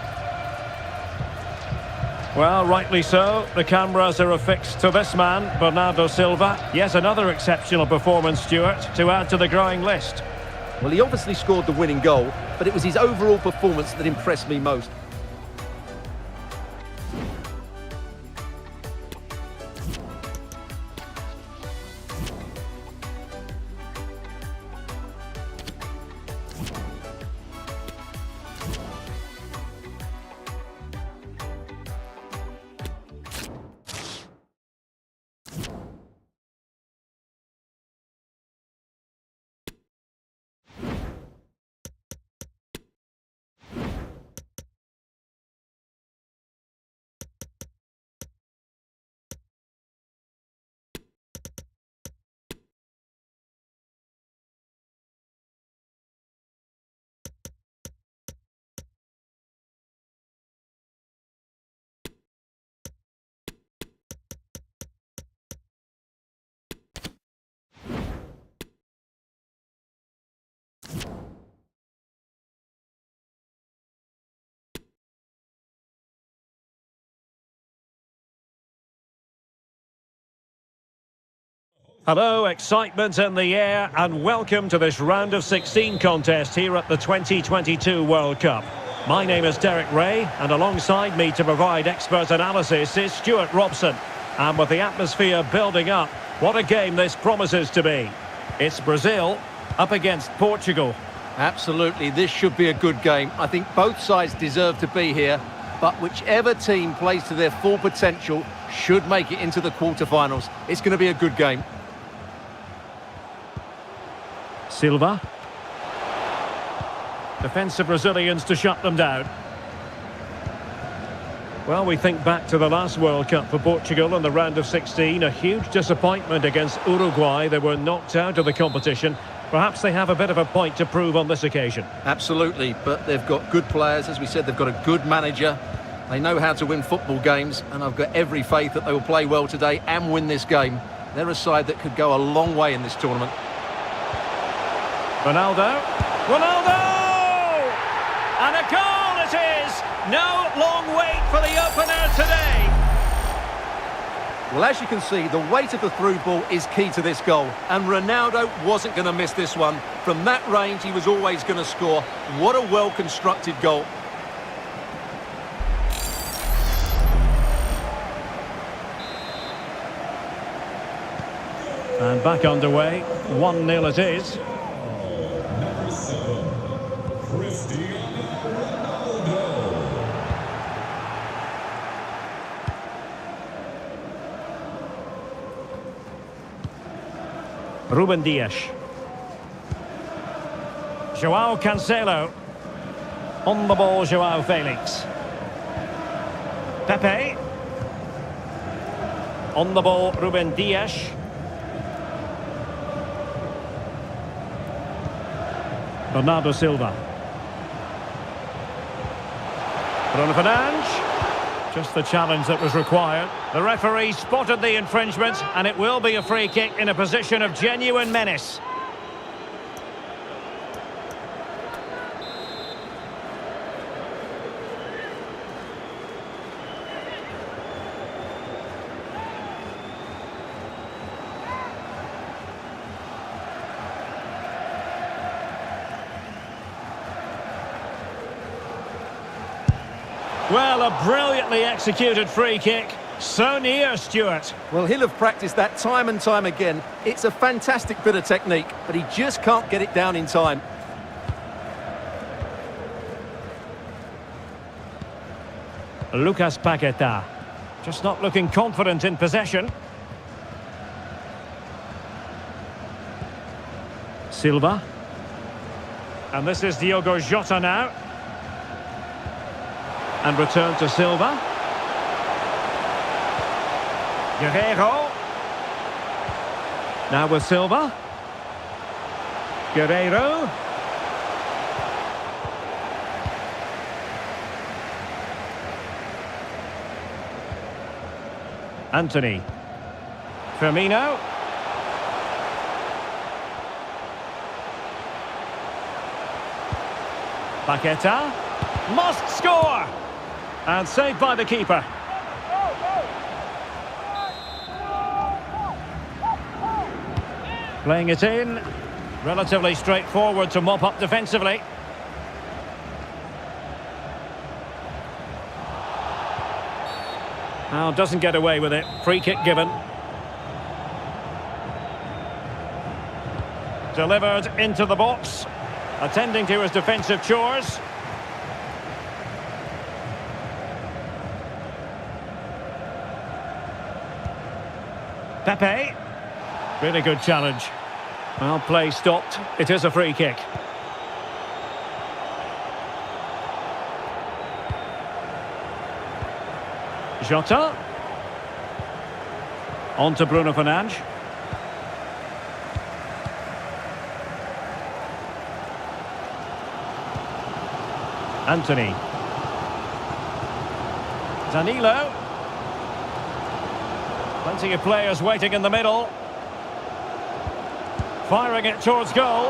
Well, rightly so. The cameras are affixed to this man, Bernardo Silva. Yet another exceptional performance, Stuart, to add to the growing list. Well, he obviously scored the winning goal, but it was his overall performance that impressed me most. Hello, excitement in the air, and welcome to this round of 16 contest here at the 2022 World Cup. My name is Derek Ray, and alongside me to provide expert analysis is Stuart Robson. And with the atmosphere building up, what a game this promises to be. It's Brazil up against Portugal. Absolutely, this should be a good game. I think both sides deserve to be here, but whichever team plays to their full potential should make it into the quarterfinals. It's going to be a good game. Silva. Defensive Brazilians to shut them down. Well, we think back to the last World Cup for Portugal in the round of 16. A huge disappointment against Uruguay. They were knocked out of the competition. Perhaps they have a bit of a point to prove on this occasion. Absolutely, but they've got good players. As we said, they've got a good manager. They know how to win football games, and I've got every faith that they will play well today and win this game. They're a side that could go a long way in this tournament. Ronaldo. Ronaldo! And a goal it is! No long wait for the opener today. Well, as you can see, the weight of the through ball is key to this goal. And Ronaldo wasn't going to miss this one. From that range, he was always going to score. What a well-constructed goal. And back underway. 1-0 it is. Number 7, Cristian Ronaldo. Ruben Dias. João Cancelo. On the ball, João Felix. Pepe. On the ball, Ruben Dias. Bernardo Silva. Bruno Fernandes. Just the challenge that was required. The referee spotted the infringement, and it will be a free kick in a position of genuine menace. Well, a brilliantly executed free kick. So near, Stuart. Well, he'll have practiced that time and time again. It's a fantastic bit of technique, but he just can't get it down in time. Lucas Paqueta. Just not looking confident in possession. Silva. And this is Diogo Jota now. And return to Silva. Guerreiro. Now with Silva. Guerreiro. Anthony. Firmino. Paqueta. Must score! And saved by the keeper. Playing it in. Relatively straightforward to mop up defensively. Now doesn't get away with it. Free kick given. Delivered into the box. Attending to his defensive chores. Pepe. Really good challenge. Well, play stopped. It is a free kick. Jota. On to Bruno Fernandes. Anthony. Danilo. Plenty of players waiting in the middle. Firing it towards goal.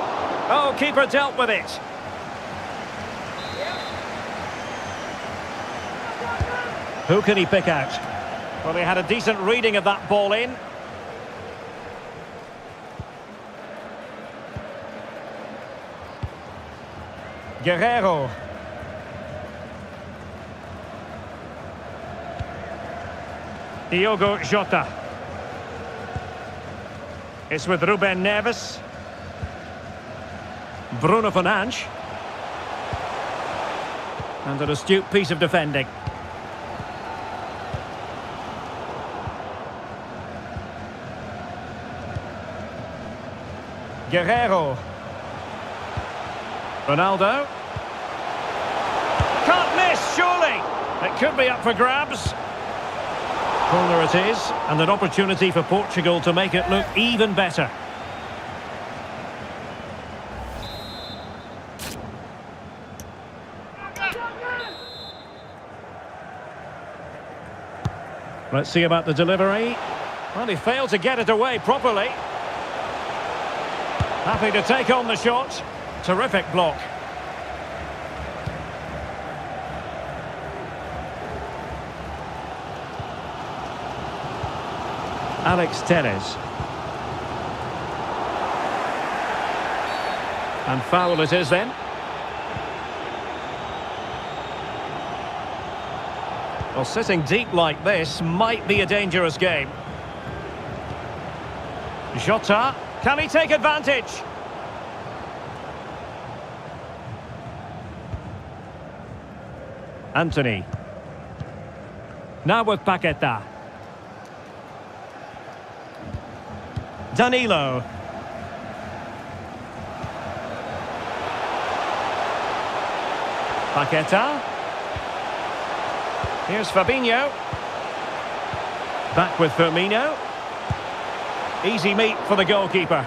Oh, keeper dealt with it. Who can he pick out? Well, he had a decent reading of that ball in. Guerreiro. Diogo Jota. It's with Ruben Neves. Bruno Fernandes. And an astute piece of defending. Guerreiro. Ronaldo. Can't miss, surely. It could be up for grabs. Corner it is, and an opportunity for Portugal to make it look even better. Let's see about the delivery. Well, he failed to get it away properly. Happy to take on the shot. Terrific block. Alex Telles. And foul it is then. Well, sitting deep like this might be a dangerous game. Jota, can he take advantage? Anthony. Now with Paqueta. Danilo. Paqueta. Here's Fabinho. Back with Firmino. Easy meet for the goalkeeper.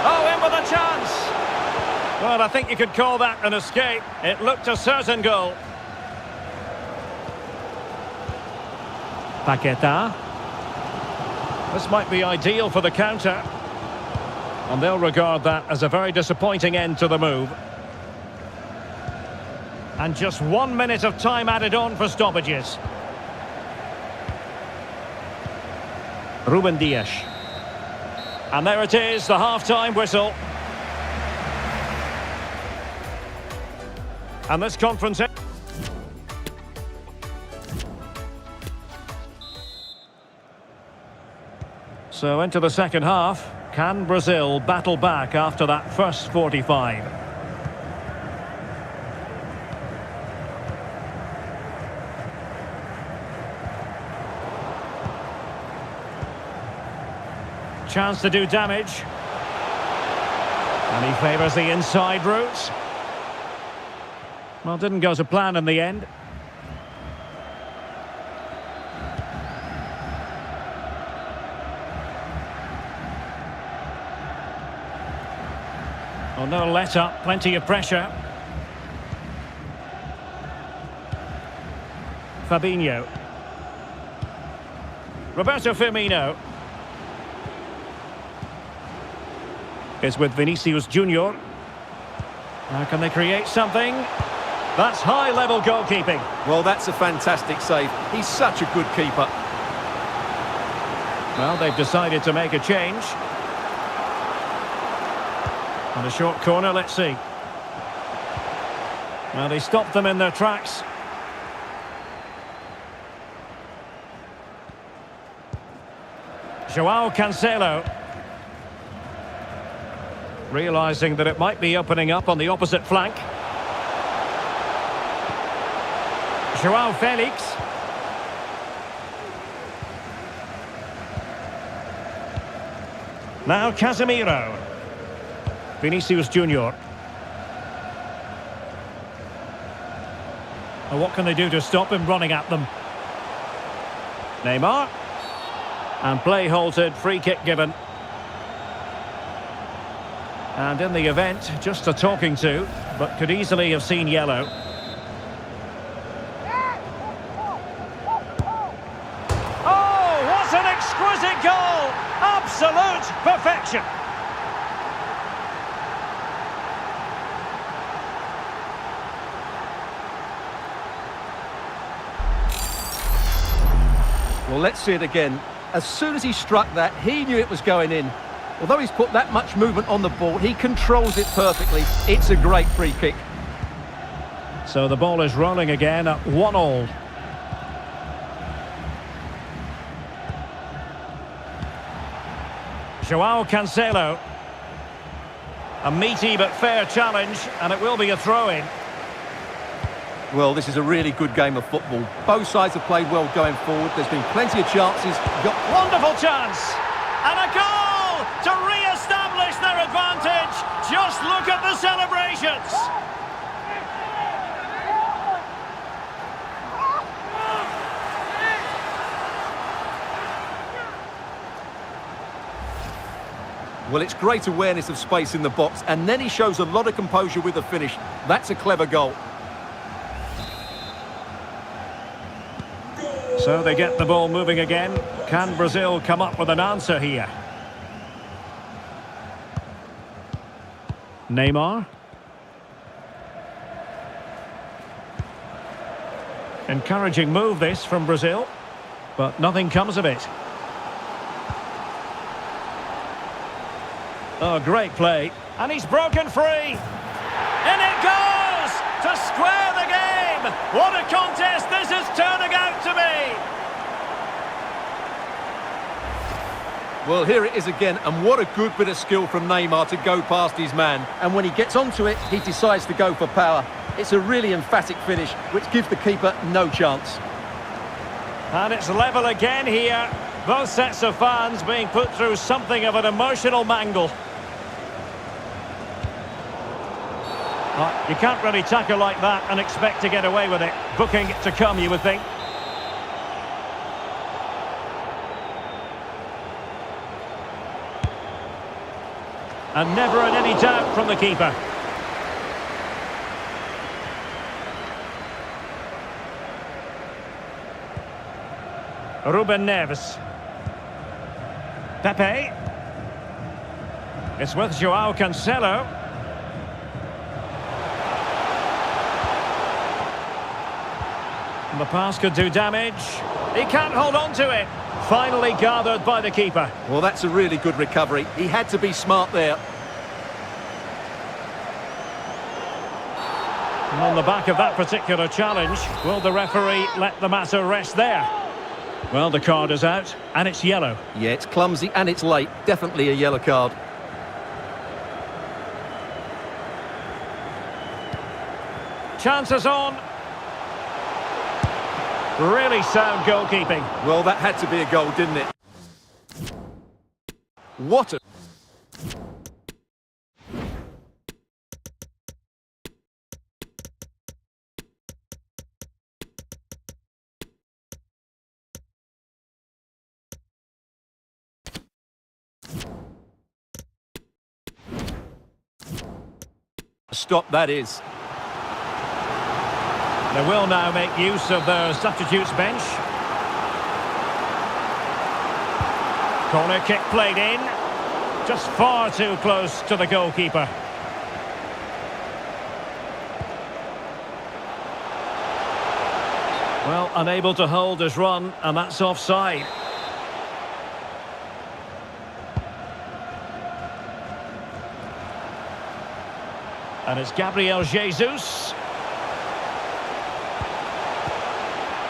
Oh, in with a chance. Well, I think you could call that an escape. It looked a certain goal. Paqueta. This might be ideal for the counter. And they'll regard that as a very disappointing end to the move. And just 1 minute of time added on for stoppages. Ruben Dias. And there it is, the half-time whistle. And this confrontation... So into the second half. Can Brazil battle back after that first 45? Chance to do damage. And he favours the inside route. Well, didn't go to plan in the end. Oh, no let up, plenty of pressure. Fabinho. Roberto Firmino. Is with Vinicius Junior. Now can they create something? That's high-level goalkeeping. Well, that's a fantastic save. He's such a good keeper. Well, they've decided to make a change. And a short corner, let's see. Well, they stopped them in their tracks. João Cancelo. Realising that it might be opening up on the opposite flank. João Felix. Now Casemiro. Vinicius Junior. And what can they do to stop him running at them? Neymar. And play halted, free kick given. And in the event, just a talking to, but could easily have seen yellow. Oh, what an exquisite goal! Absolute perfection! Well, let's see it again. As soon as he struck that, he knew it was going in. Although he's put that much movement on the ball, he controls it perfectly. It's a great free kick. So the ball is rolling again at 1-1. João Cancelo. A meaty but fair challenge, and it will be a throw-in. Well, this is a really good game of football. Both sides have played well going forward. There's been plenty of chances. Wonderful chance! And a goal! To re-establish their advantage. Just look at the celebrations. Well, it's great awareness of space in the box, and then he shows a lot of composure with the finish. That's a clever goal. So they get the ball moving again. Can Brazil come up with an answer here? Neymar. Encouraging move this from Brazil, but nothing comes of it. Oh, great play. And he's broken free. In it goes to square the game. What a contest this is turning out to be. Well, here it is again, and what a good bit of skill from Neymar to go past his man. And when he gets onto it, he decides to go for power. It's a really emphatic finish, which gives the keeper no chance. And it's level again here. Both sets of fans being put through something of an emotional mangle. You can't really tackle like that and expect to get away with it. Booking to come, you would think. And never in any doubt from the keeper. Ruben Neves. Pepe. It's with João Cancelo. And the pass could do damage. He can't hold on to it. Finally gathered by the keeper. Well, that's a really good recovery. He had to be smart there. And on the back of that particular challenge, will the referee let the matter rest there? Well, the card is out, and it's yellow. Yeah, it's clumsy and it's late. Definitely a yellow card. Chances on. Really sound goalkeeping. Well, that had to be a goal, didn't it? What a... stop that is. They will now make use of their substitutes bench. Corner kick played in. Just far too close to the goalkeeper. Well, unable to hold his run, and that's offside. And it's Gabriel Jesus.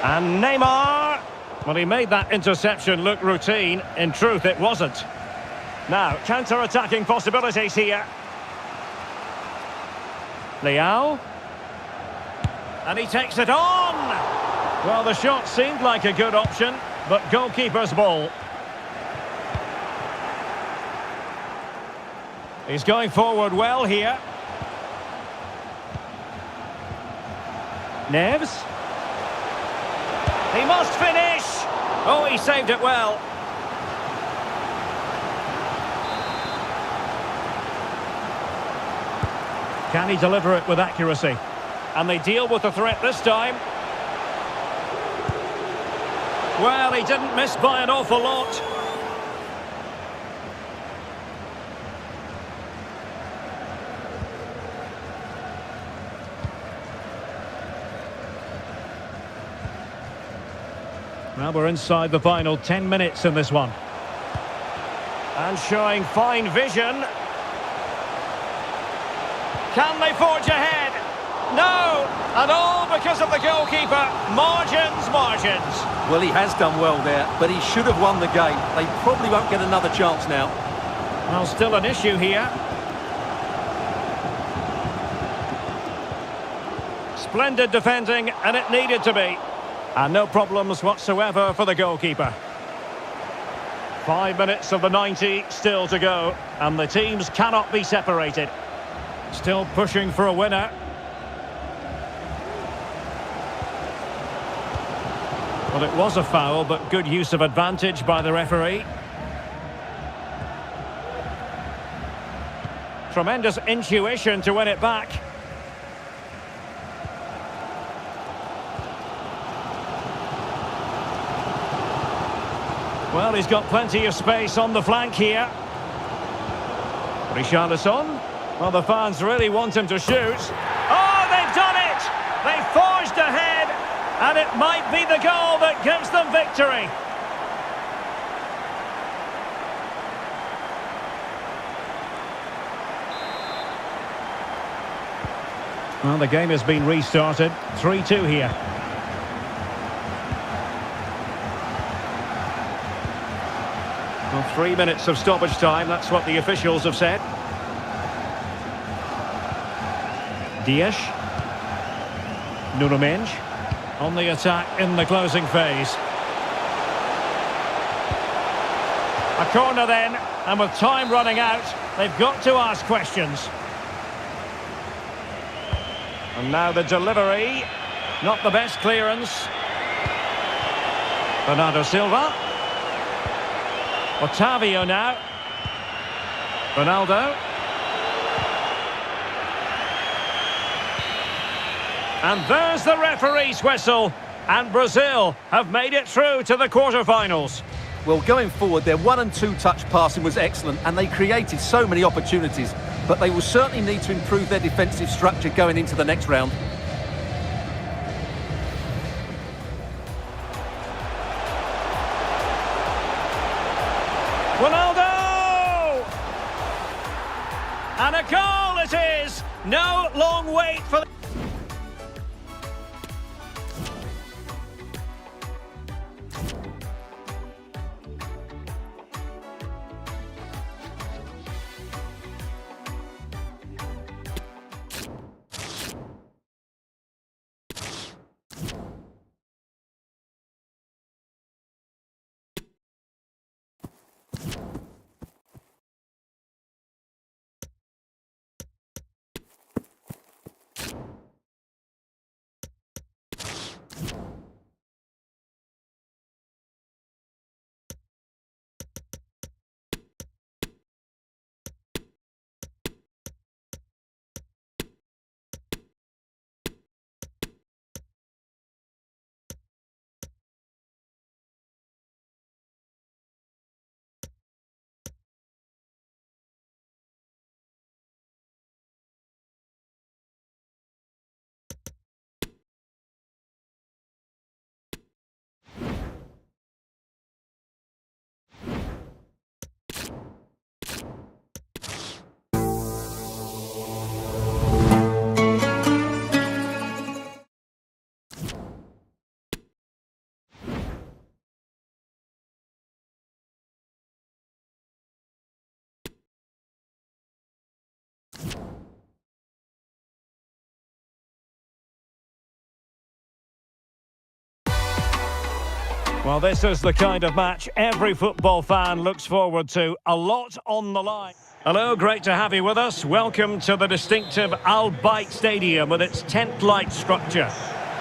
And Neymar. Well, he made that interception look routine. In truth, it wasn't. Now, counter-attacking possibilities here. Leao. And he takes it on. Well, the shot seemed like a good option, but goalkeeper's ball. He's going forward well here. Neves. He must finish! Oh, he saved it well. Can he deliver it with accuracy? And they deal with the threat this time. Well, he didn't miss by an awful lot. Well, we're inside the final 10 minutes in this one. And showing fine vision. Can they forge ahead? No! And all because of the goalkeeper. Margins, margins. Well, he has done well there, but he should have won the game. They probably won't get another chance now. Well, still an issue here. Splendid defending, and it needed to be. And no problems whatsoever for the goalkeeper. 5 minutes of the 90 still to go, and the teams cannot be separated. Still pushing for a winner. Well, it was a foul, but good use of advantage by the referee. Tremendous intuition to win it back. Well, he's got plenty of space on the flank here. Richarlison. Well, the fans really want him to shoot. Oh, they've done it! They've forged ahead, and it might be the goal that gives them victory. Well, the game has been restarted. 3-2 here. Well, 3 minutes of stoppage time, that's what the officials have said. Dias. Nuno Mendes on the attack in the closing phase. A corner then, and with time running out, they've got to ask questions. And now the delivery, not the best clearance. Bernardo Silva. Otavio now. Ronaldo. And there's the referee's whistle. And Brazil have made it through to the quarter-finals. Well, going forward, their 1- and 2-touch passing was excellent, and they created so many opportunities. But they will certainly need to improve their defensive structure going into the next round. Ronaldo! And a goal it is! No long wait for the... Well, this is the kind of match every football fan looks forward to. A lot on the line. Hello, great to have you with us. Welcome to the distinctive Al Bayt Stadium with its tent-like structure.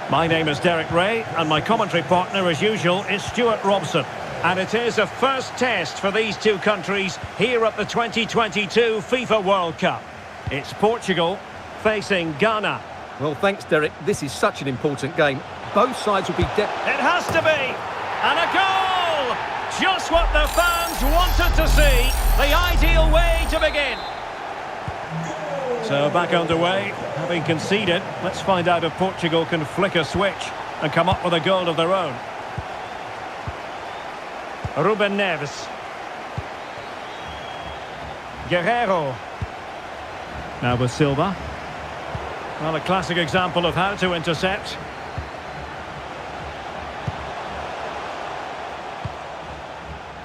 My name is Derek Ray, and my commentary partner, as usual, is Stuart Robson. And it is a first test for these two countries here at the 2022 FIFA World Cup. It's Portugal facing Ghana. Well, thanks, Derek. This is such an important game. Both sides will be... It has to be! And a goal! Just what the fans wanted to see. The ideal way to begin. So back underway, having conceded. Let's find out if Portugal can flick a switch and come up with a goal of their own. Ruben Neves. Guerreiro. Now with Silva. Well, a classic example of how to intercept.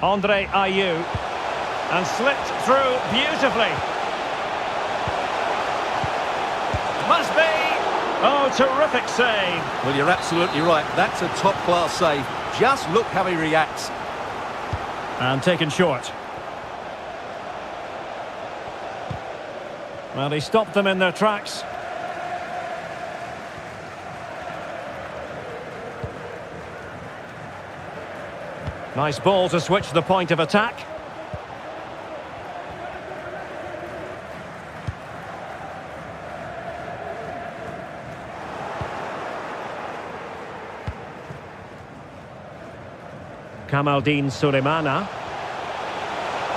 Andre Ayew, and slipped through beautifully. Must be. Oh, terrific save. Well, you're absolutely right. That's a top-class save. Just look how he reacts. And taken short. Well, he stopped them in their tracks. Nice ball to switch the point of attack. Kamaldeen Sulemana.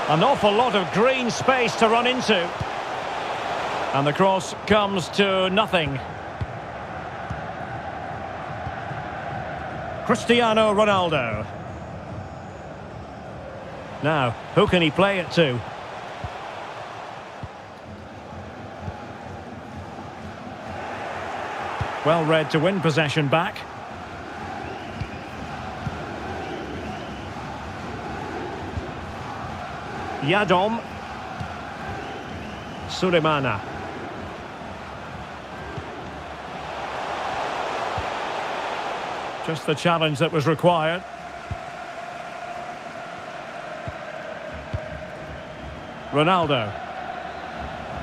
An awful lot of green space to run into. And the cross comes to nothing. Cristiano Ronaldo. Now, who can he play it to? Well read to win possession back. Yadom. Sulemana. Just the challenge that was required. Ronaldo.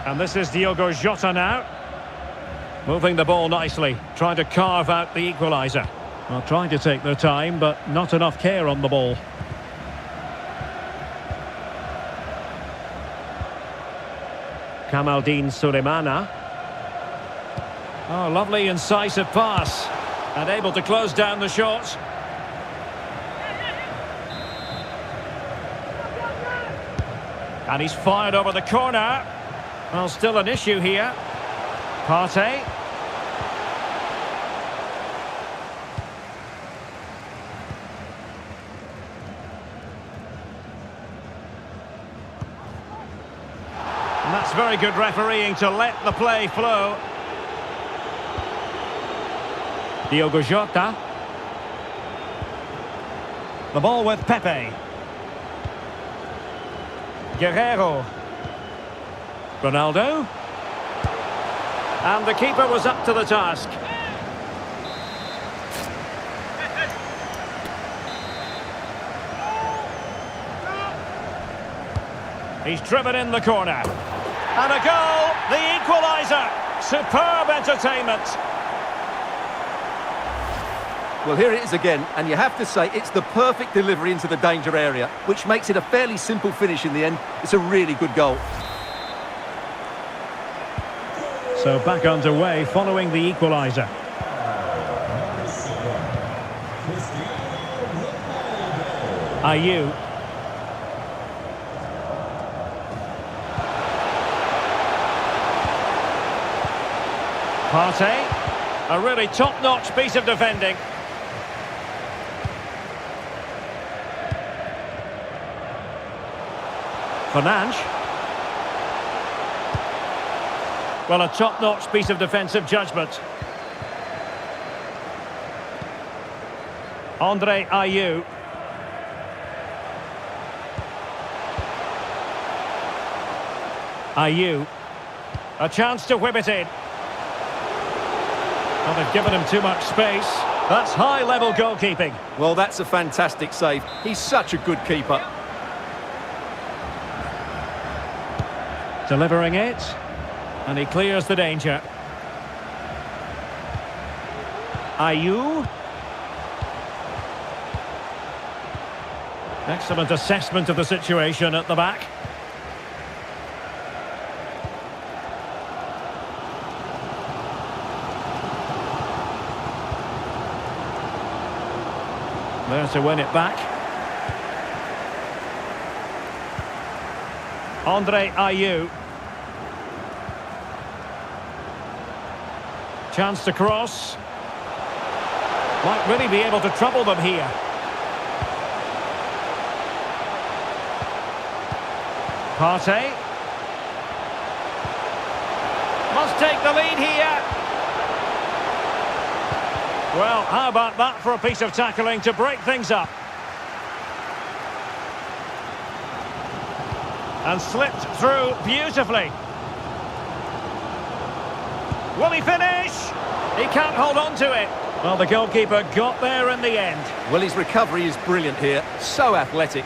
And this is Diogo Jota now. Moving the ball nicely, trying to carve out the equaliser. Well, trying to take their time, but not enough care on the ball. Kamaldeen Sulemana. Oh, lovely incisive pass. And able to close down the shot. And he's fired over the corner. Well, still an issue here. Partey. And that's very good refereeing to let the play flow. Diogo Jota. The ball with Pepe. Guerreiro. Ronaldo. And the keeper was up to the task. He's driven in the corner. And a goal, the equaliser. Superb entertainment. Well, here it is again, and you have to say it's the perfect delivery into the danger area, which makes it a fairly simple finish in the end. It's a really good goal. So back underway following the equaliser. Ayew. Partey. A really top-notch piece of defending. Fernandes. Well, a top-notch piece of defensive judgment. Andre Ayew. Ayew. A chance to whip it in. Well, they've given him too much space. That's high-level goalkeeping. Well, that's a fantastic save. He's such a good keeper. Delivering it. And he clears the danger. Ayew. Excellent assessment of the situation at the back. There to win it back. Ayew. Chance to cross. Might really be able to trouble them here. Partey. Must take the lead here. Well, how about that for a piece of tackling to break things up? And slipped through beautifully. Will he finish? He can't hold on to it. Well, the goalkeeper got there in the end. Well, his recovery is brilliant here. So athletic.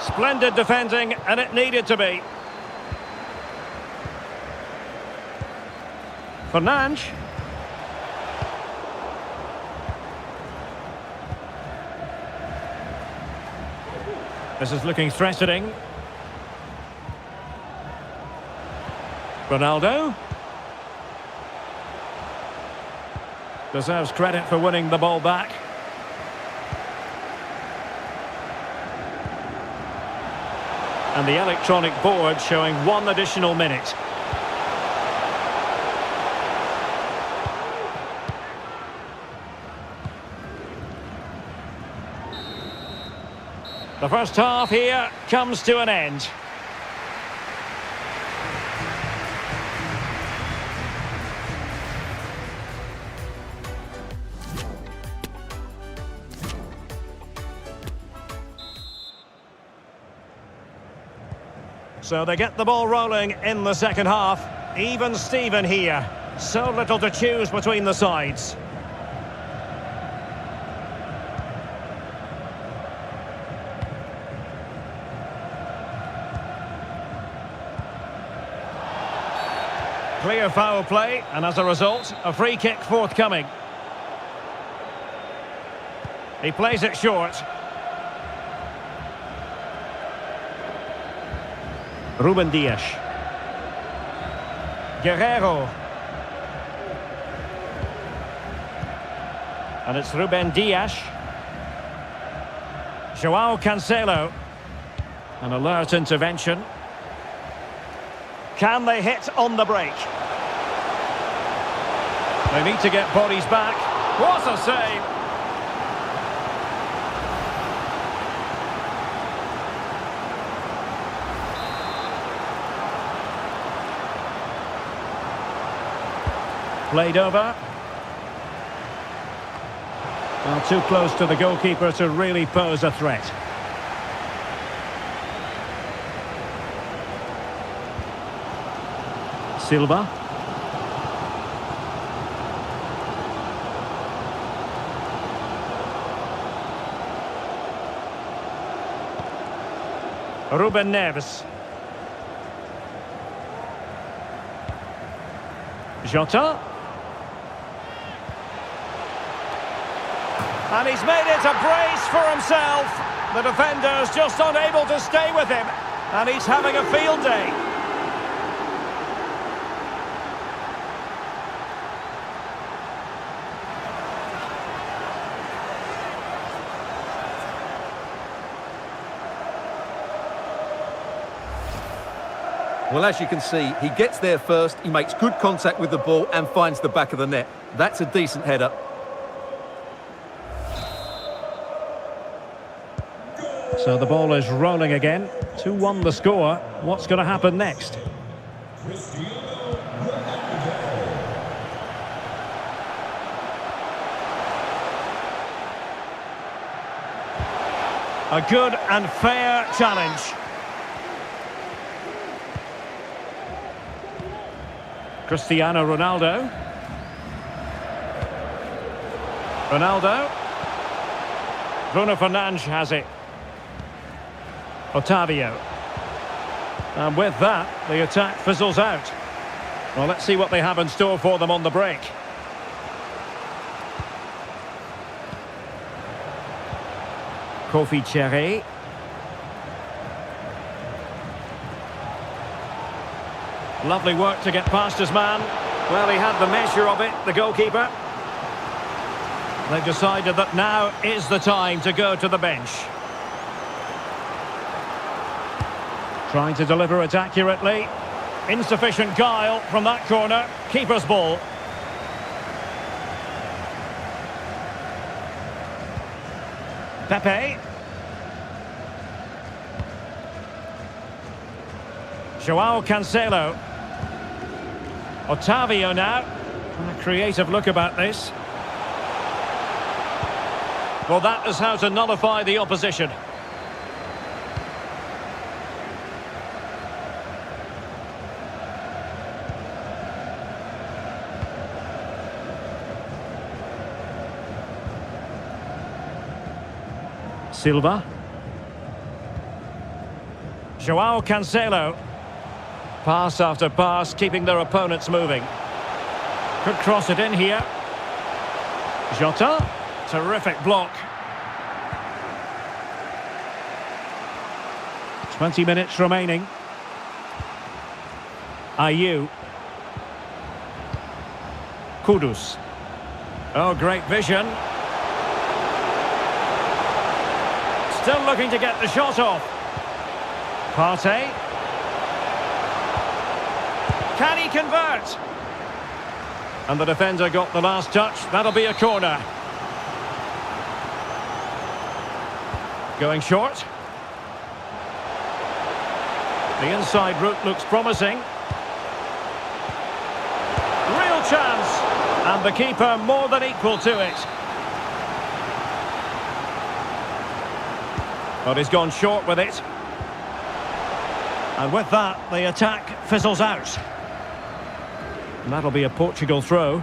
Splendid defending, and it needed to be. Fernandes. This is looking threatening. Ronaldo. Deserves credit for winning the ball back. And the electronic board showing 1 additional minute. The first half here comes to an end. So they get the ball rolling in the second half. Even Steven here. So little to choose between the sides. Clear foul play, and as a result, a free kick forthcoming. He plays it short. Ruben Dias. Guerrero. And it's Ruben Dias. Joao Cancelo. An alert intervention. Can they hit on the break? They need to get bodies back. What a save! Played over. Well, too close to the goalkeeper to really pose a threat. Silva. Ruben Neves. Jota. And he's made it a brace for himself. The defender's just unable to stay with him. And he's having a field day. Well, as you can see, he gets there first, he makes good contact with the ball and finds the back of the net. That's a decent header. So the ball is rolling again. 2-1 the score. What's going to happen next? Cristian Ronaldo. A good and fair challenge. Cristiano Ronaldo. Ronaldo. Bruno Fernandes has it. Otavio. And with that, the attack fizzles out. Well, let's see what they have in store for them on the break. Kofi Cherry. Lovely work to get past his man. Well, he had the measure of it, the goalkeeper. They've decided that now is the time to go to the bench. Trying to deliver it accurately. Insufficient guile from that corner. Keeper's ball. Pepe. Joao Cancelo. Otavio now. A creative look about this. Well, that is how to nullify the opposition. Silva. Joao Cancelo. Pass after pass, keeping their opponents moving. Could cross it in here. Jota. Terrific block. 20 minutes remaining. Ayew. Kudus. Oh, great vision. Still looking to get the shot off. Partey. Can he convert? And the defender got the last touch. That'll be a corner. Going short. The inside route looks promising. Real chance. And the keeper more than equal to it. But he's gone short with it. And with that, the attack fizzles out. And that'll be a Portugal throw.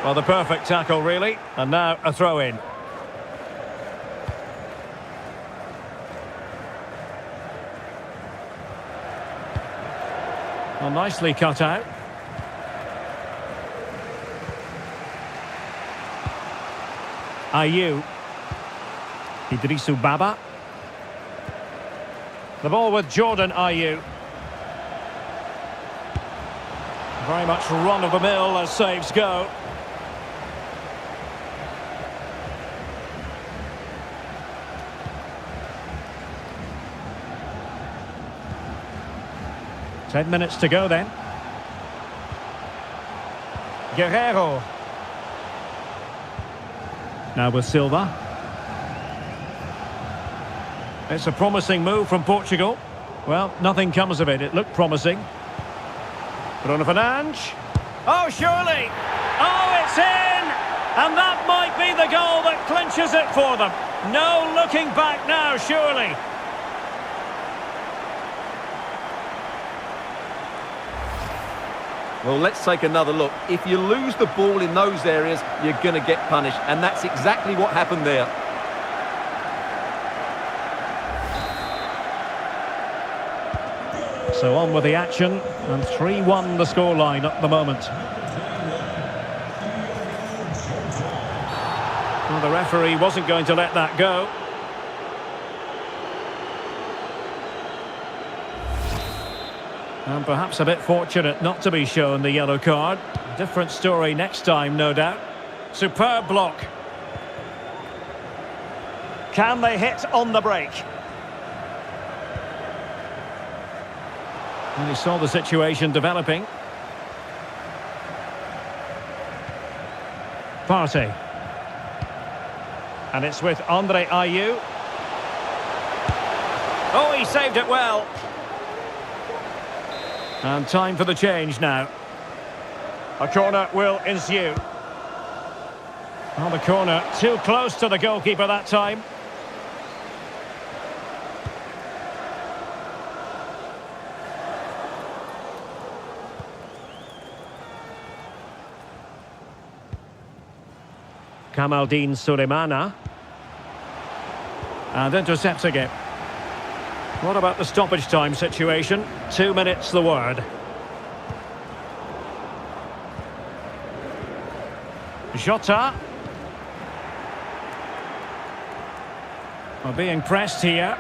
Well, the perfect tackle, really. And now a throw-in. Well, nicely cut out. Ayew. Idrissou Baba. The ball with Jordan Ayew. Very much run-of-the-mill as saves go. Ten minutes to go then. Guerrero. Now with Silva. It's a promising move from Portugal. Well, nothing comes of it. It looked promising. Bruno Fernandes. Oh, surely! Oh, it's in! And that might be the goal that clinches it for them. No looking back now, surely. Well, let's take another look. If you lose the ball in those areas, you're going to get punished. And that's exactly what happened there. So on with the action. And 3-1 the scoreline at the moment. Well, the referee wasn't going to let that go. And perhaps a bit fortunate not to be shown the yellow card. Different story next time, no doubt. Superb block. Can they hit on the break? And he saw the situation developing. Partey. And it's with Andre Ayew. Oh, he saved it well. And time for the change now. A corner will ensue. Well, the corner too close to the goalkeeper that time. Kamaldeen Sulemana. And intercepting it. What about the stoppage time situation? 2 minutes the word. Jota. We're being pressed here.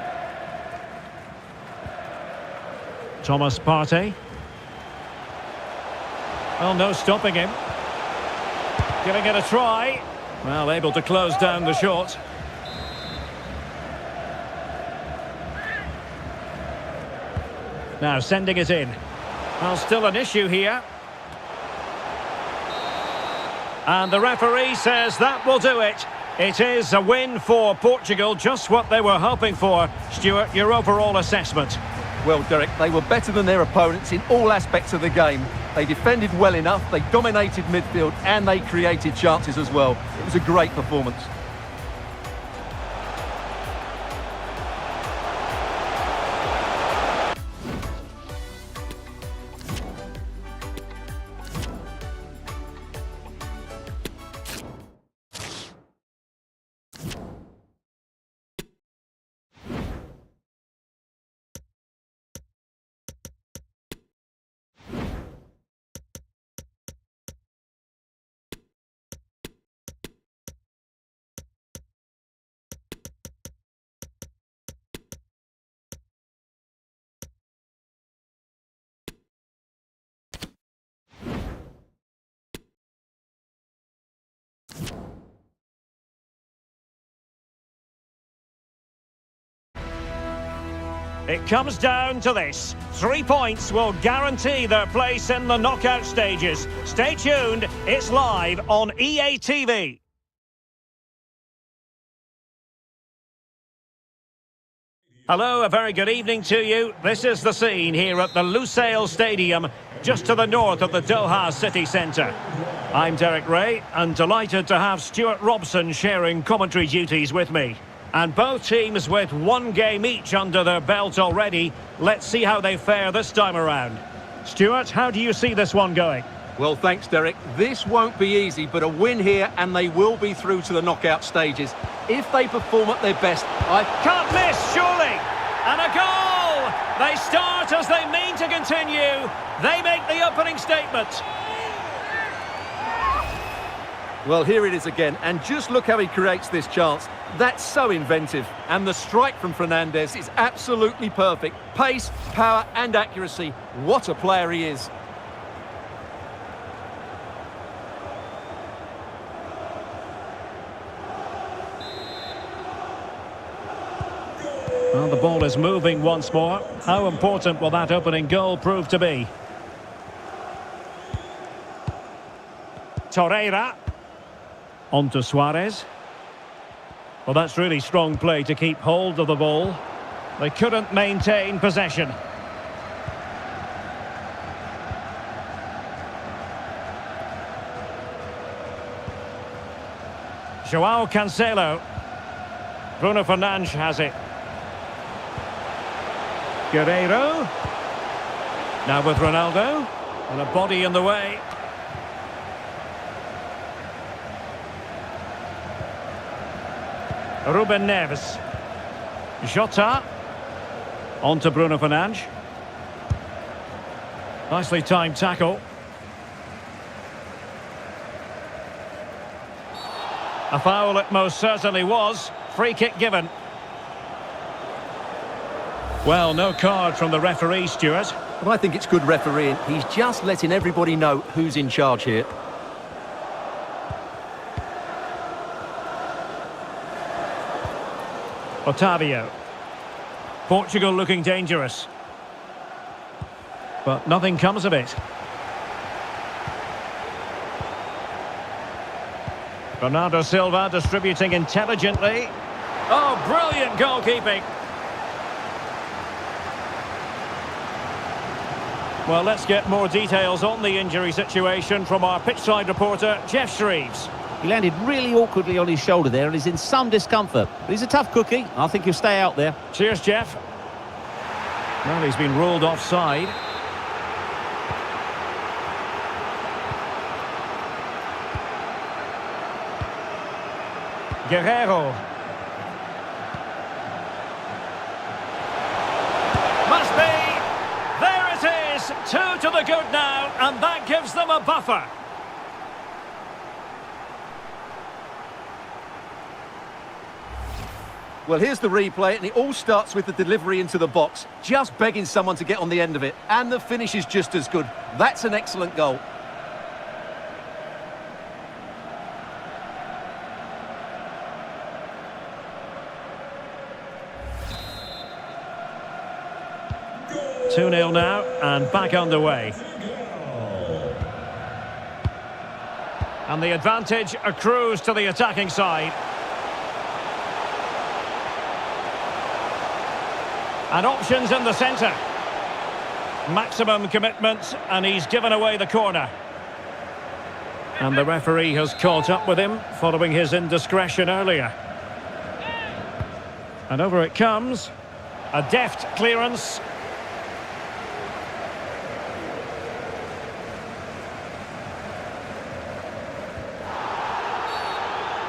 Thomas Partey. Well, no stopping him. Giving it a try. Well, able to close down the shot. Now sending it in. Well, still an issue here. And the referee says that will do it. It is a win for Portugal, just what they were hoping for. Stuart, your overall assessment? Well, Derek, they were better than their opponents in all aspects of the game. They defended well enough, they dominated midfield, and they created chances as well. It was a great performance. It comes down to this. 3 points will guarantee their place in the knockout stages. Stay tuned, it's live on EA TV. Hello, a very good evening to you. This is the scene here at the Lusail Stadium, just to the north of the Doha city centre. I'm Derek Ray, and delighted to have Stuart Robson sharing commentary duties with me. And both teams with 1 game each under their belt already. Let's see how they fare this time around. Stuart, how do you see this one going? Well, thanks, Derek. This won't be easy, but a win here and they will be through to the knockout stages. If they perform at their best, I can't miss, surely! And a goal! They start as they mean to continue. They make the opening statement. Well, here it is again, and just look how he creates this chance. That's so inventive, and the strike from Fernandes is absolutely perfect. Pace, power and accuracy. What a player he is. Well, the ball is moving once more. How important will that opening goal prove to be? Torreira. On to Suarez. Well, that's really strong play to keep hold of the ball. They couldn't maintain possession. João Cancelo. Bruno Fernandes has it. Guerreiro. Now with Ronaldo. And a body in the way. Ruben Neves. Jota. On to Bruno Fernandes. Nicely timed tackle. A foul it most certainly was. Free kick given. Well, no card from the referee, Stuart. But I think it's good refereeing. He's just letting everybody know who's in charge here. Otavio. Portugal looking dangerous. But nothing comes of it. Bernardo Silva distributing intelligently. Oh, brilliant goalkeeping. Well, let's get more details on the injury situation from our pitchside reporter, Jeff Shreves. He landed really awkwardly on his shoulder there and is in some discomfort. But he's a tough cookie. I think he'll stay out there. Cheers, Jeff. Well, he's been ruled offside. Guerrero. Must be. There it is. 2 to the good now, and that gives them a buffer. Well, here's the replay, and it all starts with the delivery into the box. Just begging someone to get on the end of it. And the finish is just as good. That's an excellent goal. Goal. 2-0 now, and back underway. And the advantage accrues to the attacking side. And options in the centre. Maximum commitment, and he's given away the corner. And the referee has caught up with him following his indiscretion earlier. And over it comes. A deft clearance.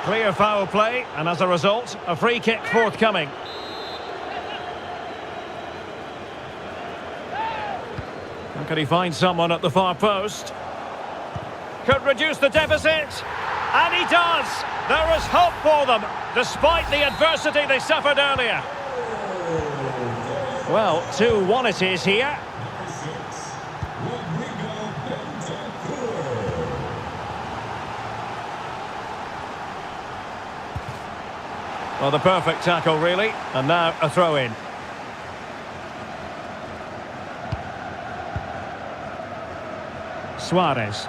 Clear foul play, and as a result, a free kick forthcoming. Can he find someone at the far post? Could reduce the deficit. And he does. There is hope for them, despite the adversity they suffered earlier. Well, 2-1 it is here. Well, the perfect tackle, really. And now a throw-in. Suarez.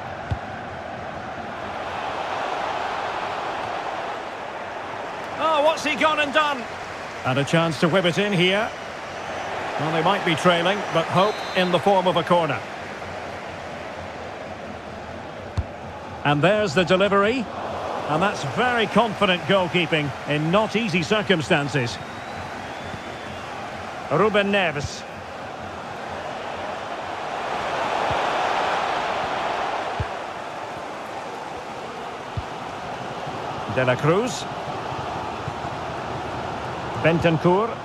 Oh, what's he gone and done? And a chance to whip it in here. Well, they might be trailing, but hope in the form of a corner. And there's the delivery. And that's very confident goalkeeping in not easy circumstances. Ruben Neves. De la Cruz. Bentancur.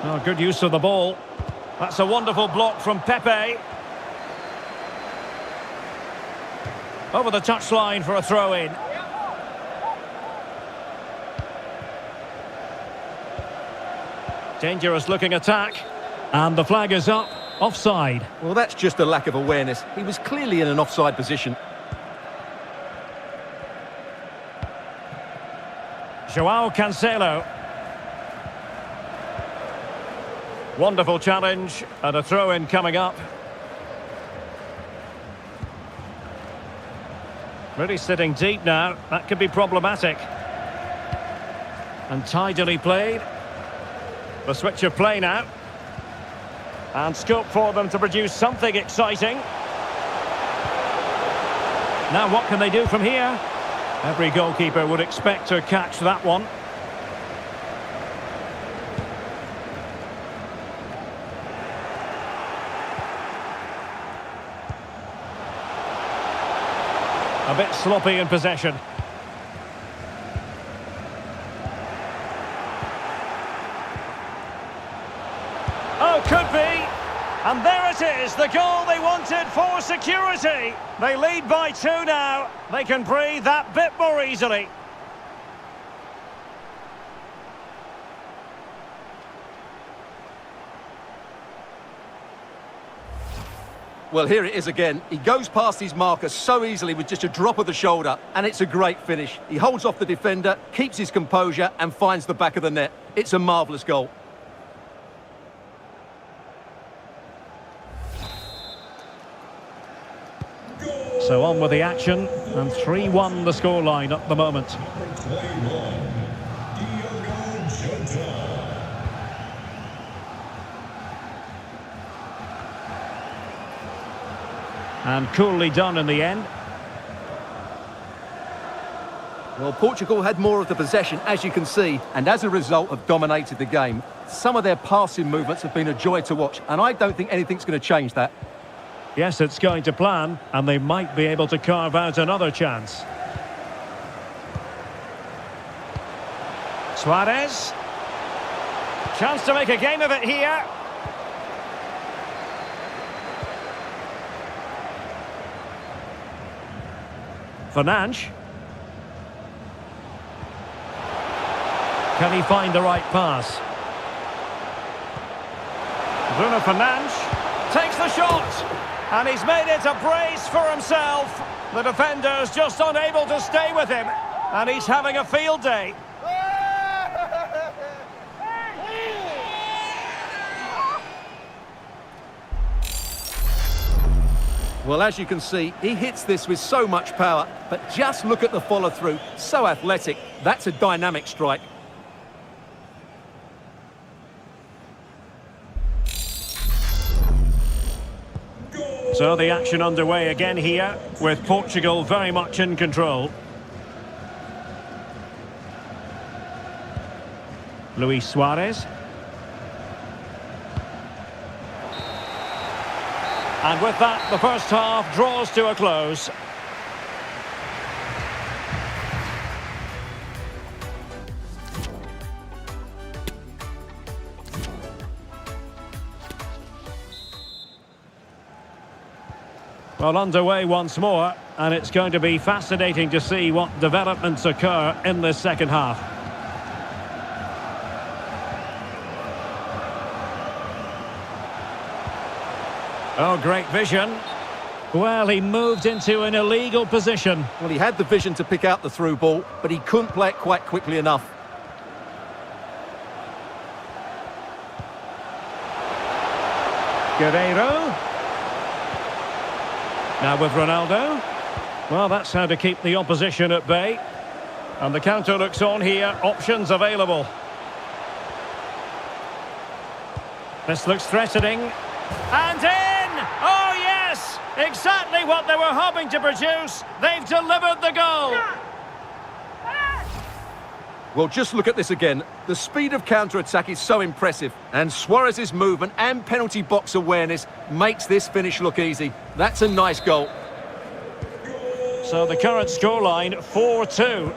Oh, good use of the ball. That's a wonderful block from Pepe. Over the touchline for a throw-in. Dangerous looking attack. And the flag is up. Offside. Well, that's just a lack of awareness. He was clearly in an offside position. Joao Cancelo. Wonderful challenge, and a throw-in coming up. Really sitting deep now. That could be problematic. And tidily played. The switch of play now. And scope for them to produce something exciting. Now what can they do from here? Every goalkeeper would expect to catch that one. A bit sloppy in possession. Oh, could be. And there it is, the goal they wanted for security. They lead by 2 now. They can breathe that bit more easily. Well, here it is again. He goes past his marker so easily with just a drop of the shoulder, and it's a great finish. He holds off the defender, keeps his composure, and finds the back of the net. It's a marvellous goal. So on with the action, and 3-1 the scoreline at the moment. And coolly done in the end. Well, Portugal had more of the possession, as you can see, and as a result have dominated the game. Some of their passing movements have been a joy to watch, and I don't think anything's going to change that. Yes, it's going to plan, and they might be able to carve out another chance. Suarez. Chance to make a game of it here. Fernandes. Can he find the right pass? Bruno Fernandes takes the shot, and he's made it a brace for himself. The defender's just unable to stay with him, and he's having a field day. Well, as you can see, he hits this with so much power, but just look at the follow-through. So athletic. That's a dynamic strike. So the action underway again here, with Portugal very much in control. Luis Suarez. And with that, the first half draws to a close. Well, underway once more, and it's going to be fascinating to see what developments occur in this second half. Oh, great vision. Well, he moved into an illegal position. Well, he had the vision to pick out the through ball, but he couldn't play it quite quickly enough. Guerreiro. Now with Ronaldo. Well, that's how to keep the opposition at bay. And the counter looks on here. Options available. This looks threatening. And in! Oh, yes! Exactly what they were hoping to produce. They've delivered the goal. Well, just look at this again. The speed of counter-attack is so impressive. And Suarez's movement and penalty box awareness makes this finish look easy. That's a nice goal. So the current scoreline, 4-2.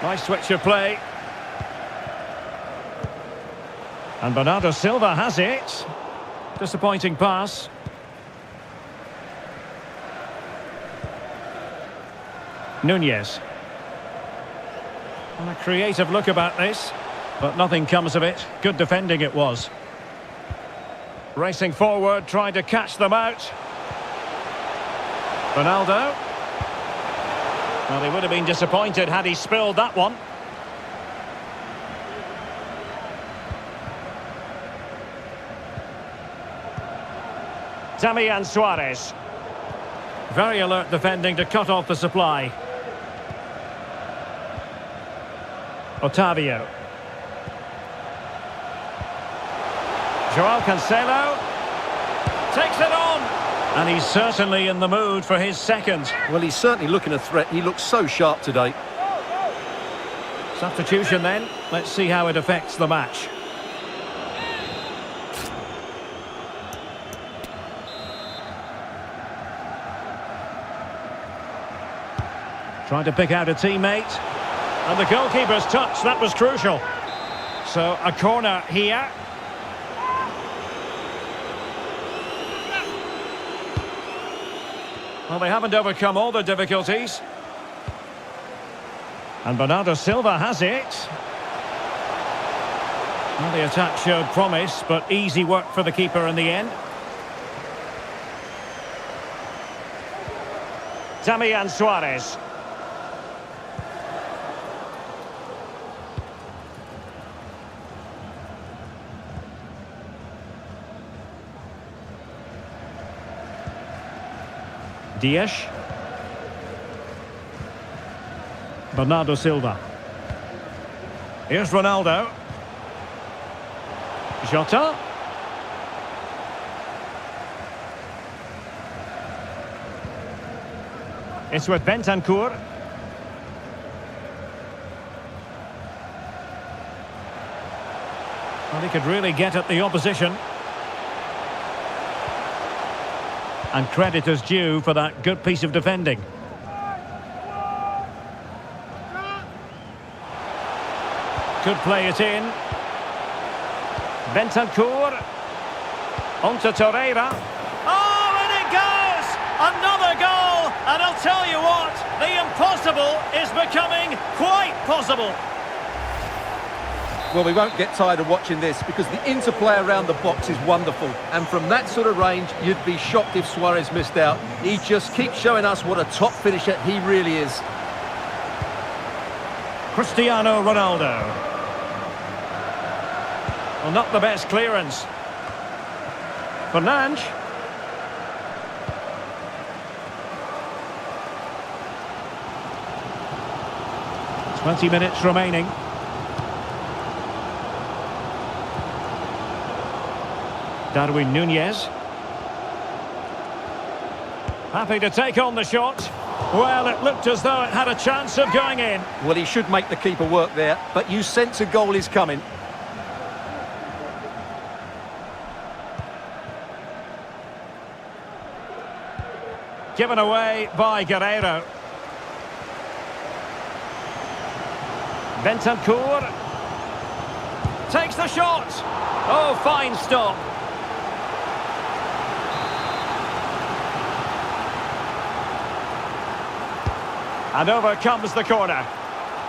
Nice switch of play. And Bernardo Silva has it. Disappointing pass. Nunez. And a creative look about this, but nothing comes of it. Good defending it was. Racing forward, trying to catch them out. Ronaldo. Well, they would have been disappointed had he spilled that one. Damian Suarez. Very alert defending to cut off the supply. Otavio. Joao Cancelo. Takes it on. And he's certainly in the mood for his second. Well, he's certainly looking a threat. He looks so sharp today. Substitution then. Let's see how it affects the match. Trying to pick out a teammate. And the goalkeeper's touch, that was crucial. So a corner here. Well, they haven't overcome all the difficulties. And Bernardo Silva has it. Well, the attack showed promise, but easy work for the keeper in the end. Damian Suarez. Dias. Bernardo Silva. Here's Ronaldo. Jota. It's with Bentancur. Well, he could really get at the opposition. And credit is due for that good piece of defending. Could play it in. Bentancur. On to Torreira. Oh, and it goes! Another goal! And I'll tell you what, the impossible is becoming quite possible. Well, we won't get tired of watching this because the interplay around the box is wonderful. And from that sort of range, you'd be shocked if Suarez missed out. He just keeps showing us what a top finisher he really is. Cristiano Ronaldo. Well, not the best clearance. Fernandes. 20 minutes remaining. Darwin Núñez. Happy to take on the shot. Well, it looked as though it had a chance of going in. Well, he should make the keeper work there, but you sense a goal is coming. Given away by Guerreiro. Bentancur takes the shot. Oh, fine stop. And over comes the corner.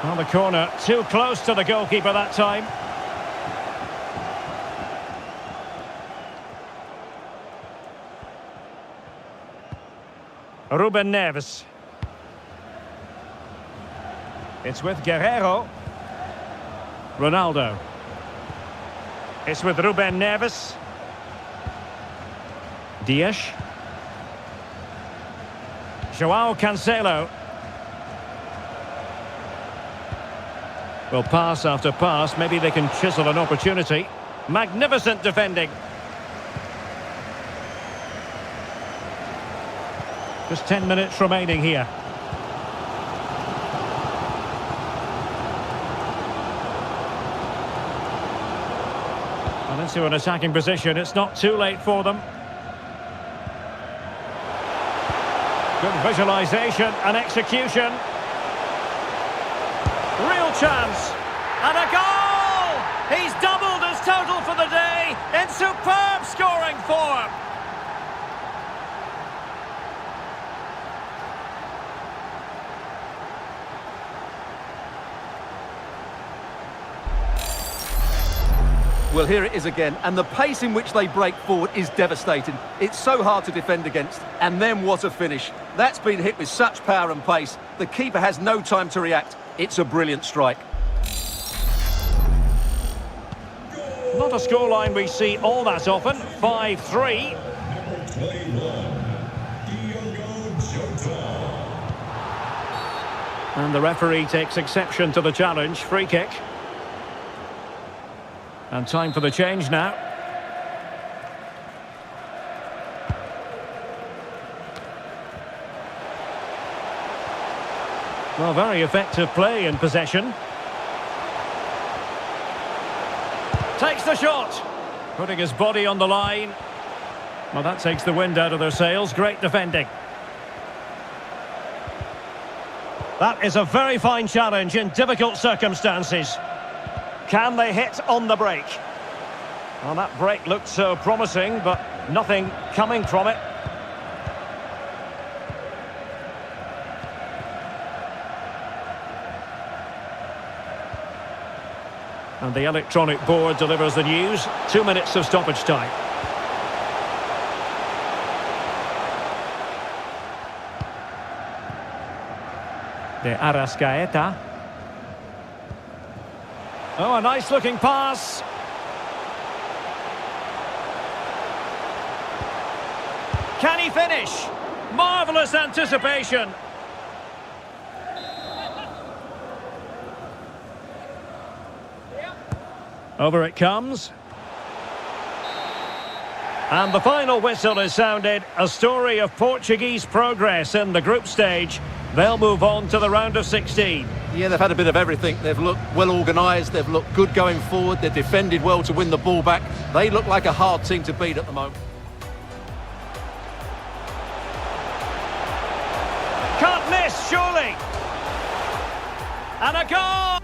Well, the corner too close to the goalkeeper that time. Ruben Neves. It's with Guerreiro. Ronaldo. It's with Ruben Neves. Dias. João Cancelo. Well, pass after pass, maybe they can chisel an opportunity. Magnificent defending. Just 10 minutes remaining here. And into an attacking position. It's not too late for them. Good visualisation and execution. Real chance. And a goal! He's doubled his total for the day in superb scoring form. Well, here it is again, and the pace in which they break forward is devastating. It's so hard to defend against, and then what a finish. That's been hit with such power and pace. The keeper has no time to react. It's a brilliant strike. Not a scoreline we see all that often. 5-3. And the referee takes exception to the challenge. Free kick. And time for the change now. Well, very effective play in possession. Takes the shot. Putting his body on the line. Well, that takes the wind out of their sails. Great defending. That is a very fine challenge in difficult circumstances. Can they hit on the break? Well, that break looked so promising, but nothing coming from it. And the electronic board delivers the news. 2 minutes of stoppage time. De Arrascaeta. Oh, a nice-looking pass. Can he finish? Marvellous anticipation. Over it comes. And the final whistle is sounded. A story of Portuguese progress in the group stage. They'll move on to the round of 16. Yeah, they've had a bit of everything. They've looked well organised, they've looked good going forward, they've defended well to win the ball back. They look like a hard team to beat at the moment. Can't miss, surely. And a goal!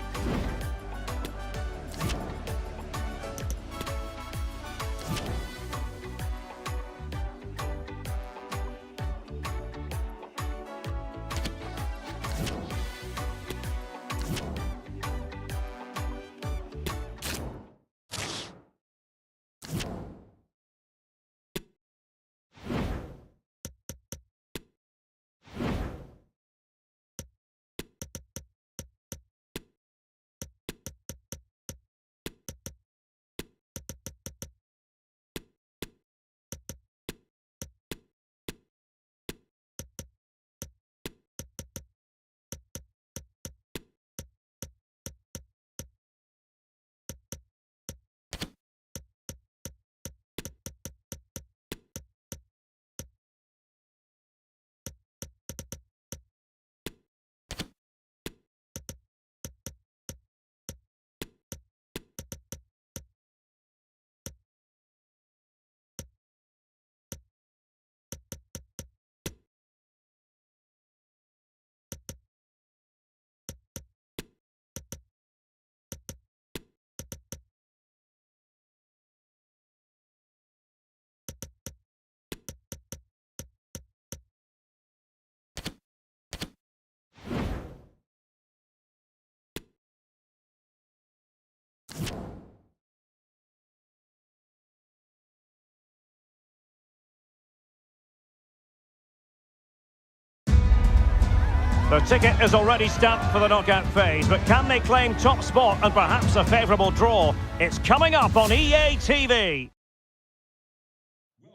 The ticket is already stamped for the knockout phase, but can they claim top spot and perhaps a favourable draw? It's coming up on EA TV.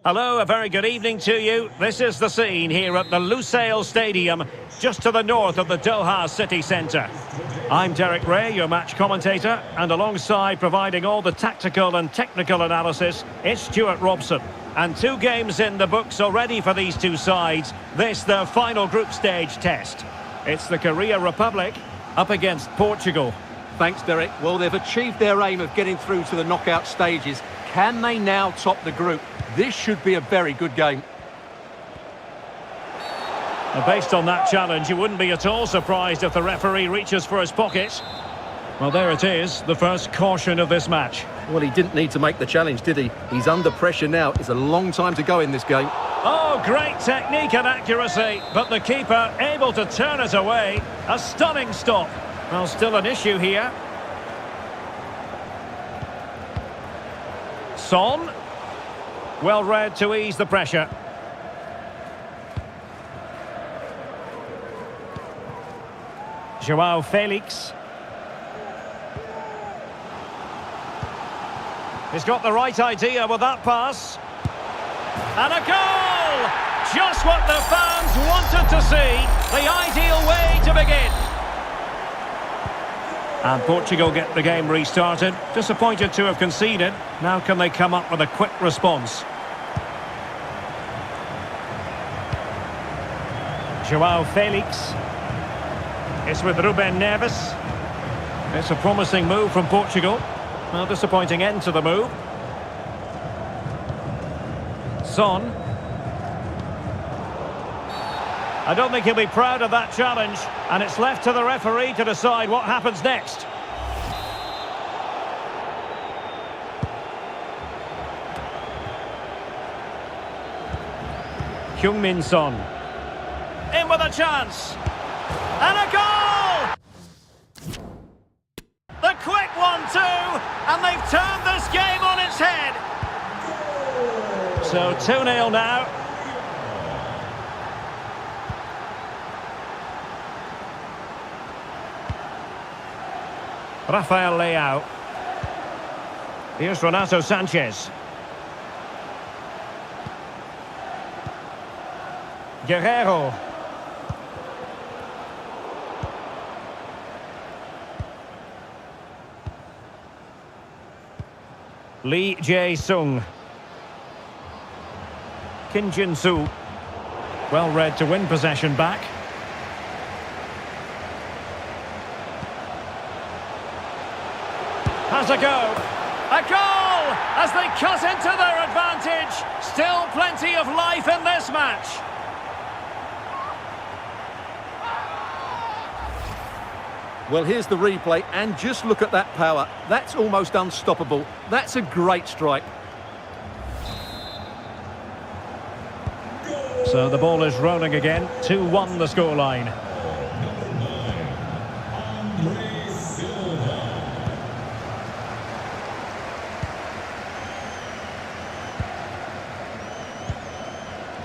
Hello, a very good evening to you. This is the scene here at the Lusail Stadium, just to the north of the Doha city centre. I'm Derek Ray, your match commentator, and alongside providing all the tactical and technical analysis, it's Stuart Robson. And 2 games in the books already for these two sides. This their final group stage test. It's the Korea Republic up against Portugal. Thanks, Derek. Well, they've achieved their aim of getting through to the knockout stages. Can they now top the group? This should be a very good game. And based on that challenge, you wouldn't be at all surprised if the referee reaches for his pocket. Well, there it is, the first caution of this match. Well, he didn't need to make the challenge, did he? He's under pressure now. It's a long time to go in this game. Oh, great technique and accuracy, but the keeper able to turn it away. A stunning stop. Well, still an issue here. Son. Well read to ease the pressure. Joao Felix. He's got the right idea with that pass. And a goal! Just what the fans wanted to see. The ideal way to begin. And Portugal get the game restarted. Disappointed to have conceded. Now can they come up with a quick response? Joao Felix. It's with Ruben Neves. It's a promising move from Portugal. Well, disappointing end to the move. Son. I don't think he'll be proud of that challenge, and it's left to the referee to decide what happens next. Heung-min Son. In with a chance. And a goal! The quick 1-2, and they've turned this game on its head. So 2-0 now. Rafael Leao. Here's Renato Sanchez. Guerrero. Lee Jae-sung. Kim Jin-soo. Well read to win possession back. Has a go. A goal as they cut into their advantage. Still plenty of life in this match. Well, here's the replay, and just look at that power. That's almost unstoppable. That's a great strike. So the ball is rolling again. 2-1 the scoreline.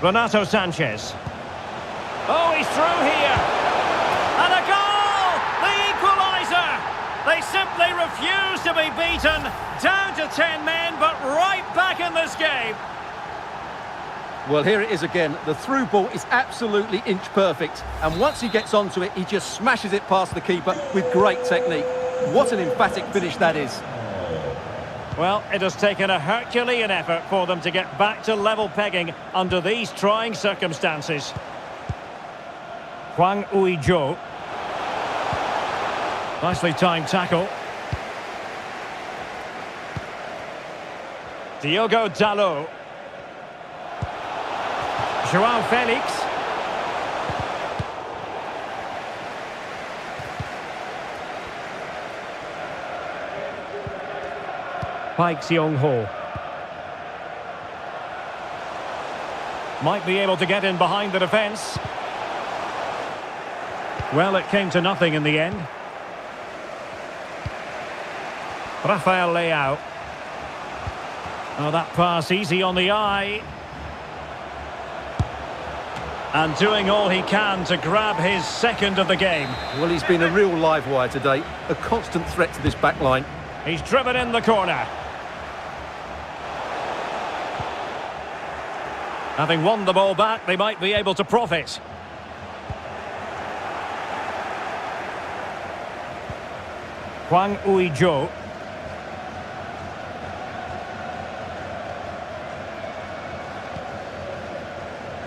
Renato Sanchez. Oh, he's through here. And a goal! The equaliser! They simply refuse to be beaten. Down to 10 men, but right back in this game. Well, here it is again. The through ball is absolutely inch perfect. And once he gets onto it, he just smashes it past the keeper with great technique. What an emphatic finish that is. Well, it has taken a Herculean effort for them to get back to level pegging under these trying circumstances. Hwang Ui-jo. Nicely timed tackle. Diogo Dalot. João Felix. Paik Seong-ho. Might be able to get in behind the defence. Well, it came to nothing in the end. Rafael Leao. Oh, that pass easy on the eye. And doing all he can to grab his second of the game. Well, he's been a real live wire today. A constant threat to this back line. He's driven in the corner. Having won the ball back, they might be able to profit. Hwang Ui-jo.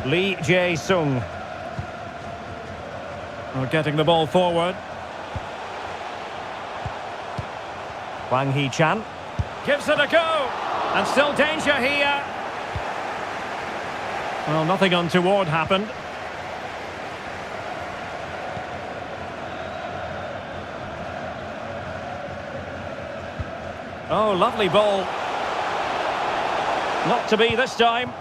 Lee Jae-sung. Getting the ball forward. Wang Hee-chan. Gives it a go. And still danger here. Well, nothing untoward happened. Oh, lovely ball. Not to be this time.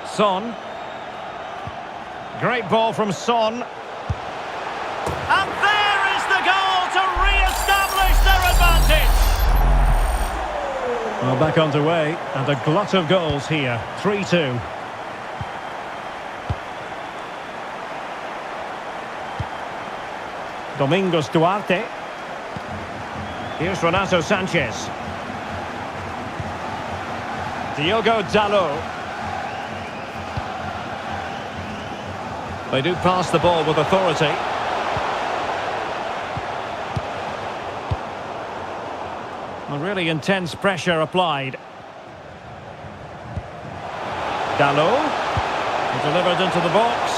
Son. Great ball from Son. And there is the goal to re-establish their advantage. Well, back underway, and a glut of goals here. 3-2. Domingos Duarte. Here's Renato Sanchez. Diogo Dalot. They do pass the ball with authority. A really intense pressure applied. Dalot. Delivered into the box.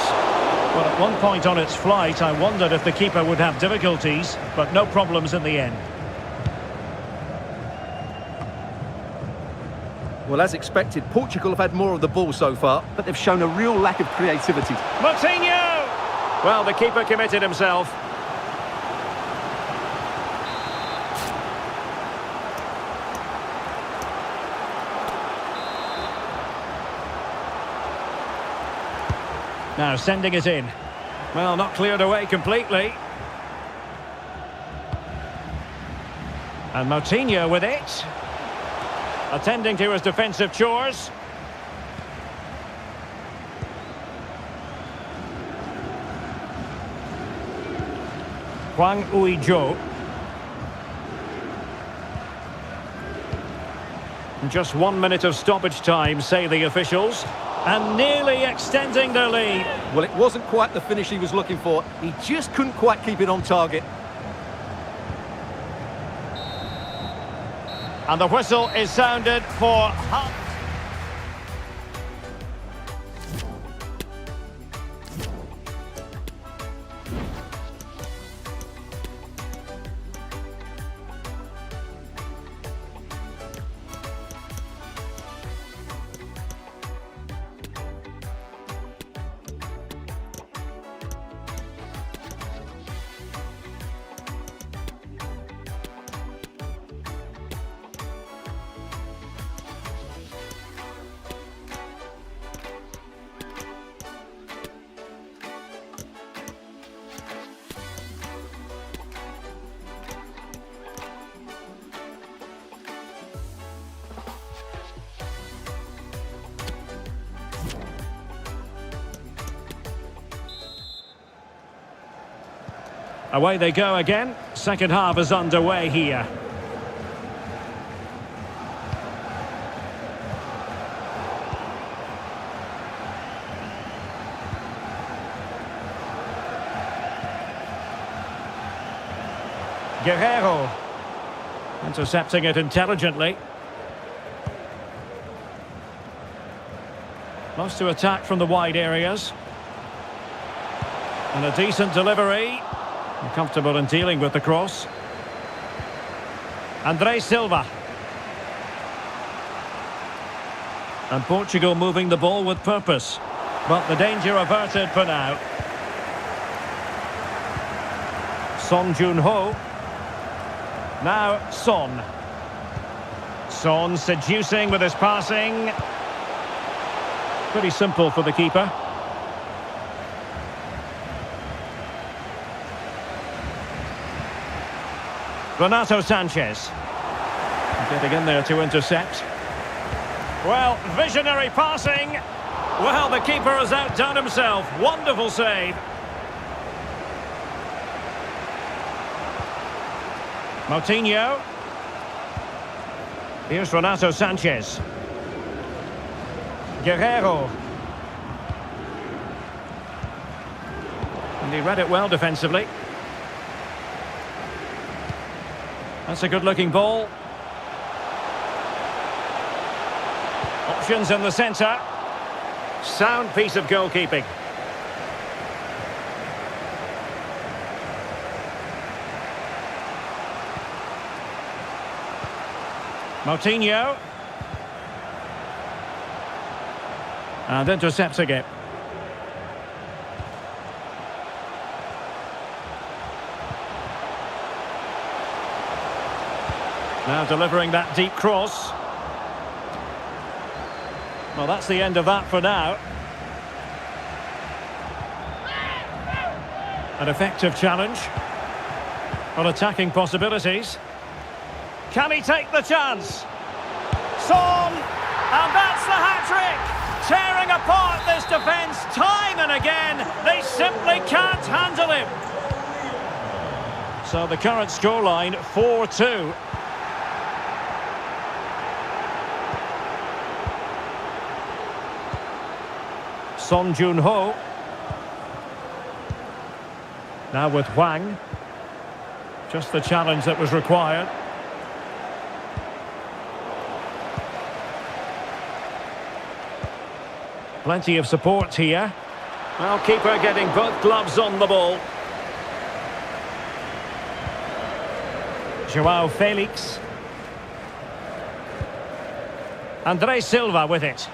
Well, at one point on its flight, I wondered if the keeper would have difficulties, but no problems in the end. Well, as expected, Portugal have had more of the ball so far, but they've shown a real lack of creativity. Moutinho! Well, the keeper committed himself. Now sending it in. Well, not cleared away completely. And Moutinho with it. Attending to his defensive chores. Hwang Ui-jo. Just 1 minute of stoppage time, say the officials. And nearly extending their lead. Well, it wasn't quite the finish he was looking for. He just couldn't quite keep it on target. And the whistle is sounded for half. Away they go again. Second half is underway here. Guerrero. Intercepting it intelligently. Loves to attack from the wide areas. And a decent delivery. Comfortable in dealing with the cross. Andre Silva. And Portugal moving the ball with purpose. But the danger averted for now. Son Jun-ho. Now Son. Son seducing with his passing. Pretty simple for the keeper. Renato Sanchez. Getting in there to intercept. Well, visionary passing. Well, the keeper has outdone himself. Wonderful save. Moutinho. Here's Renato Sanchez. Guerrero. And he read it well defensively. That's a good-looking ball. Options in the centre. Sound piece of goalkeeping. Moutinho. And intercepting it. Now delivering that deep cross. Well, that's the end of that for now. An effective challenge. On attacking possibilities. Can he take the chance? Son! And that's the hat-trick! Tearing apart this defence time and again. They simply can't handle him. So the current scoreline, 4-2. Son Jun-ho. Now with Hwang. Just the challenge that was required. Plenty of support here. Well, keeper getting both gloves on the ball. João Felix. Andre Silva with it.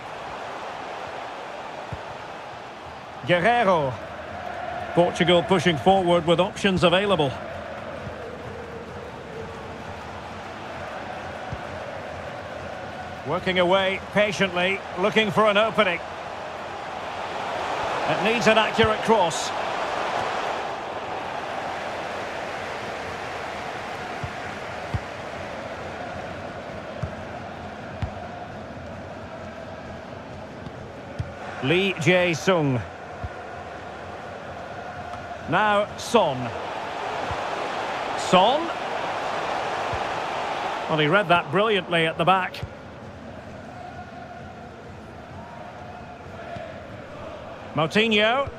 Guerrero. Portugal pushing forward with options available. Working away patiently, looking for an opening. It needs an accurate cross. Lee Jae-sung. Now Son. Son. Well, he read that brilliantly at the back. Moutinho.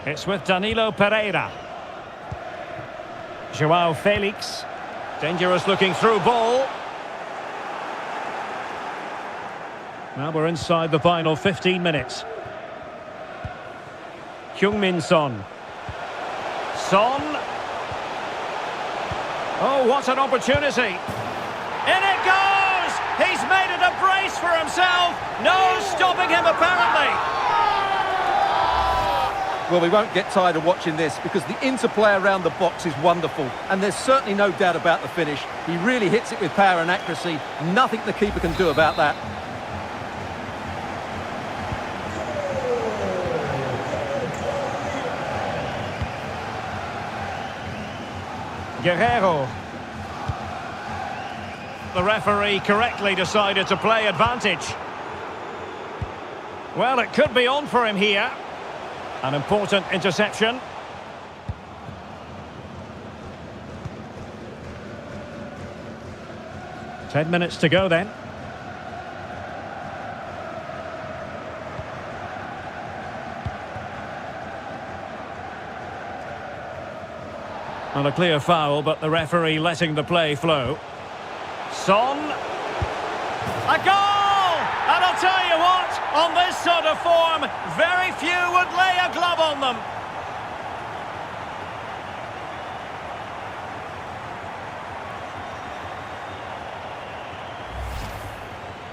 It's with Danilo Pereira. João Felix. Dangerous looking through ball. Now we're inside the final 15 minutes. Heung-min Son. Son. Oh, what an opportunity. In it goes! He's made it a brace for himself. No stopping him apparently. Well, we won't get tired of watching this because the interplay around the box is wonderful. And there's certainly no doubt about the finish. He really hits it with power and accuracy. Nothing the keeper can do about that. Guerrero. The referee correctly decided to play advantage. Well, it could be on for him here. An important interception. 10 minutes to go then. And a clear foul, but the referee letting the play flow. Son. A goal! And I'll tell you what, on this sort of form, very few would lay a glove on them.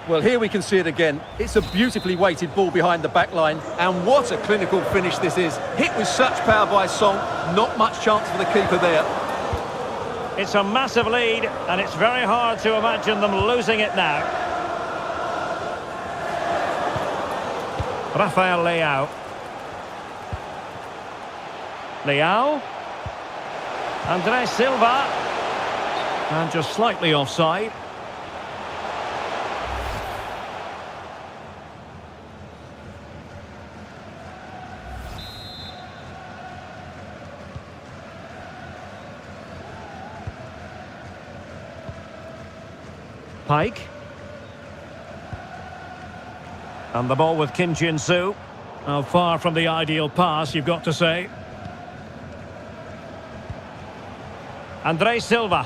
Well, here we can see it again. It's a beautifully weighted ball behind the back line, and what a clinical finish this is. Hit with such power by Song, not much chance for the keeper there. It's a massive lead, and it's very hard to imagine them losing it now. Rafael Leao. Leao. Andrés Silva. And just slightly offside. Pike. And the ball with Kim Jin-soo. Now far from the ideal pass, you've got to say. Andrés Silva.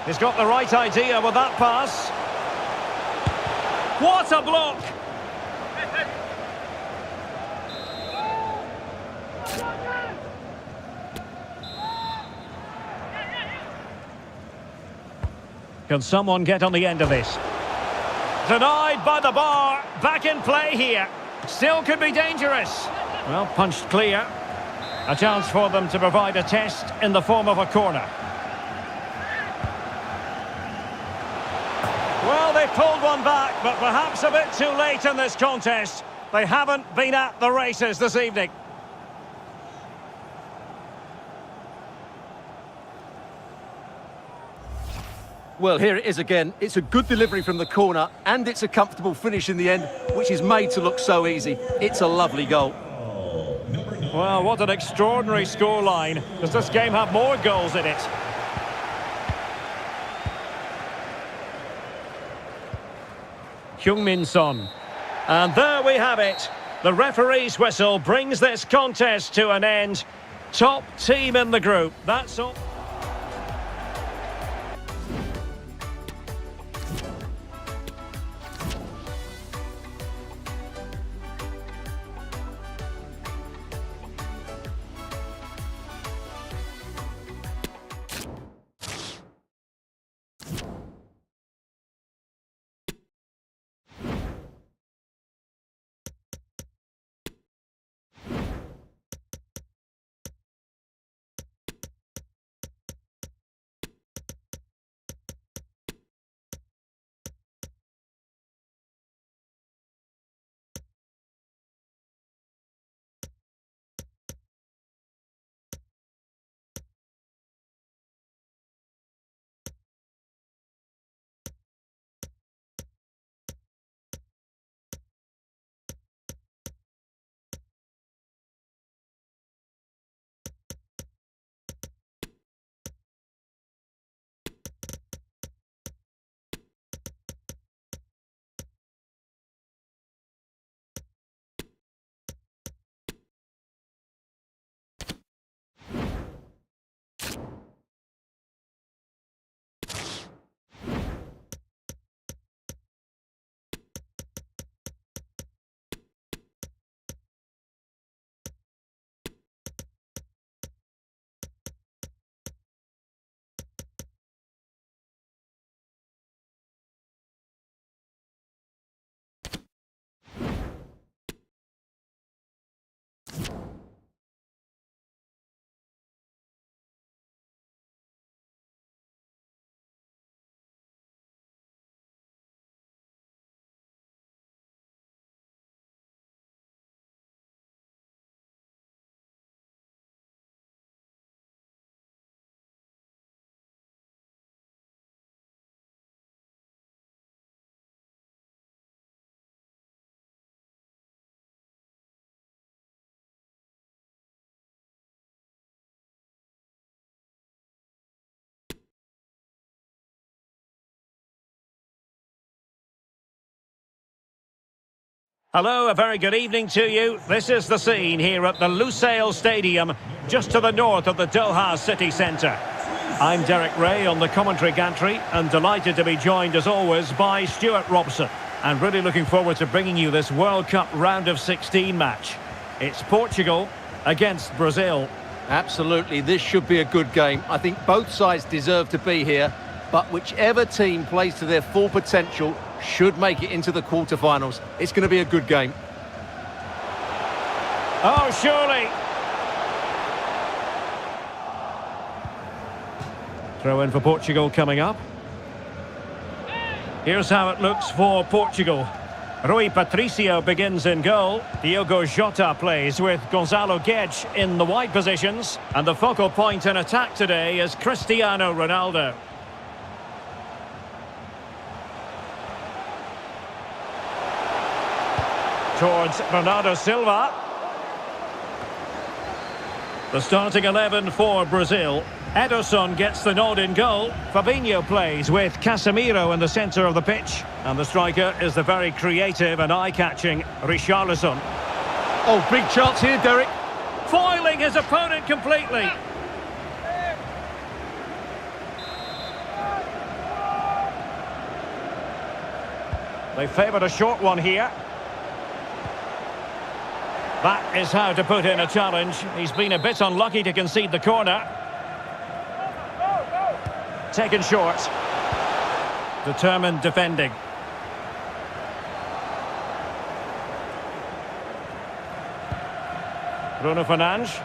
He's got the right idea with that pass. What a block! Can someone get on the end of this? Denied by the bar. Back in play here. Still could be dangerous. Well, punched clear. A chance for them to provide a test in the form of a corner. Well, they pulled one back, but perhaps a bit too late in this contest. They haven't been at the races this evening. Well, here it is again. It's a good delivery from the corner, and it's a comfortable finish in the end, which is made to look so easy. It's a lovely goal. Well, what an extraordinary scoreline. Does this game have more goals in it? Heung-min Son. And there we have it. The referee's whistle brings this contest to an end. Top team in the group. That's all. Hello, a very good evening to you. This is the scene here at the Lusail Stadium, just to the north of the Doha city centre. I'm Derek Ray on the commentary gantry, and delighted to be joined as always by Stuart Robson. And really looking forward to bringing you this World Cup round of 16 match. It's Portugal against Brazil. Absolutely, this should be a good game. I think both sides deserve to be here, but whichever team plays to their full potential should make it into the quarterfinals. It's going to be a good game. Oh, surely. Throw in for Portugal coming up. Here's how it looks for Portugal. Rui Patricio begins in goal. Diogo Jota plays with Gonzalo Guedes in the wide positions. And the focal point in attack today is Cristiano Ronaldo. Towards Bernardo Silva. The starting 11 for Brazil. Ederson gets the nod in goal. Fabinho plays with Casemiro in the centre of the pitch. And the striker is the very creative and eye-catching Richarlison. Oh, big chance here, Derek. Foiling his opponent completely. They favoured a short one here. That is how to put in a challenge. He's been a bit unlucky to concede the corner. Taken short. Determined defending. Bruno Fernandes.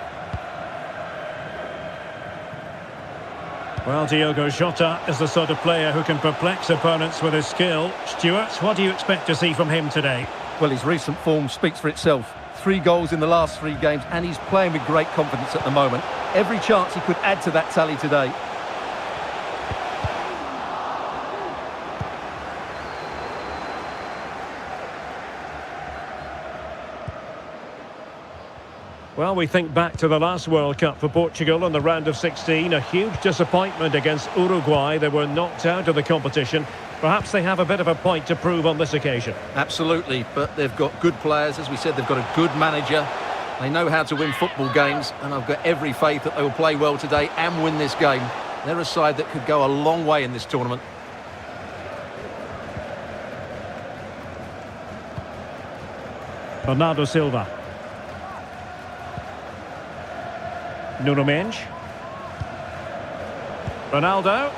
Well, Diogo Jota is the sort of player who can perplex opponents with his skill. Stuart, what do you expect to see from him today? Well, his recent form speaks for itself. 3 goals in the last 3 games, and he's playing with great confidence at the moment. Every chance he could add to that tally today. Well, we think back to the last World Cup for Portugal in the round of 16. A huge disappointment against Uruguay. They were knocked out of the competition. Perhaps they have a bit of a point to prove on this occasion. Absolutely, but they've got good players. As we said, they've got a good manager. They know how to win football games, and I've got every faith that they will play well today and win this game. They're a side that could go a long way in this tournament. Bernardo Silva. Nuno Mendes. Ronaldo.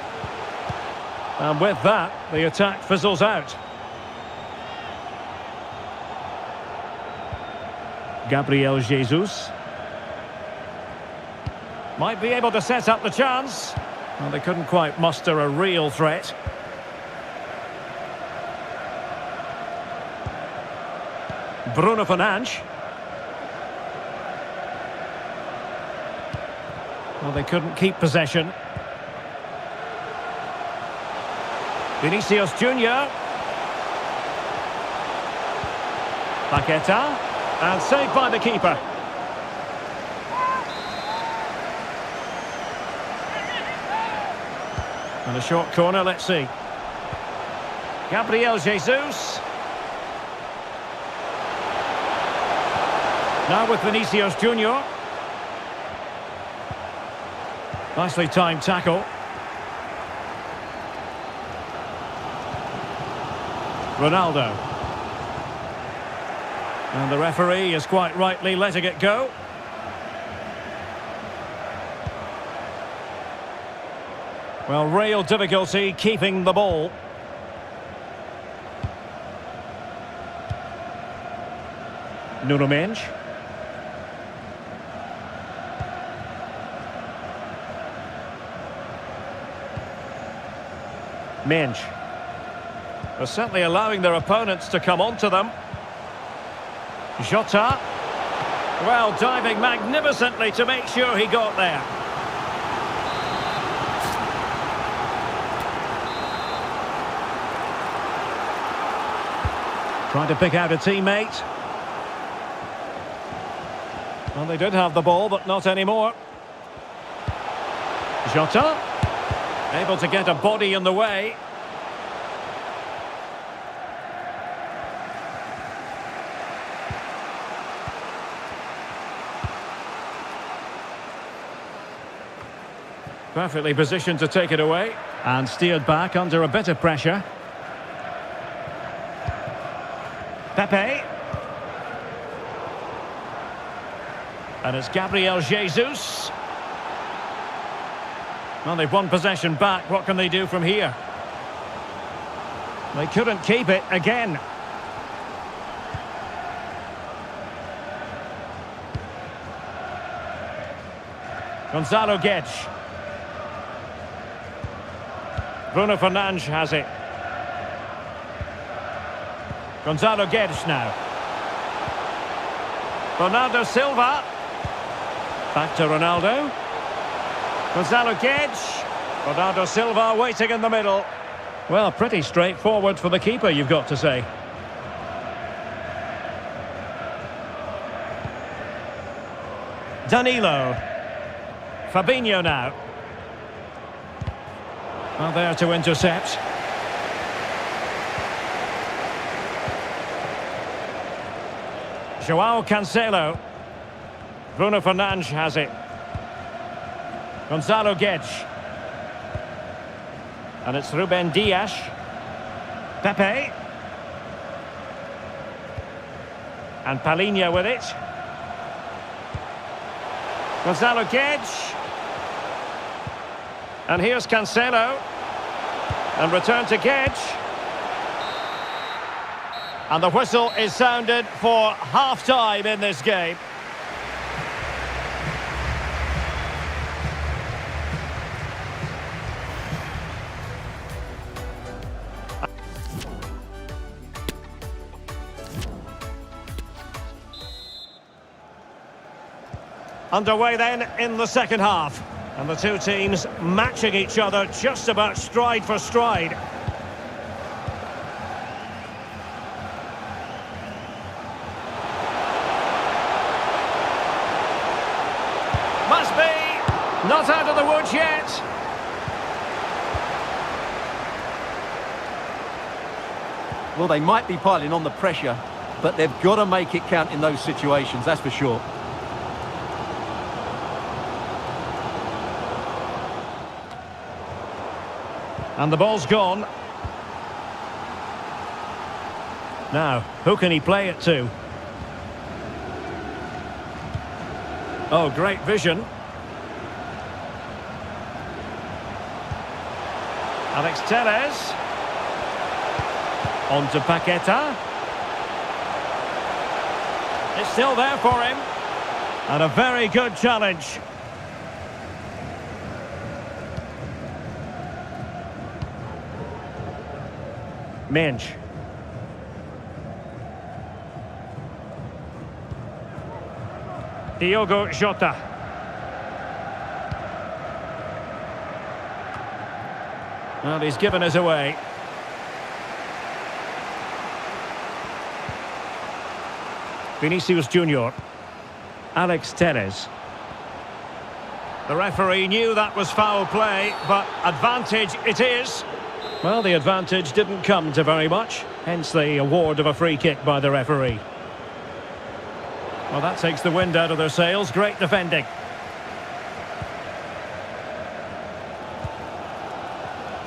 And with that, the attack fizzles out. Gabriel Jesus. Might be able to set up the chance. Well, they couldn't quite muster a real threat. Bruno Fernandes. Well, they couldn't keep possession. Vinicius Junior. Paqueta. And saved by the keeper. And a short corner, let's see. Gabriel Jesus. Now with Vinicius Junior. Nicely timed tackle. Ronaldo. And the referee is quite rightly letting it go. Well, real difficulty keeping the ball. Nuno Mendes. Mendes. They're certainly allowing their opponents to come onto them. Jota. Well, diving magnificently to make sure he got there. Trying to pick out a teammate. Well, they did have the ball, but not anymore. Jota. Able to get a body in the way. Perfectly positioned to take it away. And steered back under a bit of pressure. Pepe. And it's Gabriel Jesus. Well, they've won possession back. What can they do from here? They couldn't keep it again. Gonzalo Guedes. Bruno Fernandes has it. Gonzalo Guedes now. Bernardo Silva. Back to Ronaldo. Gonzalo Guedes. Bernardo Silva waiting in the middle. Well, pretty straightforward for the keeper, you've got to say. Danilo. Fabinho now. Well, there to intercept. Joao Cancelo. Bruno Fernandes has it. Gonzalo Guedes. And it's Ruben Dias. Pepe. And Palhinha with it. Gonzalo Guedes. And here's Cancelo. And return to Guedes. And the whistle is sounded for half-time in this game. Underway then in the second half. And the two teams matching each other just about stride for stride. Must be not out of the woods yet. Well, they might be piling on the pressure, but they've got to make it count in those situations, that's for sure. And the ball's gone. Now, who can he play it to? Oh, great vision. Alex Telles. On to Paqueta. It's still there for him. And a very good challenge. Mensch. Diogo Jota. Well, he's given us away. Vinicius Junior. Alex Telles. The referee knew that was foul play, but advantage it is. Well, the advantage didn't come to very much, hence the award of a free kick by the referee. Well, that takes the wind out of their sails. Great defending.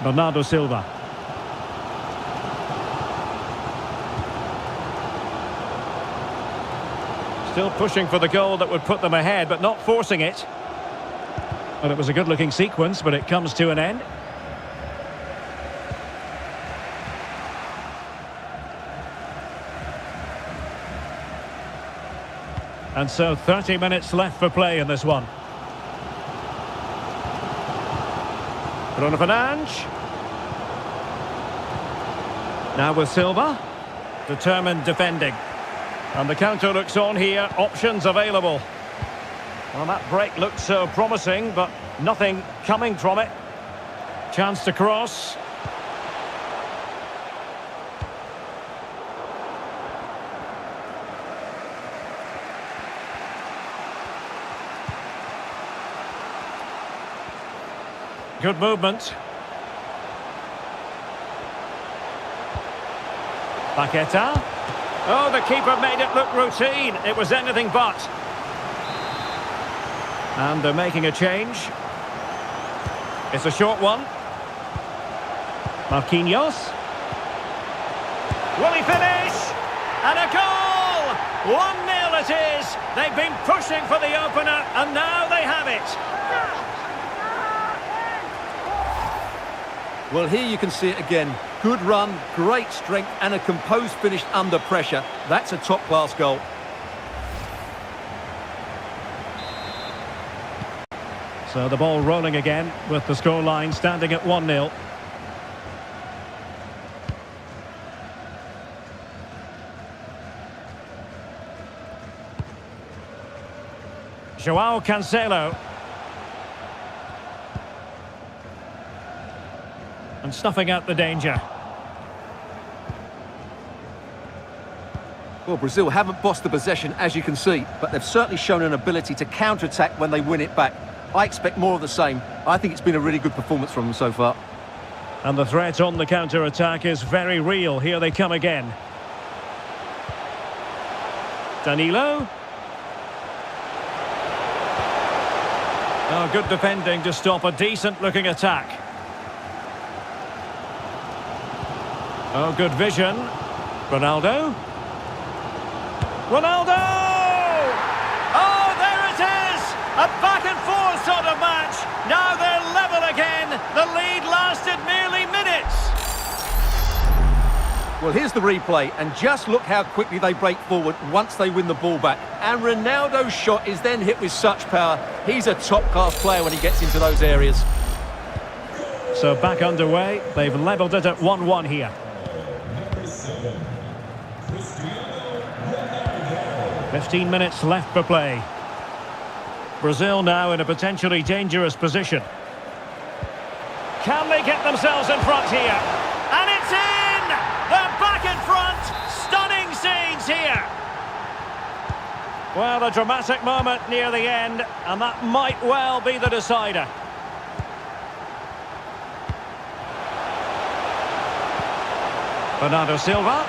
Bernardo Silva. Still pushing for the goal that would put them ahead, but not forcing it. Well, it was a good-looking sequence, but it comes to an end. And so 30 minutes left for play in this one. Bruno Fernandes. Now with Silva. Determined defending. And the counter looks on here. Options available. Well, that break looked so promising, but nothing coming from it. Chance to cross. Good movement. Paqueta. Oh, the keeper made it look routine. It was anything but. And they're making a change. It's a short one. Marquinhos. Will he finish? And a goal! 1-0 it is. They've been pushing for the opener, and now they have it. Well, here you can see it again. Good run, great strength, and a composed finish under pressure. That's a top-class goal. So the ball rolling again with the scoreline standing at 1-0. João Cancelo. And snuffing out the danger. Well, Brazil haven't bossed the possession, as you can see, but they've certainly shown an ability to counter-attack when they win it back. I expect more of the same. I think it's been a really good performance from them so far. And the threat on the counter-attack is very real. Here they come again. Danilo. Oh, good defending to stop a decent-looking attack. Oh, good vision. Ronaldo. Ronaldo! Oh, there it is! A back-and-forth sort of match. Now they're level again. The lead lasted merely minutes. Well, here's the replay, and just look how quickly they break forward once they win the ball back. And Ronaldo's shot is then hit with such power. He's a top-class player when he gets into those areas. So back underway. They've levelled it at 1-1 here. 15 minutes left for play. Brazil now in a potentially dangerous position. Can they get themselves in front here? And it's in! They're back in front! Stunning scenes here! Well, a dramatic moment near the end, and that might well be the decider. Bernardo Silva.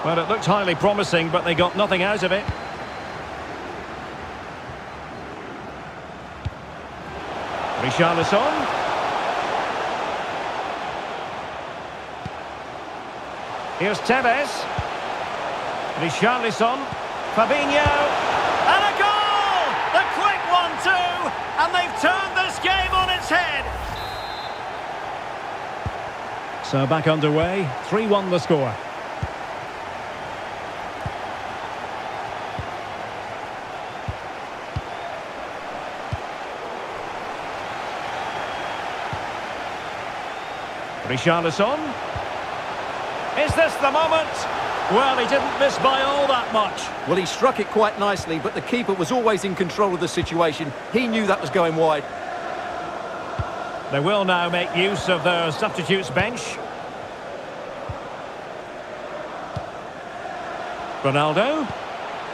Well, it looked highly promising, but they got nothing out of it. Richarlison. Here's Tevez. Richarlison. Fabinho. And a goal! The quick 1-2, and they've turned this game on its head. So back underway, 3-1 the score. Richarlison. Is this the moment? Well, he didn't miss by all that much. Well, he struck it quite nicely, but the keeper was always in control of the situation. He knew that was going wide. They will now make use of their substitutes bench. Ronaldo.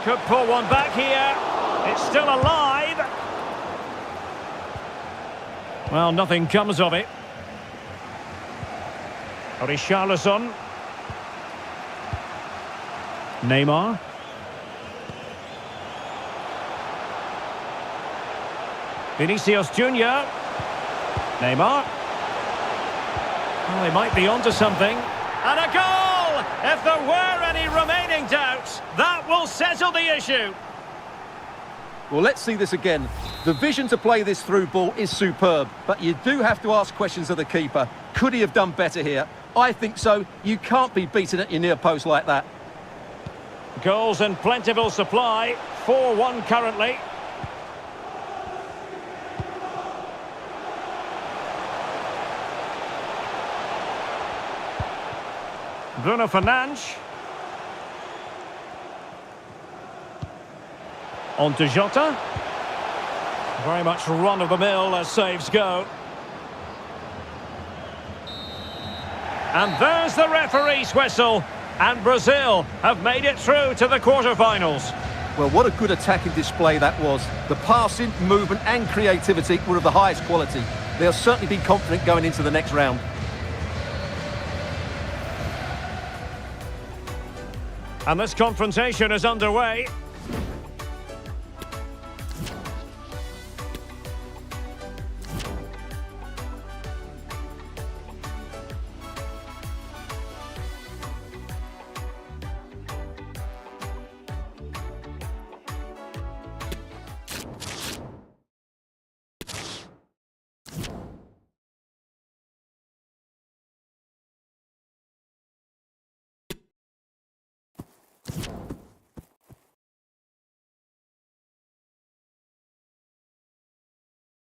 Could pull one back here. It's still alive. Well, nothing comes of it. Richarlison. Neymar. Vinicius Junior. Neymar. Well, they might be onto something. And a goal! If there were any remaining doubts, that will settle the issue. Well, let's see this again. The vision to play this through ball is superb, but you do have to ask questions of the keeper. Could he have done better here? I think so. You can't be beaten at your near post like that. Goals in plentiful supply. 4-1 currently. Bruno Fernandes. On to Jota. Very much run-of-the-mill as saves go. And there's the referee's whistle. And Brazil have made it through to the quarter-finals. Well, what a good attacking display that was. The passing, movement and creativity were of the highest quality. They'll certainly be confident going into the next round. And this confrontation is underway.